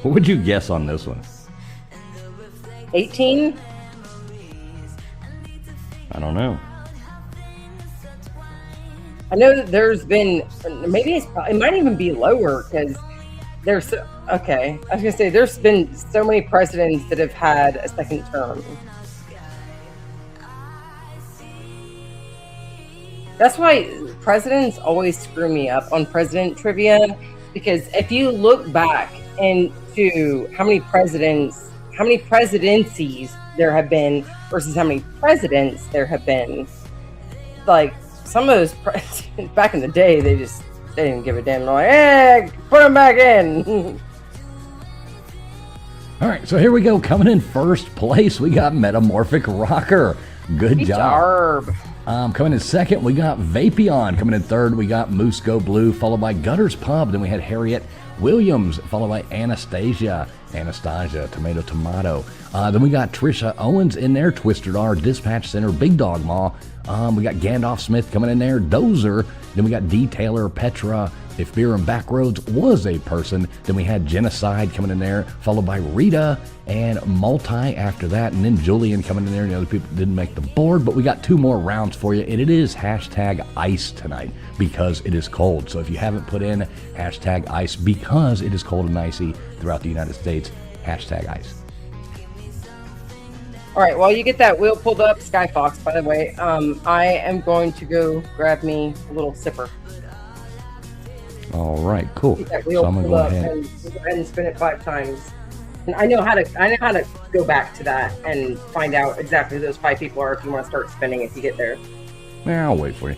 What would you guess on this one? 18. I don't know. I know that there's been, maybe it might even be lower because there's, okay, I was going to say there's been so many presidents that have had a second term. That's why presidents always screw me up on president trivia, because if you look back into how many presidencies there have been versus how many presidents there have been, some of those presidents back in the day, they didn't give a damn. They're like, hey, put them back in. All right, so here we go. Coming in first place, we got Metamorphic Rocker. Good job. Coming in second, we got Vapion. Coming in third, we got Musco Blue, followed by Gutters Pub. Then we had Harriet Williams, followed by Anastasia, Tomato. Then we got Trisha Owens in there, Twisted R, Dispatch Center, Big Dog Ma. We got Gandalf Smith coming in there, Dozer. Then we got D. Taylor, Petra, If Beer and Backroads Was a Person. Then we had Genocide coming in there, followed by Rita and Multi after that. And then Julian coming in there, and the other people didn't make the board. But we got 2 more rounds for you, and it is hashtag ice tonight because it is cold. So if you haven't put in hashtag ice because it is cold and icy throughout the United States, hashtag ice. All right, while you get that wheel pulled up, Skyfox, by the way, I am going to go grab me a little sipper. All right, cool. Get that wheel So I'm gonna pulled go up ahead. and go ahead and spin it 5 times. And I know how to go back to that and find out exactly who those 5 people are if you want to start spinning if you get there. Yeah, I'll wait for you.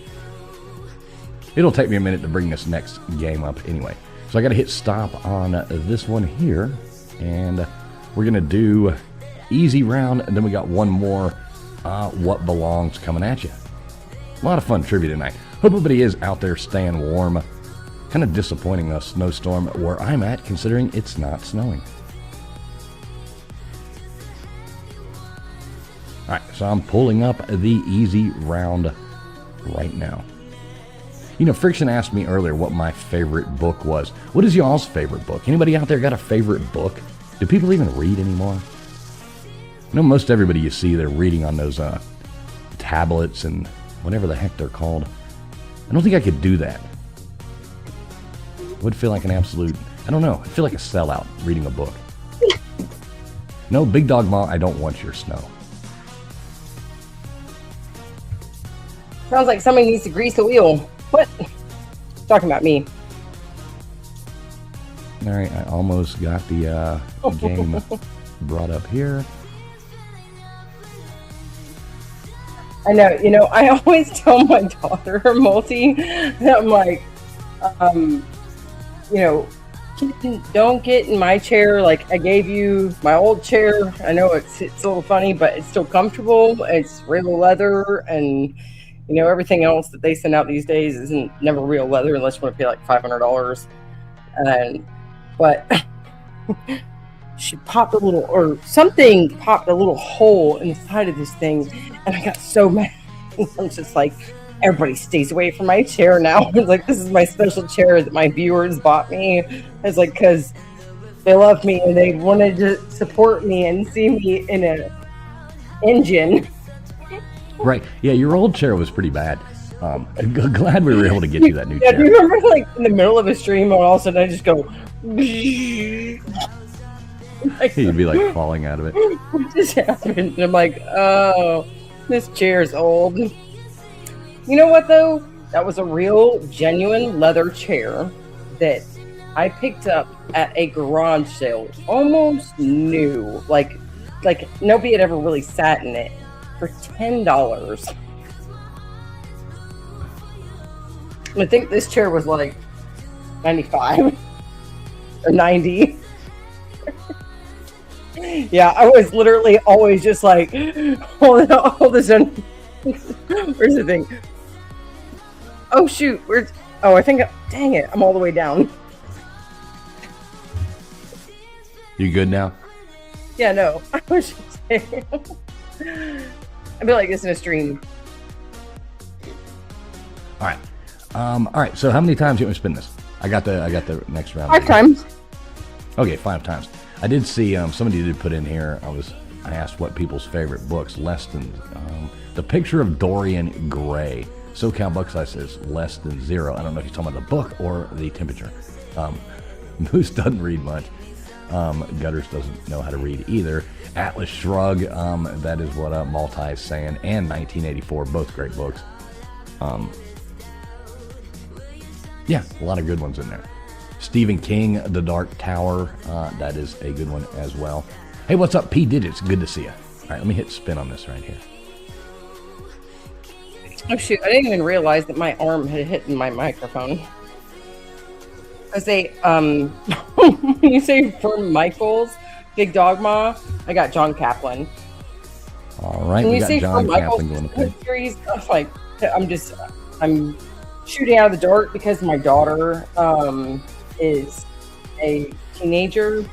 It'll take me a minute to bring this next game up anyway. So I got to hit stop on this one here, and we're gonna do easy round, and then we got one more what belongs coming at you. A lot of fun trivia tonight. Hope everybody is out there staying warm. Kind of disappointing a snowstorm where I'm at, considering it's not snowing. All right, so I'm pulling up the easy round right now. You know, Friction asked me earlier what my favorite book was. What is y'all's favorite book? Anybody out there got a favorite book? Do people even read anymore? I know most everybody you see, they're reading on those tablets and whatever the heck they're called. I don't think I could do that. Would feel like an absolute, I don't know, I feel like a sellout reading a book. No, Big Dog Ma, I don't want your snow. Sounds like somebody needs to grease the wheel. What? Talking about me. All right, I almost got the game brought up here. I know, I always tell my daughter, Multi, that I'm like, kitten, don't get in my chair. Like, I gave you my old chair. I know it's a little funny, but it's still comfortable. It's real leather, and everything else that they send out these days isn't never real leather unless you want to pay like $500. But she popped something popped a little hole in the side of this thing, and I got so mad. I'm just like, everybody stays away from my chair now. It's like, this is my special chair that my viewers bought me. It's like, because they love me and they wanted to support me and see me in an engine. Right. Yeah, your old chair was pretty bad. Glad we were able to get you that new chair. Do you remember, like, in the middle of a stream, and all of a sudden I just go, like, You'd be like falling out of it. what just happened? And I'm like, oh, this chair's old. You know what, though? That was a real, genuine leather chair that I picked up at a garage sale, almost new. Like nobody had ever really sat in it, for $10. I think this chair was like $95 or $90. Yeah, I was literally always just like, hold this on. Where's the thing? Oh shoot, dang it, I'm all the way down. You good now? Yeah, no, I was just saying. I feel like this in a stream. All right. All right. So how many times you want me to spin this? I got the next round. 5 times. Okay, 5 times. I did see somebody did put in here. I asked what people's favorite books. Less than The Picture of Dorian Gray. SoCal Buckseye says less than 0. I don't know if you're talking about the book or the temperature. Moose doesn't read much. Gutters doesn't know how to read either. Atlas Shrug, that is what Multi is saying, and 1984, both great books. Yeah, a lot of good ones in there. Stephen King, The Dark Tower, that is a good one as well. Hey, what's up, P Digits? Good to see you. All right, let me hit spin on this right here. Oh shoot, I didn't even realize that my arm had hit my microphone. I say, when you say from Michael's Big Dogma, I got John Kaplan. All right, When we you got say John from Kaplan Michael's going to pick. series, I was like, I'm shooting out of the dark because my daughter is a teenager.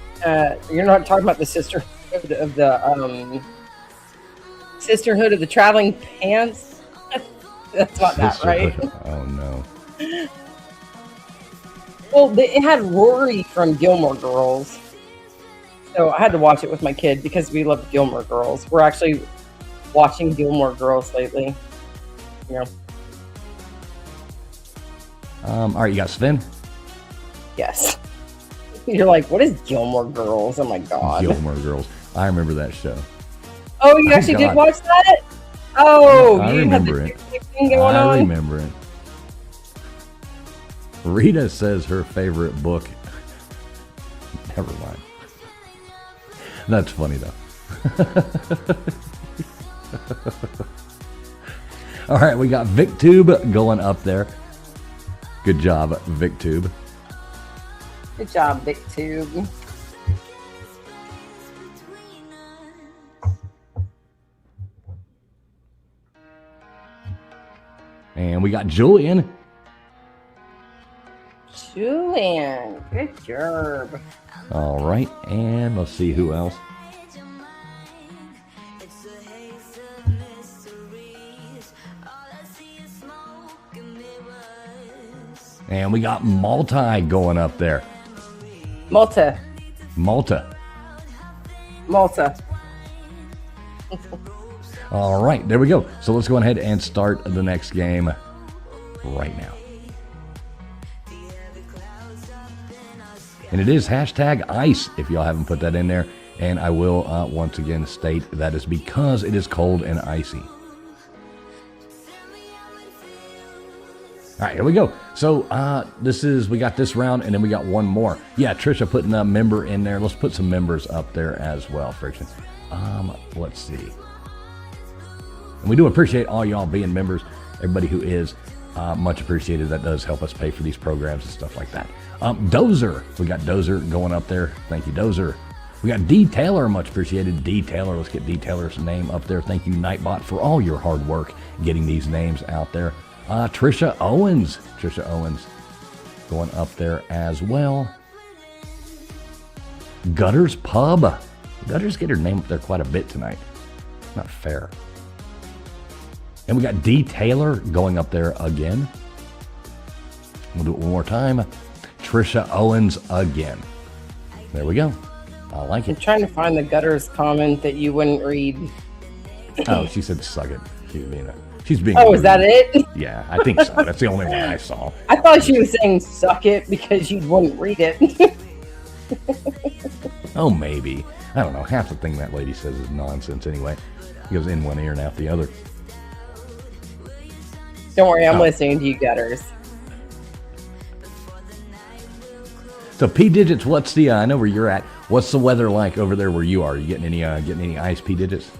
You're not talking about the sister. of the Sisterhood of the Traveling Pants. That's not that, right? Oh no. Well, it had Rory from Gilmore Girls. So I had to watch it with my kid because we love Gilmore Girls. We're actually watching Gilmore Girls lately. You know. All right, you got Sven? Yes. You're like, what is Gilmore Girls? Oh my god. Gilmore Girls. I remember that show. Oh, you actually God. did watch that? Oh, I you remember had it. the thing going I on? remember it. Rita says her favorite book. Never mind. That's funny though. All right, we got VicTube going up there. Good job, VicTube. Good job, VicTube. And we got Julian. Julian, good job. All right, and let's see who else. And we got Multi going up there. Malta. Malta. All right, there we go. So let's go ahead and start the next game right now. And it is hashtag ICE if y'all haven't put that in there. And I will once again state that is because it is cold and icy. All right, here we go. So we got this round, and then we got one more. Yeah, Trisha putting a member in there. Let's put some members up there as well, Friction. Let's see. And we do appreciate all y'all being members. Everybody who is, much appreciated. That does help us pay for these programs and stuff like that. Dozer, we got Dozer going up there. Thank you, Dozer. We got D Taylor, much appreciated. D Taylor, let's get D Taylor's name up there. Thank you, Nightbot, for all your hard work getting these names out there. Trisha Owens going up there as well. Gutters Pub. Gutters get her name up there quite a bit tonight. Not fair. And we got D Taylor going up there again. We'll do it one more time. Trisha Owens again. There we go. I like I'm it. trying to find the Gutters comment that you wouldn't read. Oh, she said suck it. She's being Oh, rude. is that it? Yeah, I think so. That's the only one I saw. I thought she was saying suck it because you wouldn't read it. Oh, maybe. I don't know. Half the thing that lady says is nonsense anyway. It goes in one ear and out the other. Don't worry, I'm Oh. listening to you, Gutters. So P digits, what's the? I know where you're at. What's the weather like over there where you are? You getting any ice P digits?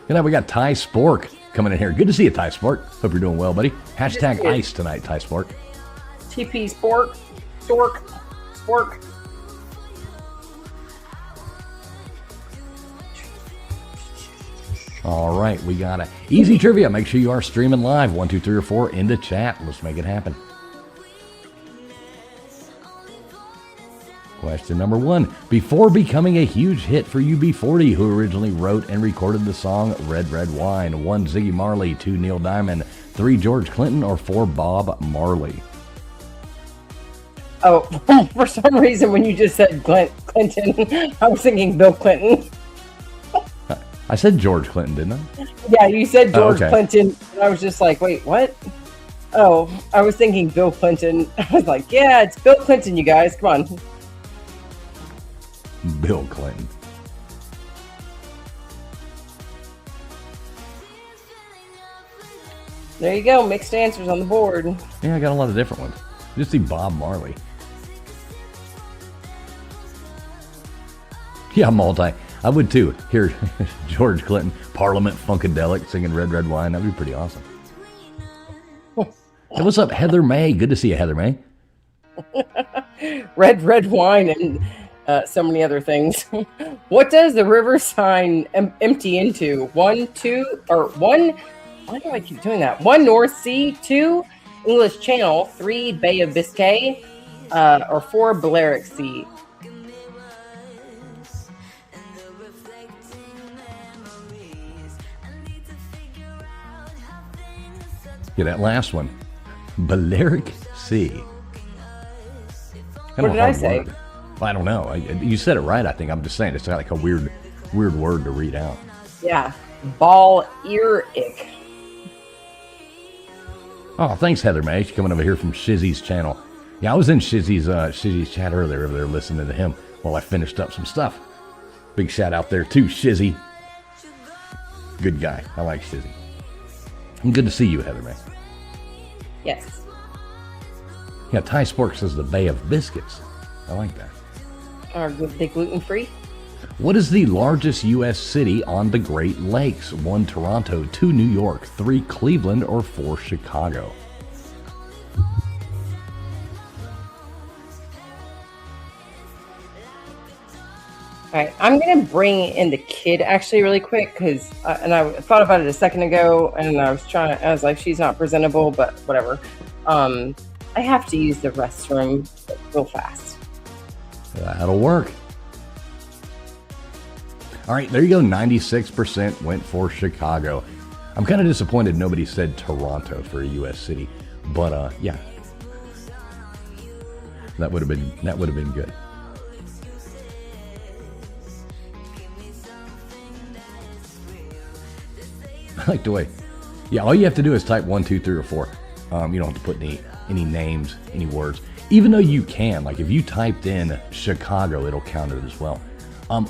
And now we got Ty Spork coming in here. Good to see you, Ty Spork. Hope you're doing well, buddy. Hashtag ice tonight, Ty Spork. TP Spork. Spork. All right, we got a easy trivia. Make sure you are streaming live. 1, 2, 3, or 4 in the chat. Let's make it happen. Question number 1. Before becoming a huge hit for UB40, who originally wrote and recorded the song Red Red Wine? 1, Ziggy Marley. 2, Neil Diamond. 3, George Clinton. Or 4, Bob Marley? Oh, for some reason, when you just said Clinton, I was thinking Bill Clinton. I said George Clinton, didn't I? Yeah, you said George okay. Clinton. And I was just like, wait, what? Oh, I was thinking Bill Clinton. I was like, yeah, it's Bill Clinton, you guys. Come on. Bill Clinton. There you go. Mixed answers on the board. Yeah, I got a lot of different ones. Just see Bob Marley. Yeah, multi. I would too. Hear George Clinton, Parliament Funkadelic singing Red Red Wine. That'd be pretty awesome. Hey, what's up, Heather May? Good to see you, Heather May. Red Red Wine and so many other things. What does the river sign empty into? 1, 2, or 1? Why do I keep doing that? 1 North Sea, 2 English Channel, 3 Bay of Biscay, or 4 Balearic Sea. Yeah, that last one. Balearic Sea. What did I say? Well, I don't know. You said it right, I think. I'm just saying it's like a weird word to read out. Yeah. Balearic. Oh, thanks, Heather May. She's coming over here from Shizzy's channel. Yeah, I was in Shizzy's chat earlier over there listening to him while I finished up some stuff. Big shout out there to Shizzy. Good guy. I like Shizzy. And good to see you, Heather May. Yes. Yeah, Ty Spork says the Bay of Biscuits. I like that. Are they gluten-free? What is the largest U.S. city on the Great Lakes? 1, Toronto. 2, New York. 3, Cleveland. Or 4, Chicago? All right, I'm going to bring in the kid actually really quick because, and I thought about it a second ago, and I was like, she's not presentable, but whatever. I have to use the restroom real fast. That'll work. All right, there you go. 96% went for Chicago. I'm kind of disappointed nobody said Toronto for a U.S. city, but yeah, that would have been good. I like the way. Yeah, all you have to do is type 1, 2, 3, or 4. You don't have to put any names, any words. Even though you can, like if you typed in Chicago, it'll count it as well.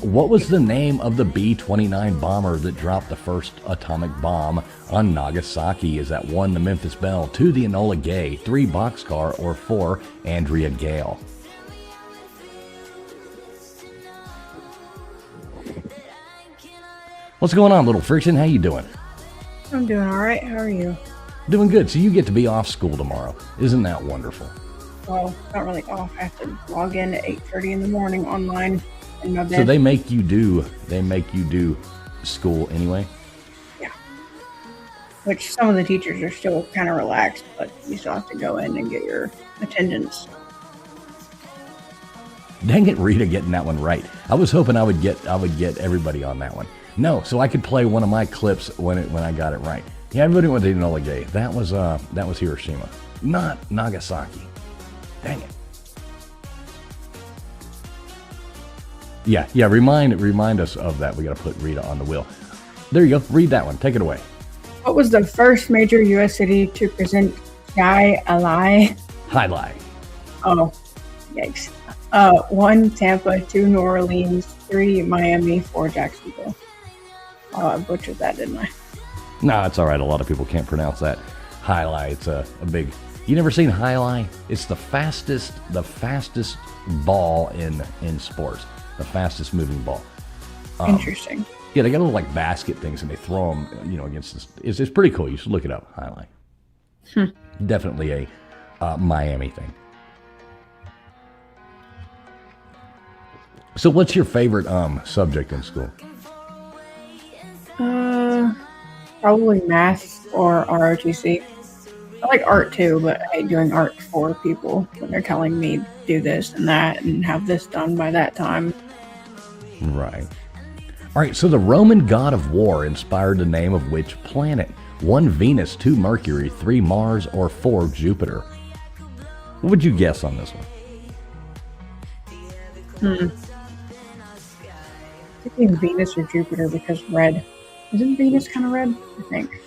What was the name of the B-29 bomber that dropped the first atomic bomb on Nagasaki? Is that 1, the Memphis Belle, 2, the Enola Gay, 3, Boxcar, or 4, Andrea Gale? What's going on, Little Friction? How you doing? I'm doing all right. How are you? Doing good. So you get to be off school tomorrow. Isn't that wonderful? Well, not really off. I have to log in at 8:30 in the morning online in my bed. So they make you do school anyway? Yeah. Which some of the teachers are still kind of relaxed, but you still have to go in and get your attendance. Dang it, Rita, getting that one right. I was hoping I would get everybody on that one. No, so I could play one of my clips when I got it right. Yeah, everybody went to Enola Gay. That was Hiroshima, not Nagasaki. Dang it. Yeah. Remind us of that. We got to put Rita on the wheel. There you go. Read that one. Take it away. What was the first major U.S. city to present Jai Alai? Highlight. Oh, yikes. 1, Tampa, 2, New Orleans, 3, Miami, 4, Jacksonville. Oh, I butchered that, didn't I? No, it's all right. A lot of people can't pronounce that. Highlight. It's a big. You never seen highlight? It's the fastest ball in sports. The fastest moving ball. Interesting. Yeah, they got little like basket things and they throw them, against this. It's pretty cool. You should look it up. Highlight. Definitely a Miami thing. So, what's your favorite subject in school? Probably math or ROTC. I like art too, but I hate doing art for people when they're telling me do this and that and have this done by that time. Right. All right, so the Roman god of war inspired the name of which planet? 1, Venus, 2, Mercury, 3, Mars, or 4, Jupiter? What would you guess on this one? I think Venus or Jupiter because red. Isn't Venus kind of red? I think.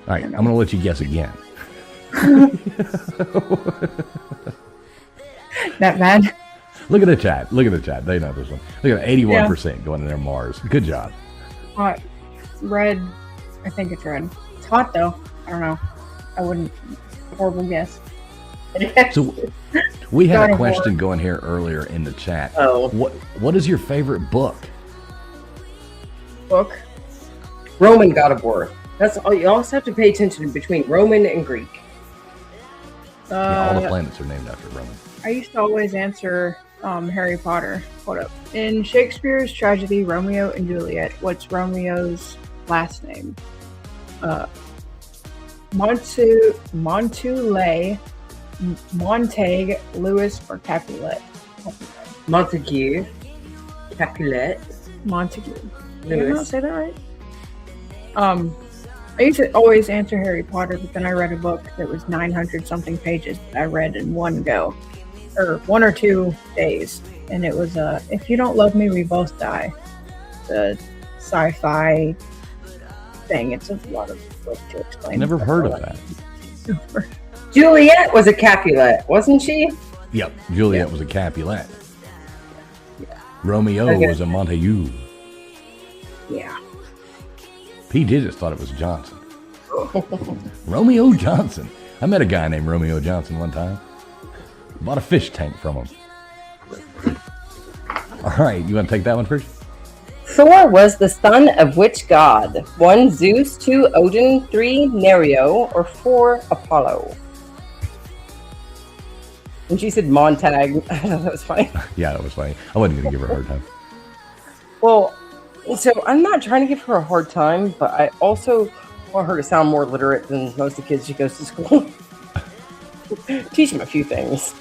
All right, I'm going to let you guess again. That bad? Look at the chat. They know this one. Look at 81% going in there, Mars. Good job. Hot. Red. I think it's red. It's hot though. I don't know. I wouldn't. Horrible guess. So we had a question going here earlier in the chat. Oh. What is your favorite book? Book. Roman God of War. That's all. You also have to pay attention between Roman and Greek. Yeah, all the planets are named after Roman. I used to always answer Harry Potter. Hold up. In Shakespeare's tragedy Romeo and Juliet, what's Romeo's last name? Montoulet, Montague, Lewis, or Capulet. Montague, Capulet, Montague. Did I not Lewis. say that right? I used to always answer Harry Potter, but then I read a book that was 900 something pages that I read in one go, or 1 or 2 days, and it was "If You Don't Love Me, We Both Die." The sci-fi thing. It's a lot of book to explain. Never heard of that. Juliet was a Capulet, wasn't she? Yep, Juliet was a Capulet. Romeo Okay. was a Montague. Yeah. P. Digits thought it was Johnson. Romeo Johnson. I met a guy named Romeo Johnson one time. Bought a fish tank from him. All right, you want to take that one first? Thor was the son of which god? 1 Zeus, 2 Odin, 3 Nerio, or 4 Apollo? And she said Montag. I thought that was funny. Yeah, that was funny. I wasn't going to give her a hard time. Well, so I'm not trying to give her a hard time, but I also want her to sound more literate than most of the kids she goes to school. Teach them a few things.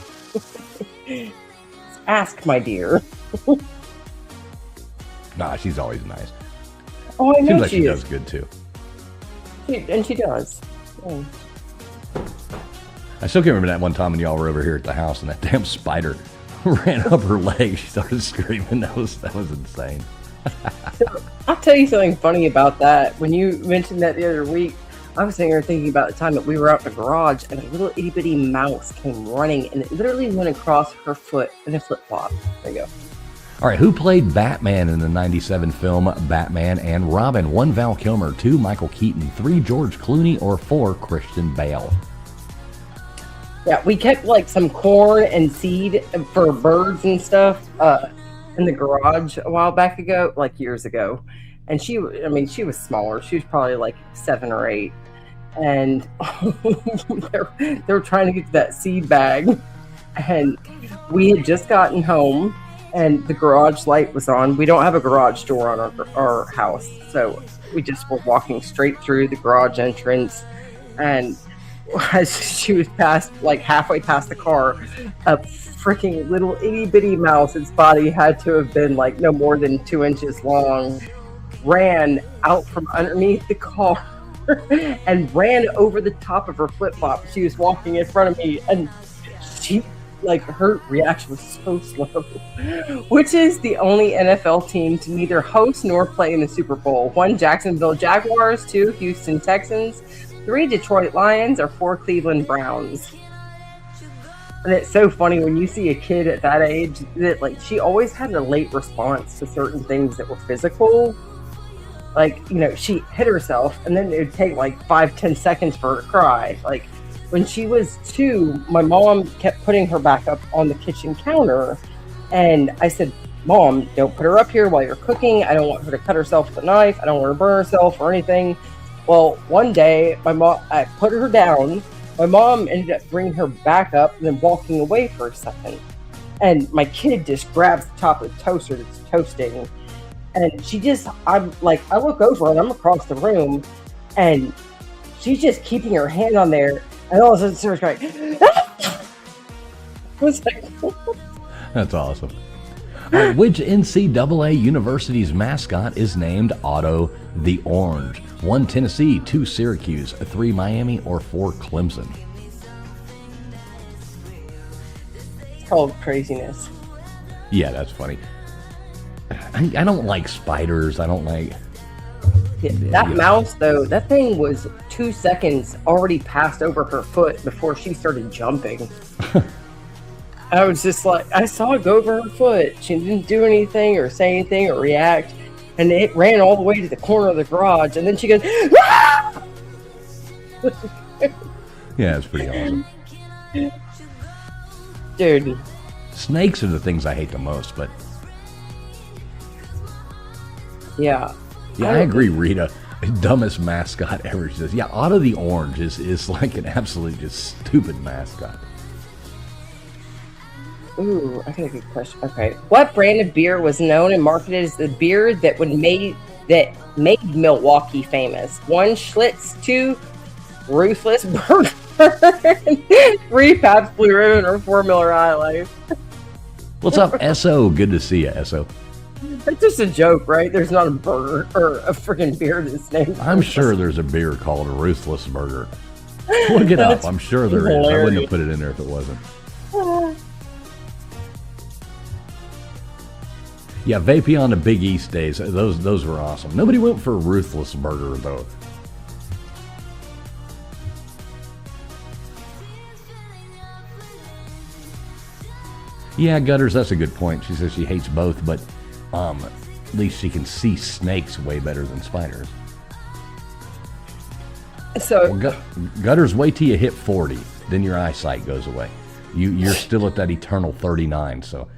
Ask, my dear. Nah, she's always nice. Oh, I know Seems like she she is. does good too. And she does. Yeah. I still can't remember that one time when y'all were over here at the house and that damn spider ran up her leg. She started screaming. That was insane. I'll tell you something funny about that. When you mentioned that the other week, I was sitting here thinking about the time that we were out in the garage and a little itty bitty mouse came running and it literally went across her foot in a flip flop. There you go. All right, who played Batman in the 97 film Batman and Robin? 1 Val Kilmer, 2 Michael Keaton, 3 George Clooney, or 4 Christian Bale? Yeah, we kept like some corn and seed for birds and stuff in the garage a while back ago, like years ago. And she was smaller. She was probably like 7 or 8. And they were trying to get to that seed bag. And we had just gotten home and the garage light was on. We don't have a garage door on our house. So we just were walking straight through the garage entrance. And as she was halfway past the car, a freaking little itty bitty mouse, its body had to have been like no more than 2 inches long, ran out from underneath the car and ran over the top of her flip flop. She was walking in front of me and her reaction was so slow. Which is the only NFL team to neither host nor play in the Super Bowl? 1 Jacksonville Jaguars, 2 Houston Texans, 3 Detroit Lions, or 4 Cleveland Browns. And it's so funny when you see a kid at that age that she always had a late response to certain things that were physical. She hit herself and then it would take 5-10 seconds for her to cry. When she was 2, my mom kept putting her back up on the kitchen counter. And I said, Mom, don't put her up here while you're cooking. I don't want her to cut herself with a knife. I don't want her to burn herself or anything. Well, one day, I put her down. My mom ended up bringing her back up and then walking away for a second. And my kid just grabs the top of the toaster that's toasting. And I look over and I'm across the room and she's just keeping her hand on there. And all of a sudden, starts going, ah! I was like, That's awesome. All right, which NCAA university's mascot is named Otto the Orange? 1 Tennessee, 2 Syracuse, 3 Miami, or 4 Clemson? it's called craziness. Yeah, that's funny. I don't like spiders. I don't like... That mouse, though, that thing was 2 seconds already passed over her foot before she started jumping. I was just I saw it go over her foot. She didn't do anything or say anything or react. And it ran all the way to the corner of the garage. And then she goes, ah! Yeah, it's pretty awesome. Dude. Snakes are the things I hate the most, but... Yeah. Yeah, I agree, Rita. Dumbest mascot ever. She says, yeah, Otto the Orange is like an absolute just stupid mascot. Ooh, I got a good question. Okay. What brand of beer was known and marketed as the beer that made Milwaukee famous? 1 Schlitz, 2 Ruthless Burger, 3 Pabst Blue Ribbon, or 4 Miller High Life. What's up, SO? Good to see you, SO. That's just a joke, right? There's not a burger or a freaking beer that's named. I'm sure there's a beer called a Ruthless Burger. Look it up. I'm sure there is. I wouldn't have put it in there if it wasn't. Yeah, Vapey on the Big East days. Those were awesome. Nobody went for a Ruthless Burger, though. Yeah, Gutters, that's a good point. She says she hates both, but at least she can see snakes way better than spiders. So, Well, Gutters, wait till you hit 40, then your eyesight goes away. You're still at that eternal 39. So,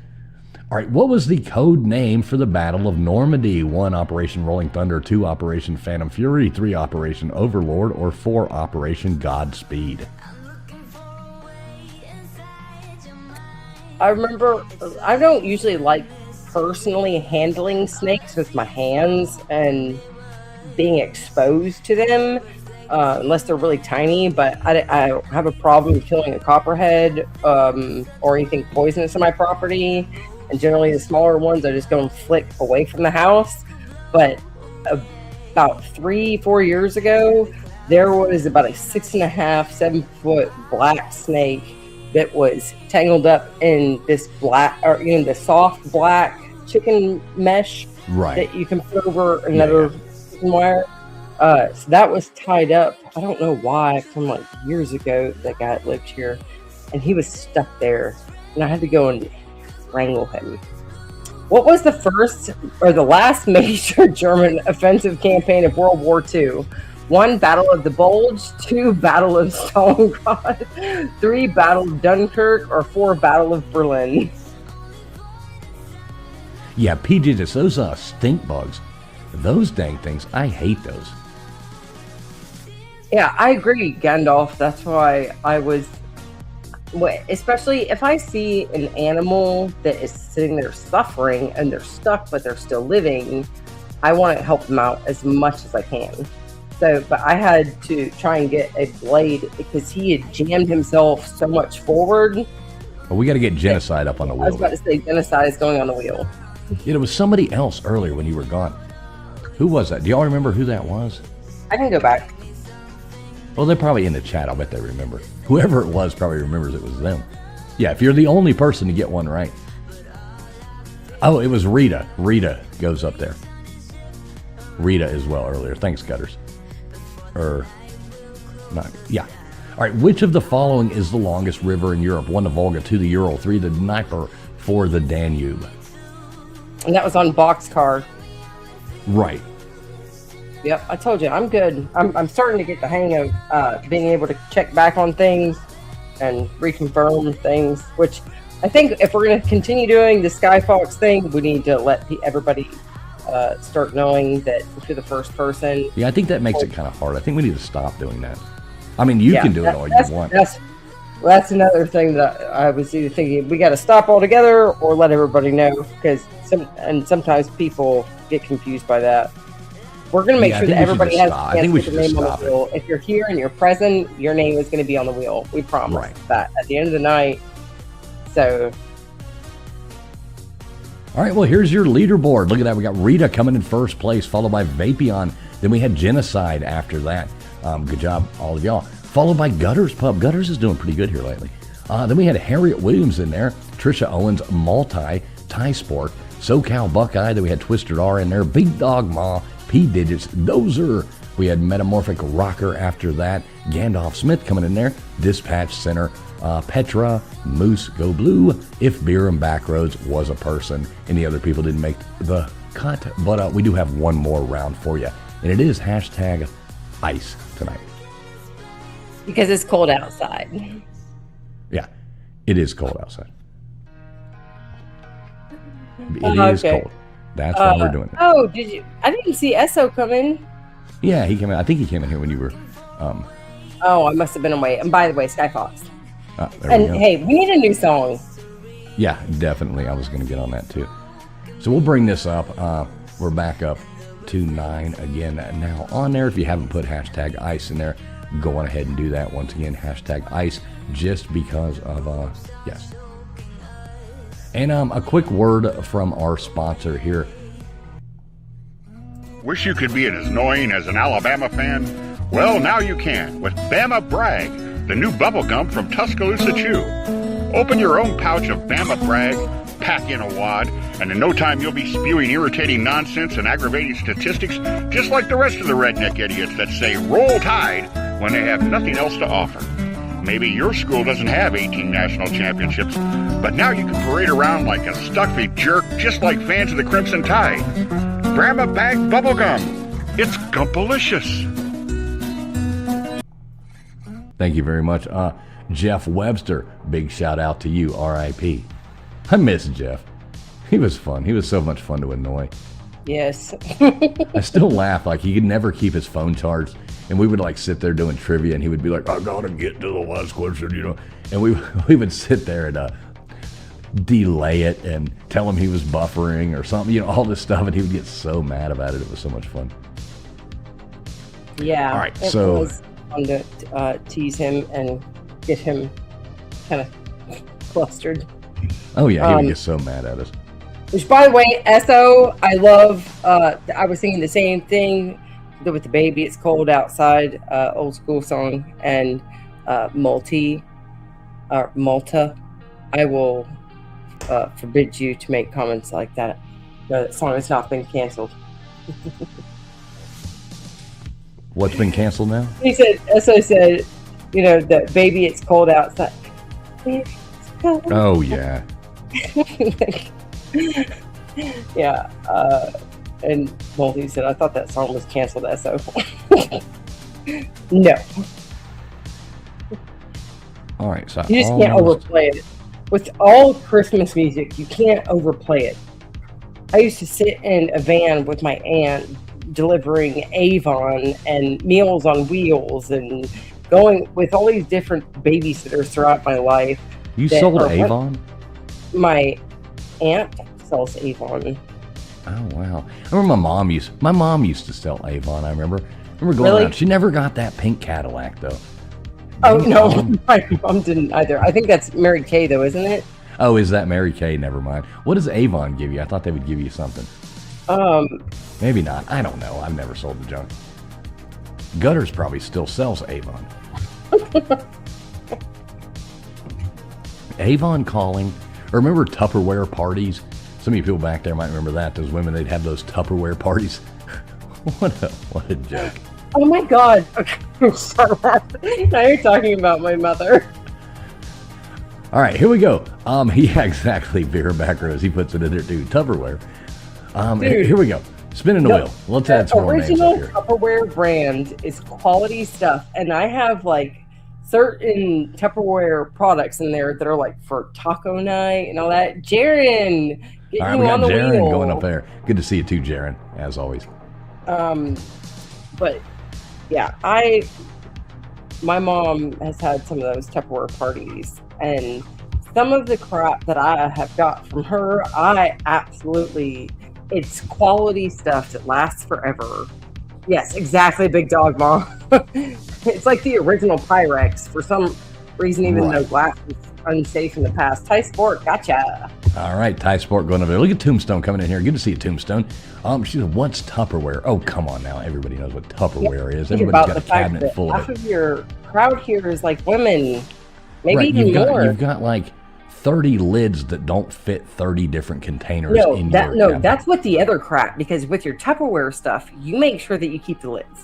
all right, what was the code name for the Battle of Normandy? 1, Operation Rolling Thunder. 2, Operation Phantom Fury. 3, Operation Overlord. Or 4, Operation Godspeed? I remember, I don't usually like personally handling snakes with my hands and being exposed to them, unless they're really tiny, but I don't have a problem killing a copperhead or anything poisonous on my property. And generally the smaller ones I just go and flick away from the house. But about 3-4 years ago, there was about a 6.5, 7-foot black snake that was tangled up in this black, or the soft black chicken mesh that you can put over another chicken wire. So that was tied up. I don't know why, from like years ago. That guy that lived here, and he was stuck there, and I had to go and wrangle him. What was the first or the last major German offensive campaign of World War II? 1, Battle of the Bulge. 2, Battle of Stalingrad. 3, Battle of Dunkirk. Or 4, Battle of Berlin. Yeah, PJ, just those stink bugs. Those dang things, I hate those. Yeah, I agree, Gandalf. That's why I was... especially if I see an animal that is sitting there suffering and they're stuck but they're still living, I want to help them out as much as I can. So, but I had to try and get a blade because he had jammed himself so much forward. Well, we got to get Genocide up on the wheel. I was about to say Genocide is going on the wheel. It was somebody else earlier when you were gone. Who was that? Do y'all remember who that was? I can go back. Well, they're probably in the chat. I'll bet they remember. Whoever it was probably remembers it was them. Yeah, if you're the only person to get one right. Oh, it was Rita. Rita goes up there. Rita as well earlier. Thanks, Gutters. Yeah. All right, which of the following is the longest river in Europe? 1, the Volga. 2, the Ural. 3, the Dnieper. 4, the Danube. And that was on Boxcar. Right. Yep, I told you, I'm good. I'm starting to get the hang of being able to check back on things and reconfirm things, which I think if we're going to continue doing the Skyfox thing, we need to let everybody start knowing that if you're the first person. Yeah, I think that makes it kind of hard. I think we need to stop doing that. I mean, you can do it all you want. That's another thing that I was either thinking we got to stop altogether or let everybody know, because sometimes people get confused by that. We're going to make sure that everybody has a chance to put their name on the wheel. If you're here and you're present, your name is going to be on the wheel. We promise that at the end of the night. So. All right, well, here's your leaderboard. Look at that. We got Rita coming in first place, followed by Vapion. Then we had Genocide after that. Good job, all of y'all. Followed by Gutters Pub. Gutters is doing pretty good here lately. Then we had Harriet Williams in there, Trisha Owens, Multi, Thai Sport, SoCal Buckeye. Then we had Twisted R in there, Big Dog Ma, P Digits, Dozer. We had Metamorphic Rocker after that, Gandalf Smith coming in there, Dispatch Center, Petra, Moose Go Blue, If Beer and Backroads was a person. Any other people didn't make the cut, but we do have one more round for you, and it is hashtag ice tonight. Because it's cold outside. Yeah, it is cold outside. It is cold. That's why we're doing it. Oh, did you? I didn't see Esso come in. Yeah, he came in. I think he came in here when you were. Oh, I must have been away. And by the way, Skyfox. There we go. Hey, we need a new song. Yeah, definitely. I was going to get on that too. So we'll bring this up. We're back up to 9 again now on there. If you haven't put hashtag ice in there, go on ahead and do that. Once again, hashtag ICE, just because of, yes. And a quick word from our sponsor here. Wish you could be as annoying as an Alabama fan? Well, now you can with Bama Brag, the new bubble gum from Tuscaloosa Chew. Open your own pouch of Bama Brag, pack in a wad, and in no time you'll be spewing irritating nonsense and aggravating statistics just like the rest of the redneck idiots that say Roll Tide when they have nothing else to offer. Maybe your school doesn't have 18 national championships, but now you can parade around like a stuffy jerk just like fans of the Crimson Tide. Bama Bag Bubblegum. It's gumpalicious. Thank you very much. Jeff Webster, big shout out to you, R.I.P. I miss Jeff. He was fun. He was so much fun to annoy. Yes. I still laugh. Like, he could never keep his phone charged. And we would, like, sit there doing trivia, and he would be like, I gotta get to the last question, you know. And we would sit there and delay it and tell him he was buffering or something, you know, all this stuff. And he would get so mad about it. It was so much fun. Yeah. All right, it so was fun to tease him and get him kind of flustered. Oh, yeah, he would get so mad at us. Which, by the way, SO, I love, I was singing the same thing with the Baby It's Cold Outside, old school song, and Malta. I will forbid you to make comments like that. No, that song has not been canceled. What's been canceled now? He said, SO said, you know, the Baby It's Cold Outside. Baby, it's cold. Oh, yeah. Yeah, and Multi said, I thought that song was canceled, SO. No. All right, so You just can't overplay it. With all Christmas music, you can't overplay it. I used to sit in a van with my aunt delivering Avon and Meals on Wheels and going with all these different babysitters throughout my life. You that sold are- Avon? My aunt sells Avon. Oh, wow. I remember my mom used to sell Avon, I remember. Going Really? around. She never got that pink Cadillac, though. Oh, Dang, no, Mom. my mom didn't either. I think that's Mary Kay, though, isn't it? Oh, is that Mary Kay? Never mind. What does Avon give you? I thought they would give you something. Maybe not. I don't know. I've never sold the junk. Gutters probably still sells Avon. Avon calling. Remember Tupperware parties? Some of you people back there might remember that. Those women, they'd have those Tupperware parties. What a joke. Oh, my God. Okay, shut up. Now you're talking about my mother. All right, here we go. Yeah, exactly. Vera Backer, as he puts it in there too. Tupperware. Dude. Here we go. Spinning the wheel. Let's add some more names original up here. Tupperware brand is quality stuff, and I have like certain Tupperware products in there that are like for taco night and all that. Jaron, get All right, you we got on the Jaron wheel. going up there. Good to see you too, Jaron, as always. But yeah, my mom has had some of those Tupperware parties, and some of the crap that I have got from her, it's quality stuff that lasts forever. Yes, exactly, Big Dog Mom. It's like the original Pyrex. For some reason, even Right. though glass was unsafe in the past. Ty Sport, gotcha. All right, Ty Sport going over there. Look at Tombstone coming in here. Good to see you, Tombstone. She said, what's Tupperware? Oh, come on now. Everybody knows what Tupperware is. Think Everybody's about got the a fact cabinet that full half of it. of your crowd here is like women, maybe Right, even more. you've got like 30 lids that don't fit 30 different containers in your cabinet. That's what the other crap, because with your Tupperware stuff, you make sure that you keep the lids.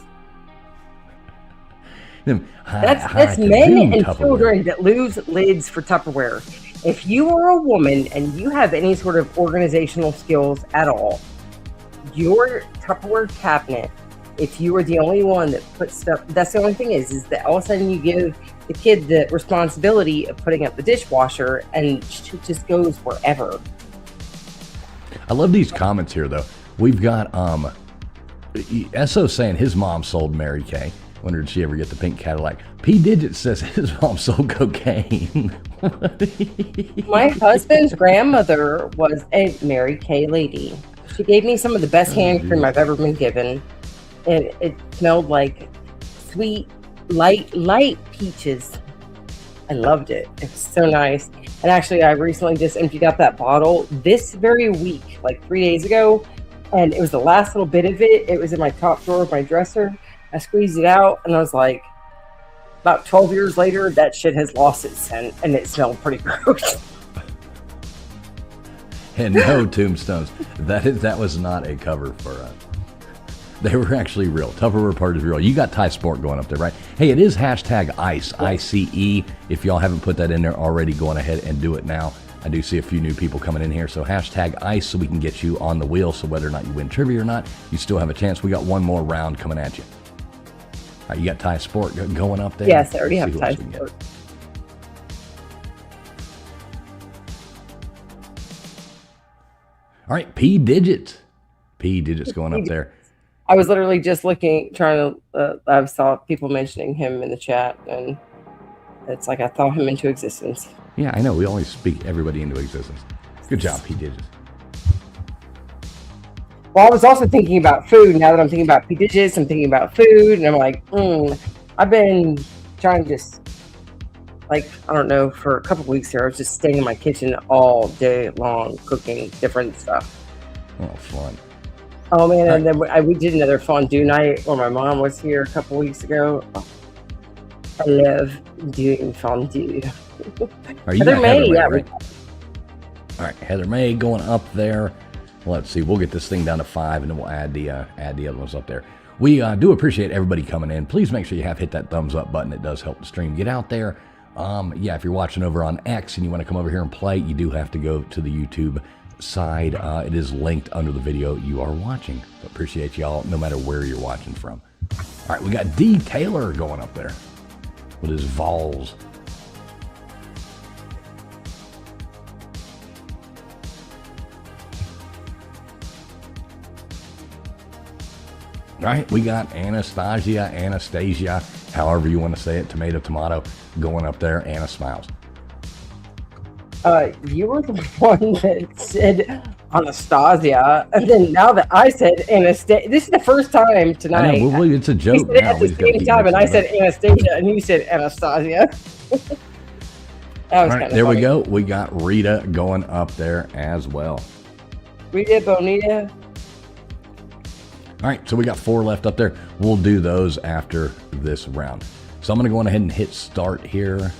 That's men and children that lose lids for Tupperware. If you are a woman and you have any sort of organizational skills at all, your Tupperware cabinet, if you are the only one that puts stuff, that's the only thing is that all of a sudden you give the kid the responsibility of putting up the dishwasher and it just goes wherever. I love these comments here, though. We've got SO saying his mom sold Mary Kay. Wonder did she ever get the pink Cadillac. P Digit says his mom sold cocaine. My husband's grandmother was a Mary Kay lady. She gave me some of the best hand cream I've ever been given. And it smelled like sweet light peaches. I loved it. It was so nice. And actually, I recently just emptied out that bottle this very week, like 3 days ago. And it was the last little bit of it. It was in my top drawer of my dresser. I squeezed it out, and I was like, about 12 years later, that shit has lost its scent, and it smelled pretty gross. And no tombstones. That was not a cover for us. They were actually real. Tupperware part is real. You got Thai Sport going up there, right? Hey, it is hashtag ICE, ICE. If y'all haven't put that in there already, go on ahead and do it now. I do see a few new people coming in here. So hashtag ICE so we can get you on the wheel. So whether or not you win trivia or not, you still have a chance. We got one more round coming at you. All right, you got Thai Sport going up there? Yes, I already have Let's see Thai who else we can Sport. get. All right, P Digits. P Digits going up there. I was literally just looking, trying to, I saw people mentioning him in the chat, and it's like I thought him into existence. Yeah, I know. We always speak everybody into existence. Good job, P Digits. Well, I was also thinking about food. Now that I'm thinking about P digits, I'm thinking about food, and I'm like, I've been trying to just, like, I don't know, for a couple of weeks here, I was just staying in my kitchen all day long, cooking different stuff. Oh, fun. Oh man, and then we did another fondue night when my mom was here a couple weeks ago. Oh, I love doing fondue. Are you Heather got May, yeah. right? All right, Heather May going up there. Let's see. We'll get this thing down to 5, and then we'll add the other ones up there. We do appreciate everybody coming in. Please make sure you have hit that thumbs up button. It does help the stream get out there. Yeah, if you're watching over on X and you want to come over here and play, you do have to go to the YouTube side. It is linked under the video you are watching. So appreciate y'all no matter where you're watching from. All right, we got D Taylor going up there with his Vols. All right, we got Anastasia, however you want to say it, tomato, going up there. Anna Smiles. You were the one that said Anastasia, and then now that I said Anastasia, this is the first time tonight. I know, it's a You joke said it now. at the same time, and I said Anastasia, and you said Anastasia. That was All right, kind of there funny. we go. We got Rita going up there as well. Rita Bonita. All right, so we got 4 left up there. We'll do those after this round. So I'm going to go on ahead and hit start here.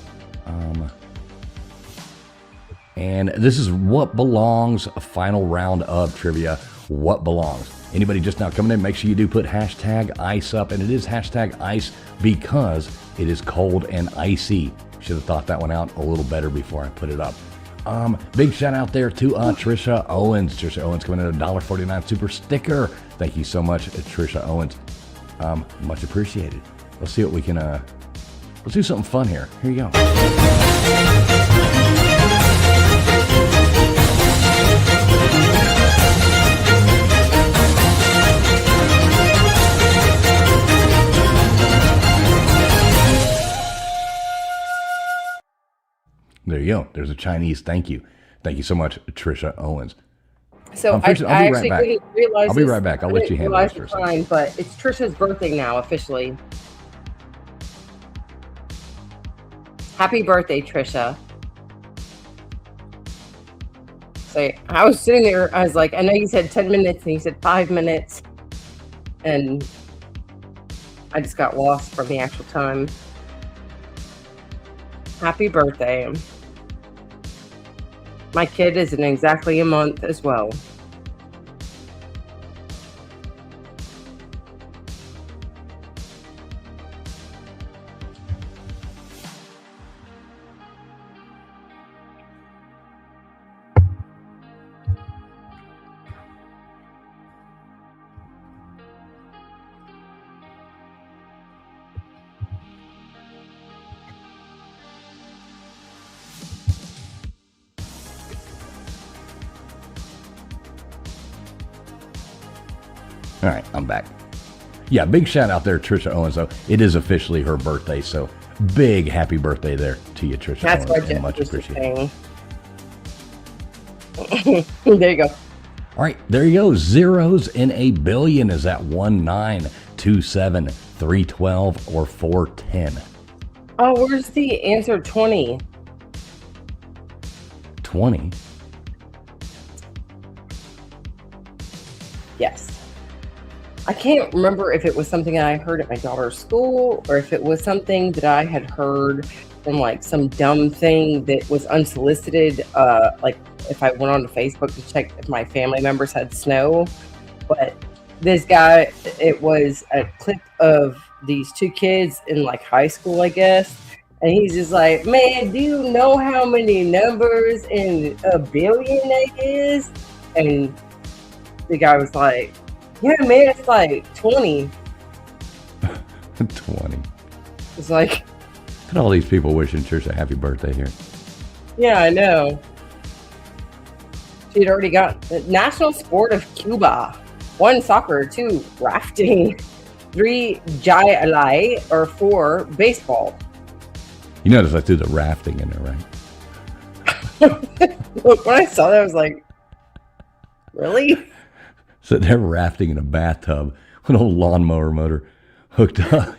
And this is What Belongs, a final round of trivia. What belongs? Anybody just now coming in, make sure you do put hashtag ICE up. And it is hashtag ICE because it is cold and icy. Should have thought that one out a little better before I put it up. Big shout out there to Trisha Owens. Trisha Owens coming in $1.49 super sticker. Thank you so much, Trisha Owens. Much appreciated. Let's see what we can, let's do something fun here. Here you go. There you go. There's a Chinese thank you. Thank you so much, Trisha Owens. So I'm I Trisha. I'll be right actually back. didn't realize I'll be this. right back. I'll I let didn't you handle realize this for a the second. time, but it's Trisha's birthday now officially. Happy birthday, Trisha. So I was sitting there, I was like, I know you said 10 minutes and you said 5 minutes. And I just got lost from the actual time. Happy birthday. My kid is in exactly a month as well. All right, I'm back. Yeah, big shout out there, Trisha Owens, though. It is officially her birthday, so big happy birthday there to you, Trisha That's Owens. what Jeff Much was appreciated. saying. There you go. All right, there you go. Zeros in a billion is at 1927 312 or 410? Oh, where's the answer 20? 20? Yes. I can't remember if it was something I heard at my daughter's school or if it was something that I had heard from like some dumb thing that was unsolicited. Like if I went onto Facebook to check if my family members had snow. But this guy, it was a clip of these two kids in like high school, I guess. And he's just like, man, do you know how many numbers in a billion that is? And the guy was like, yeah, man, it's like 20. 20. It's like, Look at all these people wishing Trish a happy birthday here. yeah, I know. She'd already got the national sport of Cuba. 1, soccer. 2, rafting. 3, jai alai. Or 4, baseball. You notice I threw the rafting in there, right? Look, when I saw that, I was like, really? Sitting there rafting in a bathtub with an old lawnmower motor hooked up.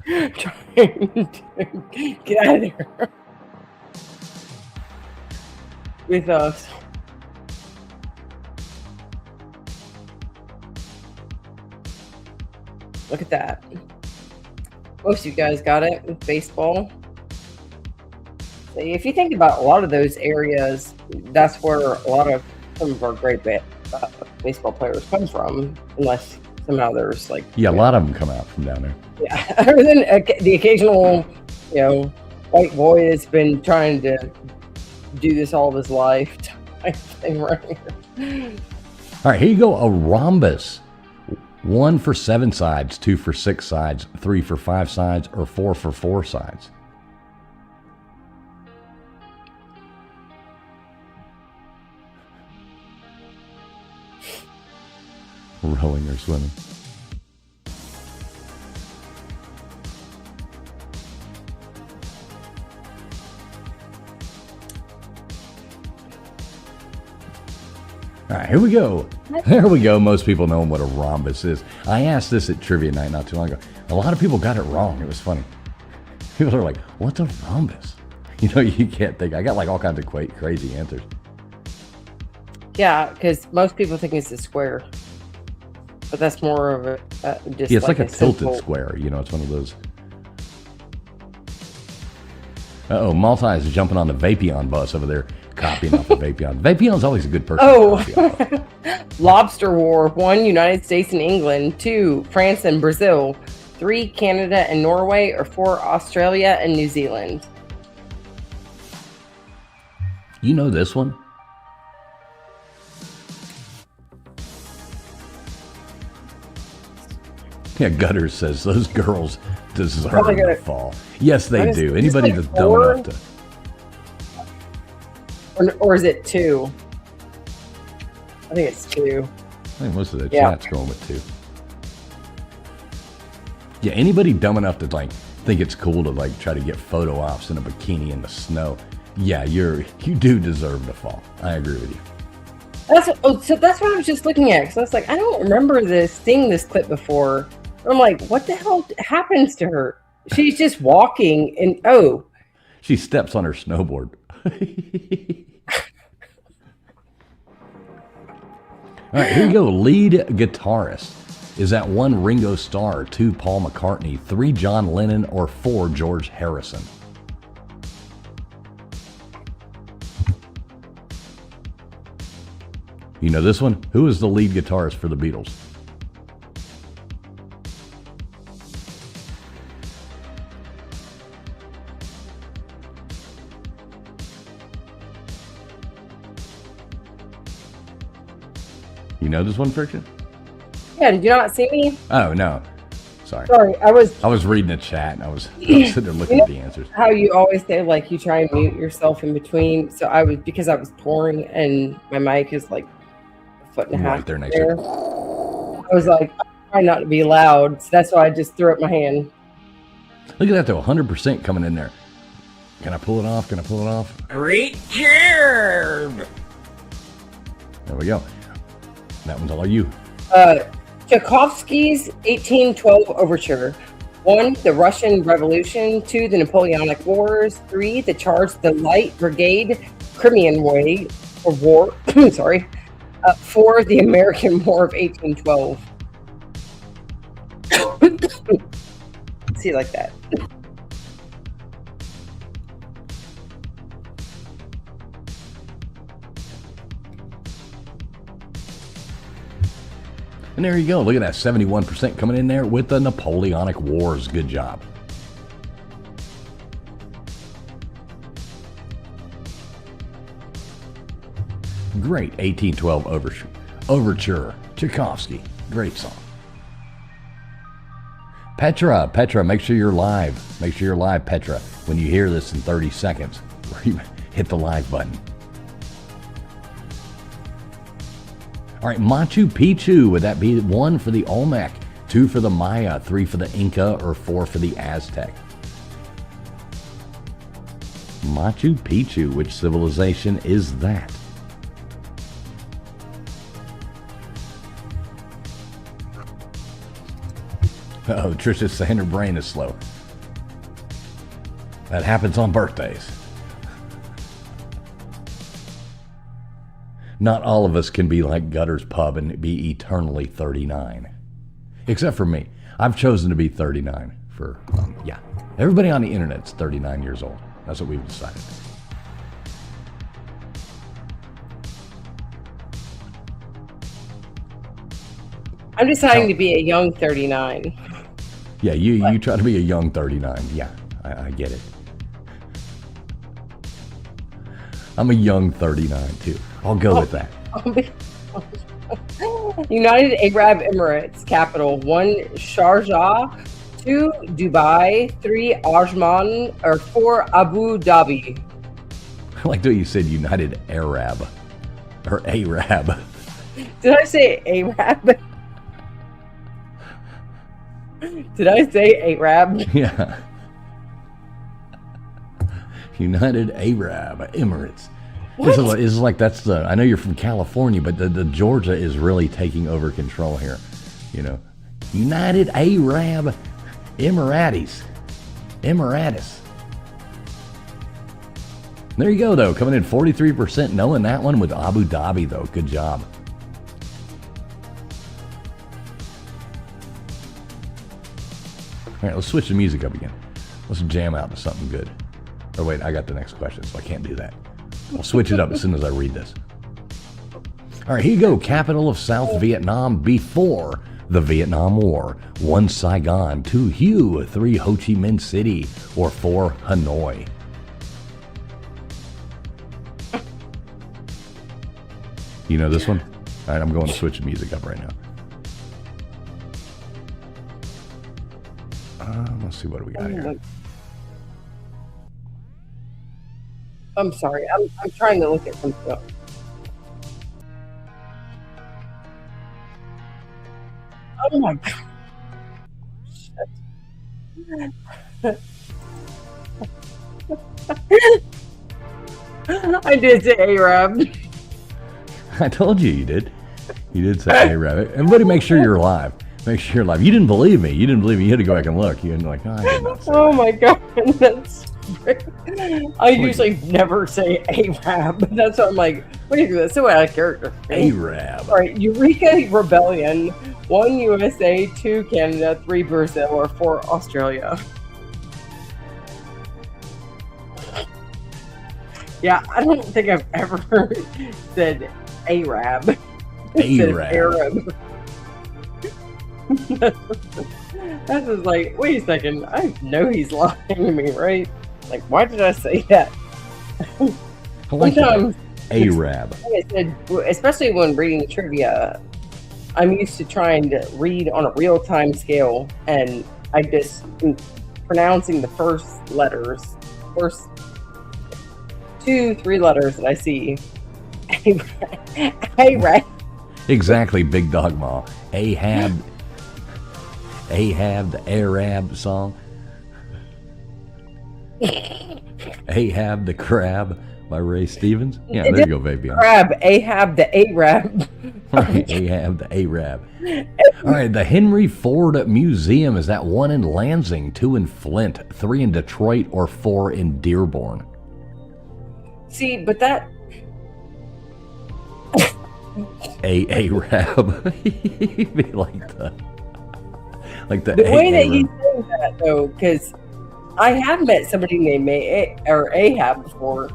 Trying to get out of there with us. Look at that. Most of you guys got it with baseball. See, if you think about a lot of those areas, that's where a lot of some of our great baseball players come from, unless somehow there's like Yeah, a lot of them come out from down there. yeah, other than the occasional, white boy that's been trying to do this all of his life type thing right here. All right, here you go. A rhombus. 1 for 7 sides, 2 for 6 sides, 3 for 5 sides, or 4 for 4 sides. Rowing or swimming. All right, here we go. There we go. Most people know what a rhombus is. I asked this at trivia night not too long ago. A lot of people got it wrong. It was funny. People are like, what's a rhombus? You can't think. I got like all kinds of crazy answers. Yeah, because most people think it's a square, but that's more of a just Yeah, it's like a tilted simple square. It's one of those. Uh-oh, Malta is jumping on the Vapion bus over there, copying off of Vapion. Vapion's always a good person. to copy off of. Lobster War. 1, United States and England. 2, France and Brazil. 3, Canada and Norway. Or 4, Australia and New Zealand. You know this one? Yeah, Gutters says those girls deserve Probably to gonna- fall. Yes, they What is- do. is Anybody this that's like dumb 4? enough to. Or is it 2? I think it's 2. I think most of the Yeah. chat's going with 2. Yeah, anybody dumb enough to think it's cool to try to get photo ops in a bikini in the snow. Yeah, you do deserve to fall. I agree with you. So that's what I was just looking at. Because I was like, I don't remember seeing this clip before. I'm like, what the hell happens to her? She's just walking and She steps on her snowboard. All right, here you go. Lead guitarist. Is that 1, Ringo Starr, 2, Paul McCartney, 3, John Lennon, or 4, George Harrison? You know this one? Who is the lead guitarist for the Beatles? You know this one, Friction? yeah, did you not see me? Oh, no. Sorry. Sorry, I was reading the chat and I was sitting there looking at the answers. how you always say like you try and mute yourself in between. So because I was pouring and my mic is like a foot and a half Right there next there. to I was like, I'm trying not to be loud, so that's why I just threw up my hand. Look at that though, 100% coming in there. Can I pull it off? Can I pull it off? Richard! There we go. That one's all you. Tchaikovsky's 1812 Overture. 1. The Russian Revolution. 2. The Napoleonic Wars. 3. The Charge of the Light Brigade, Crimean War. Sorry. 4. The American War of 1812. See, like that. And there you go. Look at that, 71% coming in there with the Napoleonic Wars. Good job. Great. 1812 Overture. Tchaikovsky. Great song. Petra, make sure you're live. Make sure you're live, Petra, when you hear this in 30 seconds. Hit the live button. All right, Machu Picchu, would that be 1 for the Olmec, 2 for the Maya, 3 for the Inca, or 4 for the Aztec? Machu Picchu, which civilization is that? Oh, Trisha's saying her brain is slow. That happens on birthdays. Not all of us can be like Gutter's Pub and be eternally 39. Except for me. I've chosen to be 39 for, yeah. Everybody on the internet's 39 years old. That's what we've decided. I'm deciding to be a young 39. Yeah, you try to be a young 39. Yeah, I get it. I'm a young 39 too. I'll go with that. United Arab Emirates capital. 1. Sharjah. 2. Dubai. 3. Ajman. Or 4. Abu Dhabi. I like the way you said United Arab. Or Arab. Did I say Arab? Did I say Arab? Yeah. United Arab Emirates. This is like that's the. I know you're from California, but the Georgia is really taking over control here. You know, United Arab Emirates. There you go, though. Coming in 43%, knowing that one with Abu Dhabi, though. Good job. All right, let's switch the music up again. Let's jam out to something good. Oh, wait, I got the next question, so I can't do that. I'll switch it up as soon as I read this. All right, here you go. Capital of South Vietnam before the Vietnam War. 1 Saigon, 2 Hue, 3 Ho Chi Minh City, or 4 Hanoi. You know this one? All right, I'm going to switch the music up right now. Let's see what do we got here. I'm sorry. I'm trying to look at some stuff. Oh my god. I did say Arab. I told you did. You did say Arab. Everybody make sure you're live. Make sure you're live. You didn't believe me. You had to go back and look. You had like, oh, I did not say that. My god. That's I usually never say Arab. That's what I'm like, wait, that's so out of character. Arab. All right, Eureka Rebellion. 1 USA, 2 Canada, 3 Brazil, or 4 Australia. Yeah, I don't think I've ever said Arab. Arab. That's just like, wait a second, I know he's lying to me, right? Like, why did I say that? I like Sometimes, Arab. like I said, especially when reading trivia, I'm used to trying to read on a real-time scale, and I just pronouncing the first 2-3 letters that I see. Arab. Exactly, Big Dog Ma. Ahab, the Arab song. Ahab the Crab by Ray Stevens. Yeah, there you go, baby. Crab, Ahab the Arab. Right, Ahab the Arab. All right, the Henry Ford Museum, is that 1 in Lansing, 2 in Flint, 3 in Detroit, or 4 in Dearborn? See, but that Arab. He'd be like the the way that Arab. you say that though, because I have met somebody named Ahab before,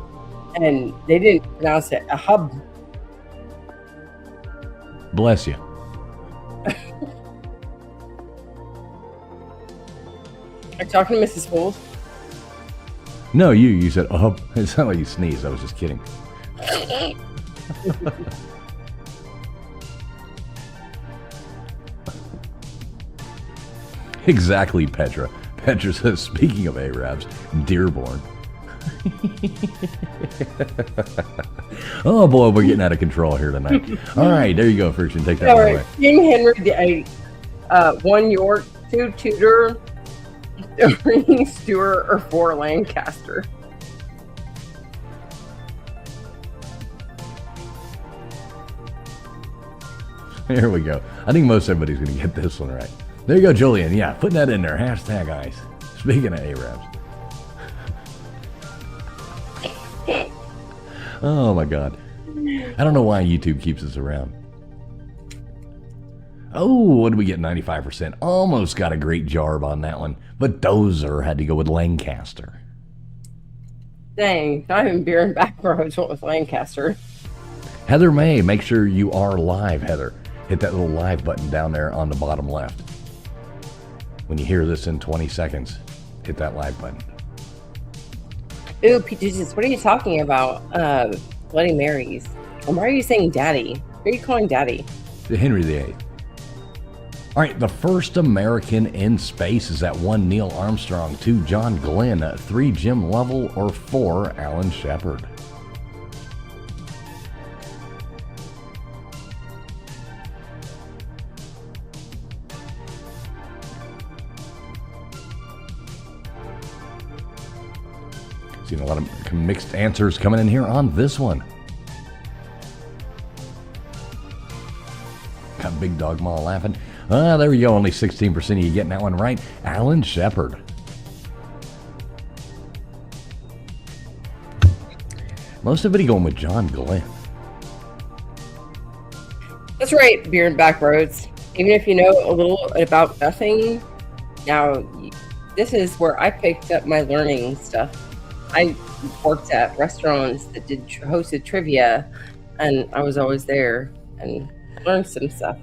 and they didn't pronounce it Ahab. Bless you. Are you talking to Mrs. Fools? No, you said, oh, it sounded like you sneezed. I was just kidding. Exactly, Petra. Petra says, speaking of Arabs, Dearborn. Oh boy, we're getting out of control here tonight. All right, there you go, Friction. Take that All one right, away. King Henry VIII, 1 York, 2 Tudor, 3 Stuart, or 4 Lancaster. Here we go. I think most everybody's going to get this one right. There you go, Julian. Yeah, putting that in there. Hashtag ice. Speaking of Arabs. Oh my God. I don't know why YouTube keeps us around. Oh, what did we get? 95%. Almost got a great jarb on that one. But Dozer had to go with Lancaster. Dang, not even beer and back roads went with Lancaster. Heather May, make sure you are live, Heather. Hit that little live button down there on the bottom left. When you hear this in 20 seconds, hit that live button. Ooh, Peaches, what are you talking about? Bloody Marys. And why are you saying daddy? Who are you calling daddy? Henry VIII. All right, the first American in space is that 1 Neil Armstrong, 2 John Glenn, 3 Jim Lovell, or 4 Alan Shepard. Seen a lot of mixed answers coming in here on this one. Got Big Dog Mall laughing. There we go. Only 16% of you getting that one right. Alan Shepard. Most everybody going with John Glenn. That's right, beer and back roads. Even if you know a little about nothing, now this is where I picked up my learning stuff. I worked at restaurants that hosted trivia, and I was always there and learned some stuff.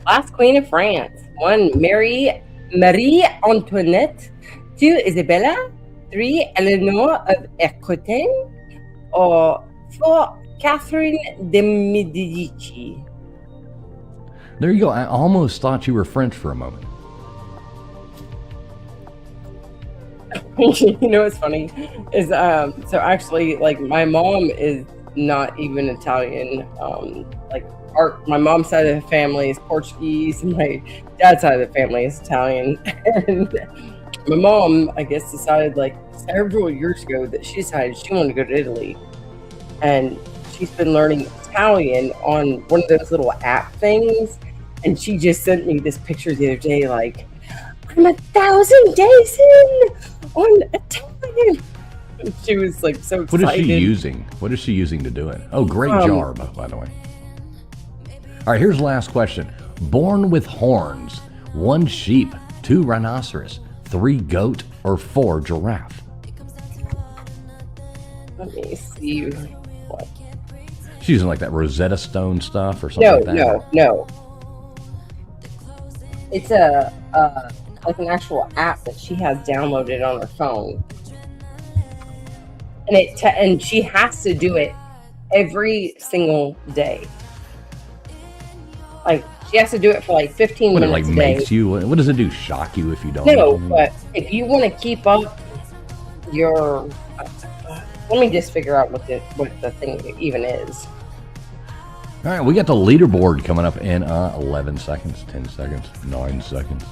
Last Queen of France. 1 Marie Antoinette, 2 Isabella, 3 Eleanor of Aquitaine, or 4 Catherine de Medici. There you go. I almost thought you were French for a moment. You know what's funny is so actually, like, my mom is not even Italian. My mom's side of the family is Portuguese, and my dad's side of the family is Italian. And my mom, I guess, decided like several years ago that she decided she wanted to go to Italy, and she's been learning Italian on one of those little app things. And she just sent me this picture the other day, like, I'm 1,000 days in on Italian. And she was like so excited. What is she using? What is she using to do it? Oh, great jar, by the way. All right, here's the last question. Born with horns. 1 sheep, 2 rhinoceros, 3 goat, or 4 giraffe? Let me see. What? She's using like that Rosetta Stone stuff or something like that? No. It's like an actual app that she has downloaded on her phone, and and she has to do it every single day. Like, she has to do it for like 15 minutes What, it like a day. makes you, what does it do? Shock you if you don't? No, but if you want to keep up your, let me just figure out what the thing even is. All right, we got the leaderboard coming up in 11 seconds, 10 seconds, 9 seconds.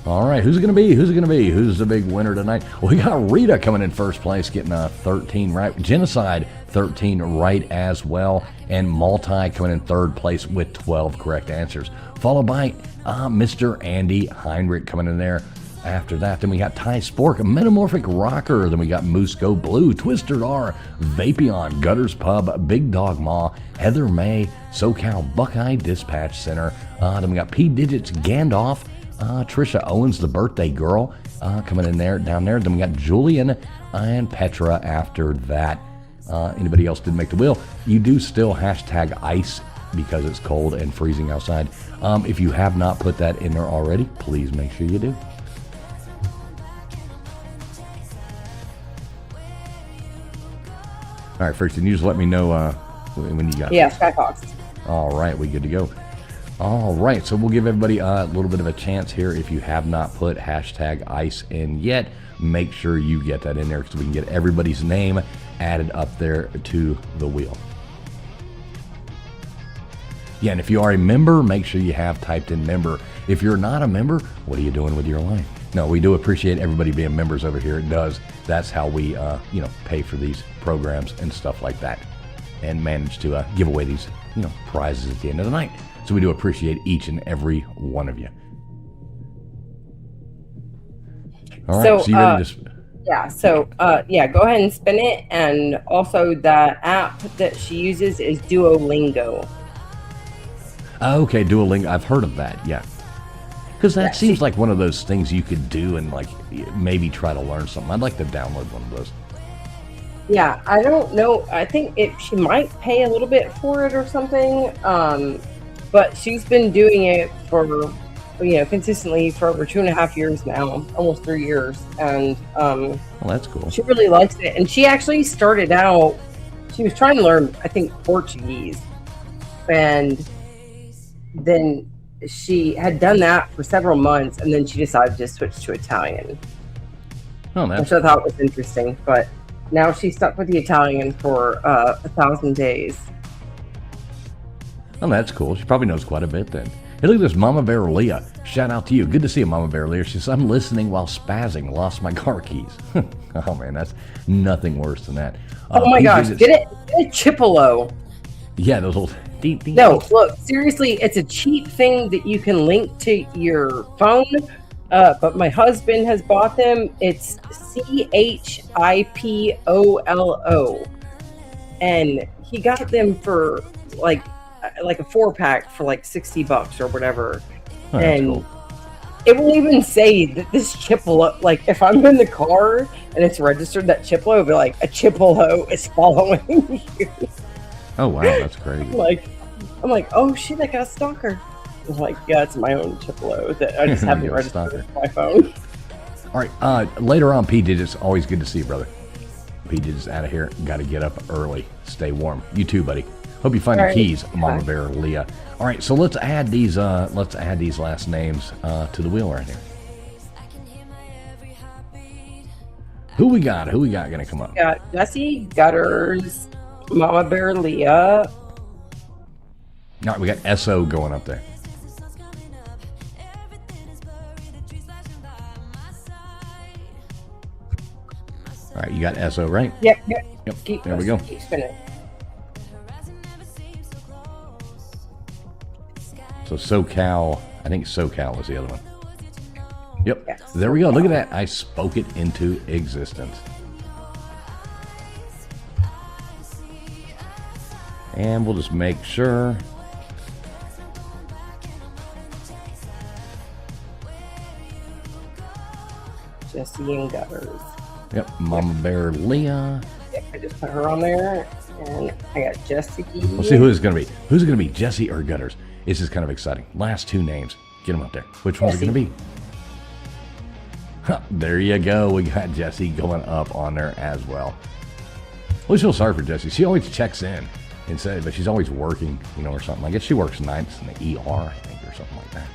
All right, who's it going to be? Who's it going to be? Who's the big winner tonight? Well, we got Rita coming in first place, getting 13 right. Genocide, 13 right as well. And Multi coming in third place with 12 correct answers. Followed by Mr. Andy Heinrich coming in there. After that, then we got Ty Spork, Metamorphic Rocker. Then we got Musco Blue, Twisted R, Vapion, Gutters Pub, Big Dog Ma, Heather May, SoCal Buckeye Dispatch Center. Then we got P Digits Gandalf, Trisha Owens, the birthday girl, coming in there, down there. Then we got Julian and Petra after that. Anybody else didn't make the wheel? You do still hashtag ice because it's cold and freezing outside. If you have not put that in there already, please make sure you do. All right, first, can you just let me know when you got Yeah, this? Skyfox. All right, we good to go. All right, so we'll give everybody a little bit of a chance here. If you have not put hashtag ice in yet, make sure you get that in there so we can get everybody's name added up there to the wheel. Yeah, and if you are a member, make sure you have typed in member. If you're not a member, what are you doing with your life? No, we do appreciate everybody being members over here. It does. That's how we, pay for these programs and stuff like that, and manage to give away these, prizes at the end of the night. So we do appreciate each and every one of you. All right, so you ready to? Yeah, so go ahead and spin it. And also the app that she uses is Duolingo. Okay, Duolingo. I've heard of that. Yeah, because that seems like one of those things you could do and like maybe try to learn something. I'd like to download one of those. Yeah, I don't know. I think she might pay a little bit for it or something. But she's been doing it for, consistently for over 2.5 years now, almost 3 years. And well, that's cool. She really likes it. And she actually started out, she was trying to learn, I think, Portuguese. And then she had done that for several months, and then she decided to switch to Italian. Oh, which I thought was interesting. But now she's stuck with the Italian for 1,000 days. Oh, that's cool. She probably knows quite a bit then. Hey, look at this, Mama Bear Leah. Shout out to you. Good to see you, Mama Bear Leah. She says, I'm listening while spazzing. Lost my car keys. Oh, man, that's nothing worse than that. Oh, my gosh. Get a Chipolo. Yeah, those little... No, look, seriously, it's a cheap thing that you can link to your phone. But my husband has bought them. It's CHIPOLO. And he got them for like a 4-pack for like $60 or whatever. Oh, and cool. It will even say that this Chipolo, like if I'm in the car and it's registered that Chipolo, it'll be like a Chipolo is following you. Oh, wow, that's crazy. I'm like, oh shit, I got a stalker. I'm like, yeah, it's my own Chipolo that I just haven't registered with my phone. All right, later on, P Digits, always good to see you, brother. P Digits out of here. Got to get up early. Stay warm. You too, buddy. Hope you find your keys, Mama Bear Leah. All right, so let's add these last names to the wheel right here. Who we got gonna come up? We got Jesse Gutters, Mama Bear Leah. All right, we got SO going up there. All right, you got SO, right? Yep. There we go. Keep spinning. So SoCal, I think SoCal was the other one. Yep. Yes. There we go. Look at that. I spoke it into existence. And we'll just make sure. Jesse and Gutters. Yep. Mama Bear Leah. Yep, I just put her on there. And I got Jesse. We'll see who it's going to be. Who's it going to be, Jesse or Gutters? This is kind of exciting. Last two names. Get them up there. Which one's it going to be? Huh, there you go. We got Jesse going up on there as well. Well, I feel sorry for Jesse. She always checks in and says, but she's always working, or something. I guess she works nights in the ER, I think, or something like that.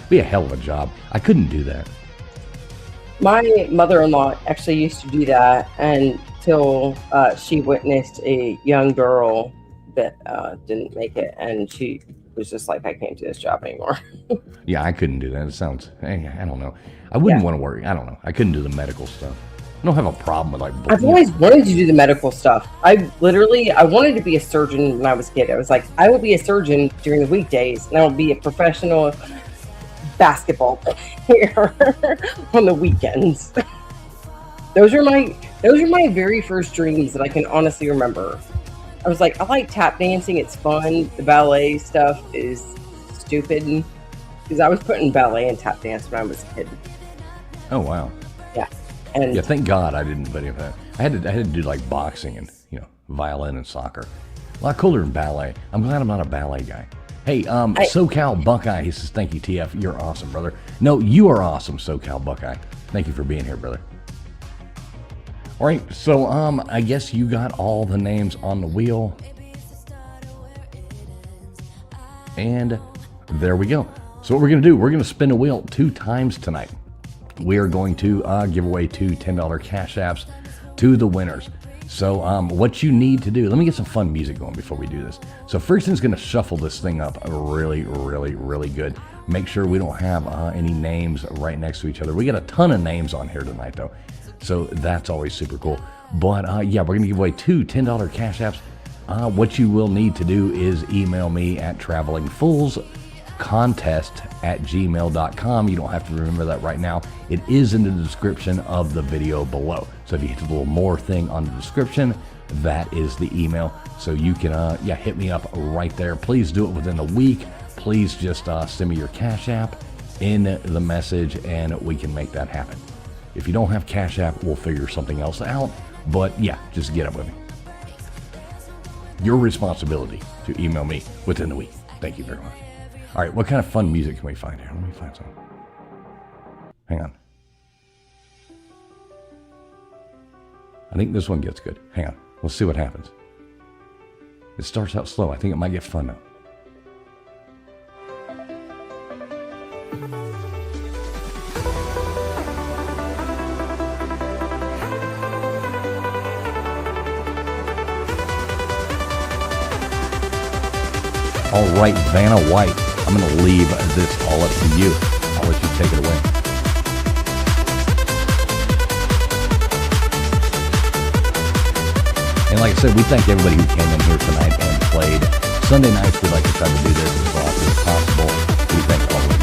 Be a hell of a job. I couldn't do that. My mother-in-law actually used to do that until she witnessed a young girl that didn't make it, and she was just like, I can't do this job anymore. Yeah, I couldn't do that. It sounds, I don't know. I wouldn't want to work. I don't know. I couldn't do the medical stuff. I don't have a problem with like. I've always wanted to do the medical stuff. I wanted to be a surgeon when I was a kid. I was like, I will be a surgeon during the weekdays, and I will be a professional basketball player on the weekends. Those are my very first dreams that I can honestly remember. I was like, I like tap dancing. It's fun. The ballet stuff is stupid because I was put in ballet and tap dance when I was a kid. Oh wow. Yeah. And yeah, thank God I didn't put any of that. I had to do like boxing and violin and soccer. A lot cooler than ballet. I'm glad I'm not a ballet guy. Hey, SoCal Buckeye, he says, thank you, TF. You're awesome, brother. No, you are awesome, SoCal Buckeye. Thank you for being here, brother. All right, so I guess you got all the names on the wheel. And there we go. So what we're going to do, we're going to spin the wheel 2 times tonight. We are going to give away 2 $10 cash apps to the winners. So what you need to do, let me get some fun music going before we do this. So Frickson's going to shuffle this thing up really, really, really good. Make sure we don't have any names right next to each other. We got a ton of names on here tonight, though. So that's always super cool. But yeah, we're going to give away 2 $10 cash apps. What you will need to do is email me at travelingfoolscontest@gmail.com. You don't have to remember that right now. It is in the description of the video below. So if you hit the little more thing on the description, that is the email. So you can hit me up right there. Please do it within the week. Please just send me your Cash App in the message and we can make that happen. If you don't have Cash App, we'll figure something else out. But yeah, just get up with me. Your responsibility to email me within the week. Thank you very much. All right, what kind of fun music can we find here? Let me find some. Hang on. I think this one gets good. Hang on. Let's see what happens. It starts out slow. I think it might get fun now. All right, Vanna White, I'm going to leave this all up to you. I'll let you take it away. And like I said, we thank everybody who came in here tonight and played. Sunday nights, we like to try to do this as often as possible. We thank all of you.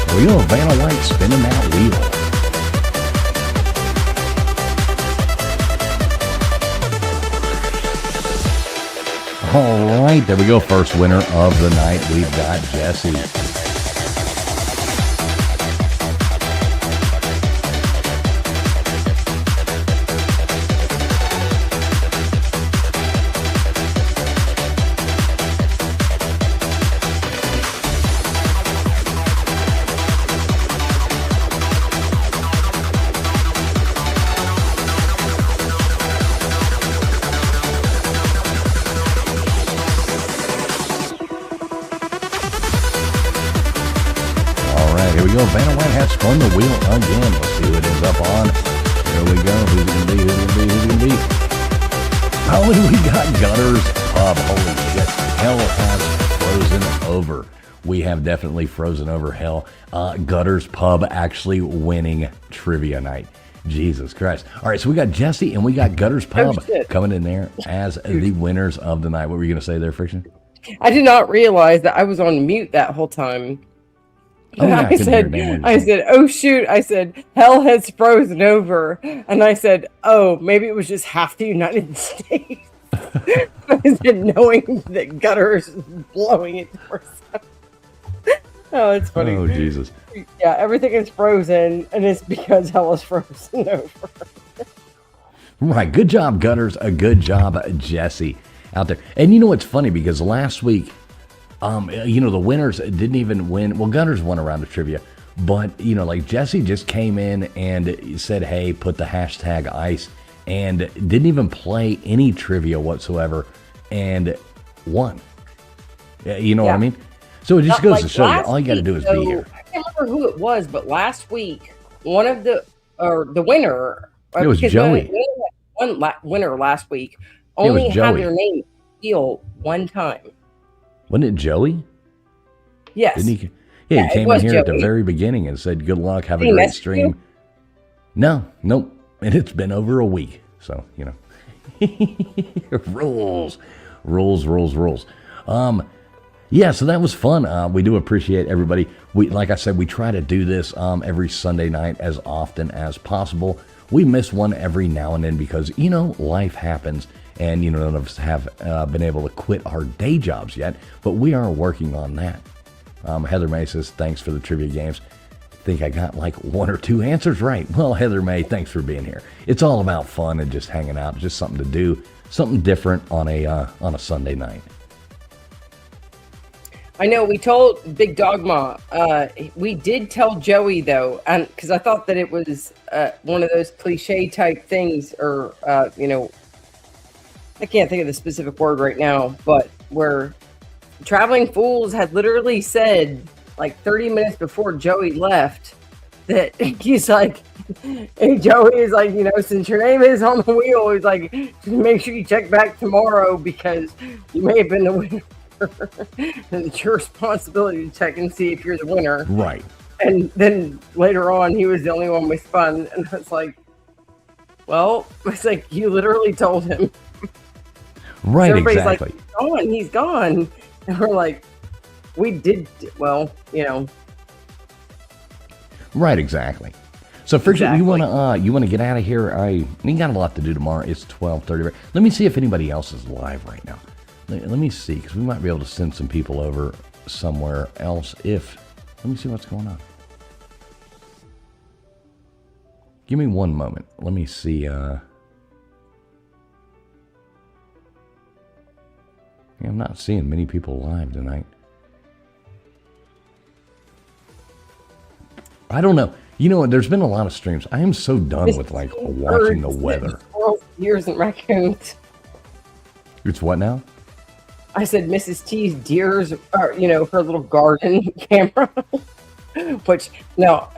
There we go, Vanna White spinning that wheel. All right, there we go. First winner of the night. We've got Jesse. Vanna White has spun the wheel again. Let's see who it ends up on. There we go. Who's going to be? Who's going to be? Oh, and we got Gutters Pub. Holy shit. Hell has frozen over. We have definitely frozen over hell. Gutters Pub actually winning trivia night. Jesus Christ. All right, so we got Jesse and we got Gutters Pub coming in there as the winners of the night. What were you going to say there, Friction? I did not realize that I was on mute that whole time. Oh, yeah, I said, oh shoot, I said, hell has frozen over. And I said, oh, maybe it was just half the United States. I said, knowing that Gutters is blowing it for some. Oh, it's funny. Oh, Jesus. Yeah, everything is frozen, and it's because hell is frozen over. Right, good job, Gutters. A good job, Jesse, out there. And you know what's funny, because last week, the winners didn't even win. Well, Gunners won around the trivia, but like Jesse just came in and said, "Hey, put the hashtag ICE," and didn't even play any trivia whatsoever, and won. You know what I mean? So it just goes to show you, all you got to do is be here. I can't remember who it was, but last week, the winner. It was Joey. One winner last week only had their name. heel one time. Wasn't it Joey? Yes. Didn't he? Yeah, he it came was in here at the Joey. very beginning and said, "Good luck, have a Did he great message stream." you? No, nope. And it's been over a week, so rules. Yeah, so that was fun. We do appreciate everybody. Like I said, we try to do this every Sunday night as often as possible. We miss one every now and then because, life happens. And, none of us have been able to quit our day jobs yet. But we are working on that. Heather May says, thanks for the trivia games. I think I got like 1 or 2 answers right. Well, Heather May, thanks for being here. It's all about fun and just hanging out. Just something to do. Something different on a Sunday night. I know we told Big Dogma. We did tell Joey though, and because I thought that it was one of those cliche type things, or I can't think of the specific word right now, but where Traveling Fools had literally said like 30 minutes before Joey left that he's like, hey, Joey is like, since your name is on the wheel, he's like, just make sure you check back tomorrow because you may have been the winner. And it's your responsibility to check and see if you're the winner. Right. And then later on, he was the only one we spun. And I was like, well, it's like, you literally told him. Right, So everybody's exactly. like, he's gone. And we're like, we did, well, Right, exactly. So, Friction, Exactly. you wanna get out of here? We got a lot to do tomorrow. It's 12:30. Let me see if anybody else is live right now. Let me see, because we might be able to send some people over somewhere else. Let me see what's going on. Give me one moment. Let me see. Yeah, I'm not seeing many people live tonight. I don't know. There's been a lot of streams. I am so done with watching the weather. Squirrels, deers, and raccoons. It's what now? I said Mrs. T's deers, or, her little garden camera. Which, no,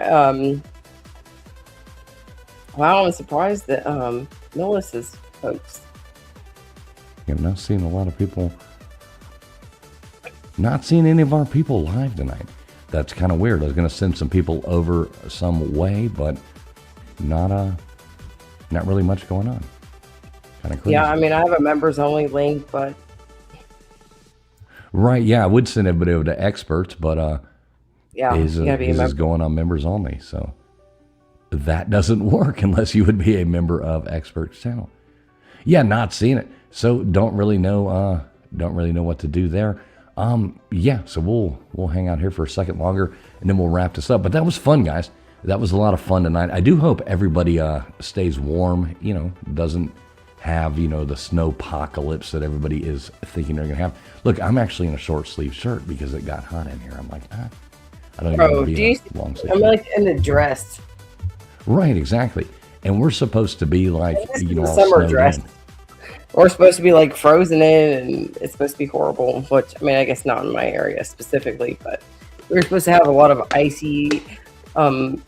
wow, I'm surprised that Melissa's folks. Yeah, I'm not seeing a lot of people. Not seeing any of our people live tonight. That's kind of weird. I was going to send some people over some way, but not really much going on. Kind of crazy. Yeah, I mean, I have a members only link, but Right, yeah, I would send everybody over to experts, but yeah, his you gotta be a is member. going on members only, so that doesn't work unless you would be a member of Experts channel. Yeah, not seeing it, so don't really know what to do there. Yeah, so we'll hang out here for a second longer, and then we'll wrap this up. But that was fun, guys. That was a lot of fun tonight. I do hope everybody stays warm. Doesn't have the snow apocalypse that everybody is thinking they're gonna have. Look, I'm actually in a short sleeve shirt because it got hot in here. I'm like, I don't even Bro, want to do be you? in a long sleeve I'm shirt. like in a dress. Right, exactly. And we're supposed to be like, This is all a summer snowed dress. in. We're supposed to be like frozen in, and it's supposed to be horrible. Which, I mean, I guess not in my area specifically, but we were supposed to have a lot of icy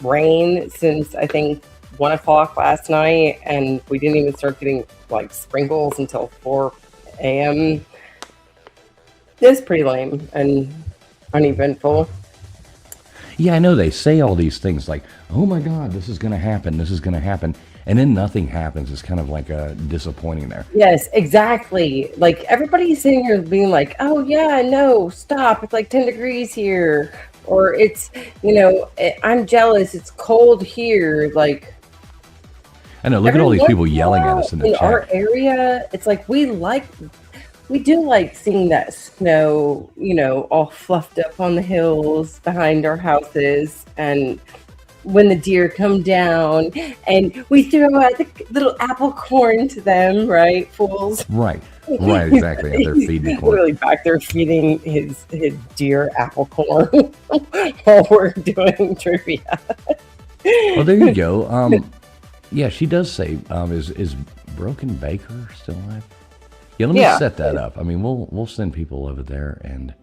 rain since I think 1 o'clock last night, and we didn't even start getting like sprinkles until 4 a.m. It's pretty lame and uneventful. Yeah, I know they say all these things like, oh my God, this is going to happen. This is going to happen. And then nothing happens. It's kind of like disappointing there. Yes, exactly. Like everybody's sitting here being like, "Oh yeah, no, stop! It's like 10 degrees here," or it's, I'm jealous. It's cold here. Like I know, look at all these people yelling at us in the our chat. area. It's like we do like seeing that snow, all fluffed up on the hills behind our houses, and when the deer come down and we throw out the little apple corn to them, right, fools? Right, exactly. And they're feeding the corn. Literally back there feeding his deer apple corn while we're doing trivia. Oh, there you go. Yeah, she does say, is Broken Baker still alive? Yeah, let me set that up. I mean, we'll send people over there and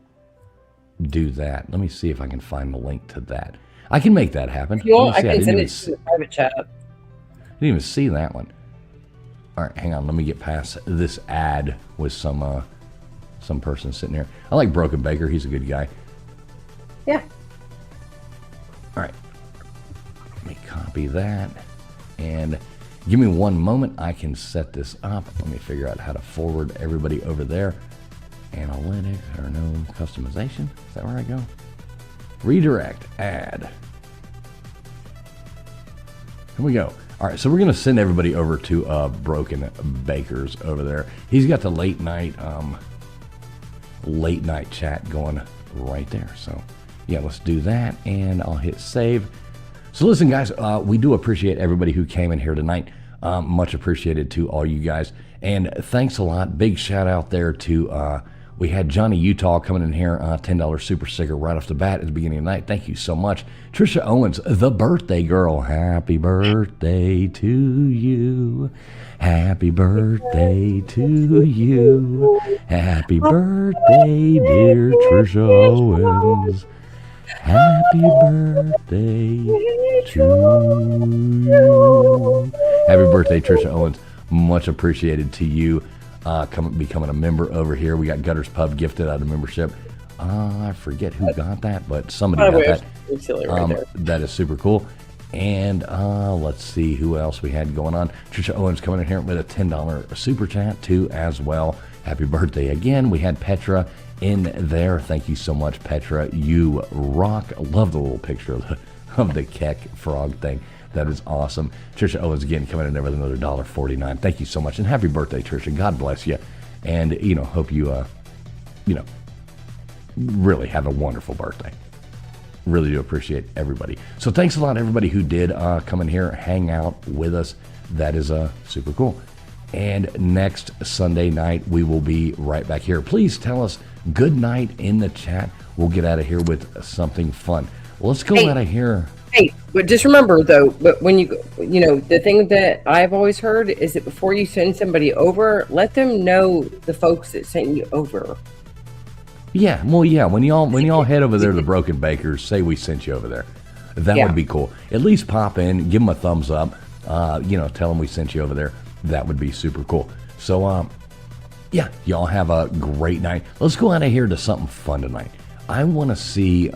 do that. Let me see if I can find the link to that. I can make that happen. If you want, I Let me can see. send it to the private chat. Didn't even see that one. All right, hang on. Let me get past this ad with some some person sitting here. I like Broken Baker. He's a good guy. Yeah. All right. Let me copy that. And give me one moment. I can set this up. Let me figure out how to forward everybody over there. Analytics or no customization. Is that where I go? Redirect. Add. Here we go. All right, so we're gonna send everybody over to Broken Baker's over there. He's got the late night chat going right there. So yeah, let's do that, and I'll hit save. So listen, guys, we do appreciate everybody who came in here tonight. Much appreciated to all you guys, and thanks a lot. Big shout out there to we had Johnny Utah coming in here, $10 super sticker right off the bat at the beginning of the night. Thank you so much. Trisha Owens, the birthday girl. Happy birthday to you. Happy birthday to you. Happy birthday, dear Trisha Owens. Happy birthday to you. Happy birthday, Trisha Owens. Much appreciated to you. Becoming a member over here. We got Gutters Pub gifted out of membership. I forget who got that, but somebody got that. It's silly right there. That is super cool. And let's see who else we had going on. Trisha Owens coming in here with a $10 super chat too as well. Happy birthday again. We had Petra in there. Thank you so much, Petra. You rock. Love the little picture of the Keck frog thing. That is awesome. Trisha Owens again coming in there with another $1.49. Thank you so much, and happy birthday, Trisha. God bless you, and hope you really have a wonderful birthday. Really do appreciate everybody. So thanks a lot, everybody who did come in here, hang out with us. That is super cool. And next Sunday night we will be right back here. Please tell us good night in the chat. We'll get out of here with something fun. Let's go out of here. Hey, but just remember though, but when the thing that I've always heard is that before you send somebody over, let them know the folks that sent you over. Yeah, well, yeah. When y'all head over there to the Broken Bakers, say we sent you over there. That would be cool. At least pop in, give them a thumbs up. Tell them we sent you over there. That would be super cool. So, yeah, y'all have a great night. Let's go out of here to something fun tonight. I want to see.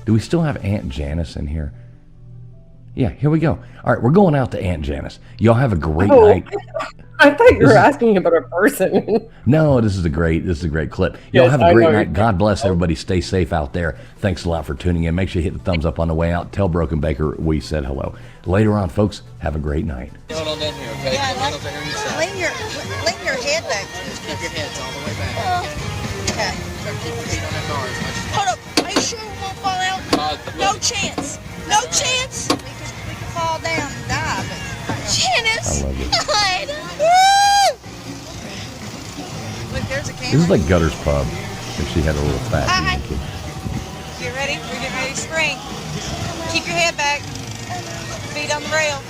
Do we still have Aunt Janice in here? Yeah, here we go. All right, we're going out to Aunt Janice. Y'all have a great night. I thought you were asking about a person. No, this is a great clip. Y'all have a great night. God bless everybody. Stay safe out there. Thanks a lot for tuning in. Make sure you hit the thumbs up on the way out. Tell Broken Baker we said hello. Later on, folks, have a great night. Hold on in here, okay? Yeah, lean your head back. Just keep your heads all the way back. Okay. Try to keep your feet on that bar as much as Hold up. Are you sure we won't fall out? No chance. No chance. We could fall down and die, but Janice. I love you. God. Look, there's a camera. This is like Gutters Pub if she had a little fat Hi. kid. Get ready? We're getting ready to spring. Keep your head back. Feet on the rail.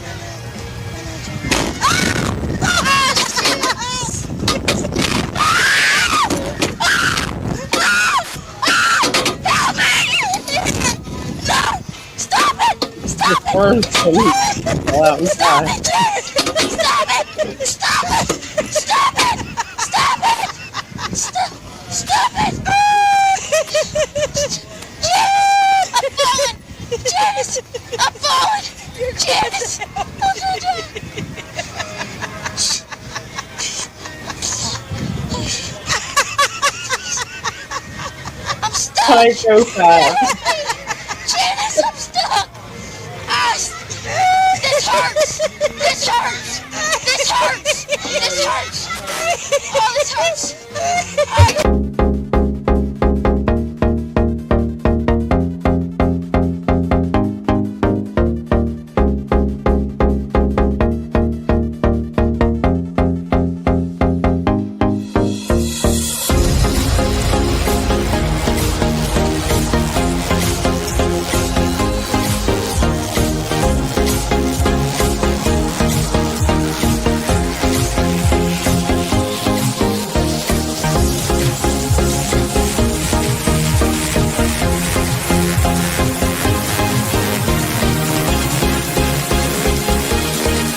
Stop it! Stop it! Worms can fall out Stop inside. it! Stop it! Stop it! Stop it! Stop it! Stop it! Janice! I'm falling! Janice! I'm stuck! I go fast. Janice, I'm stuck! This hurts! This hurts! This hurts! This hurts! Oh, this hurts!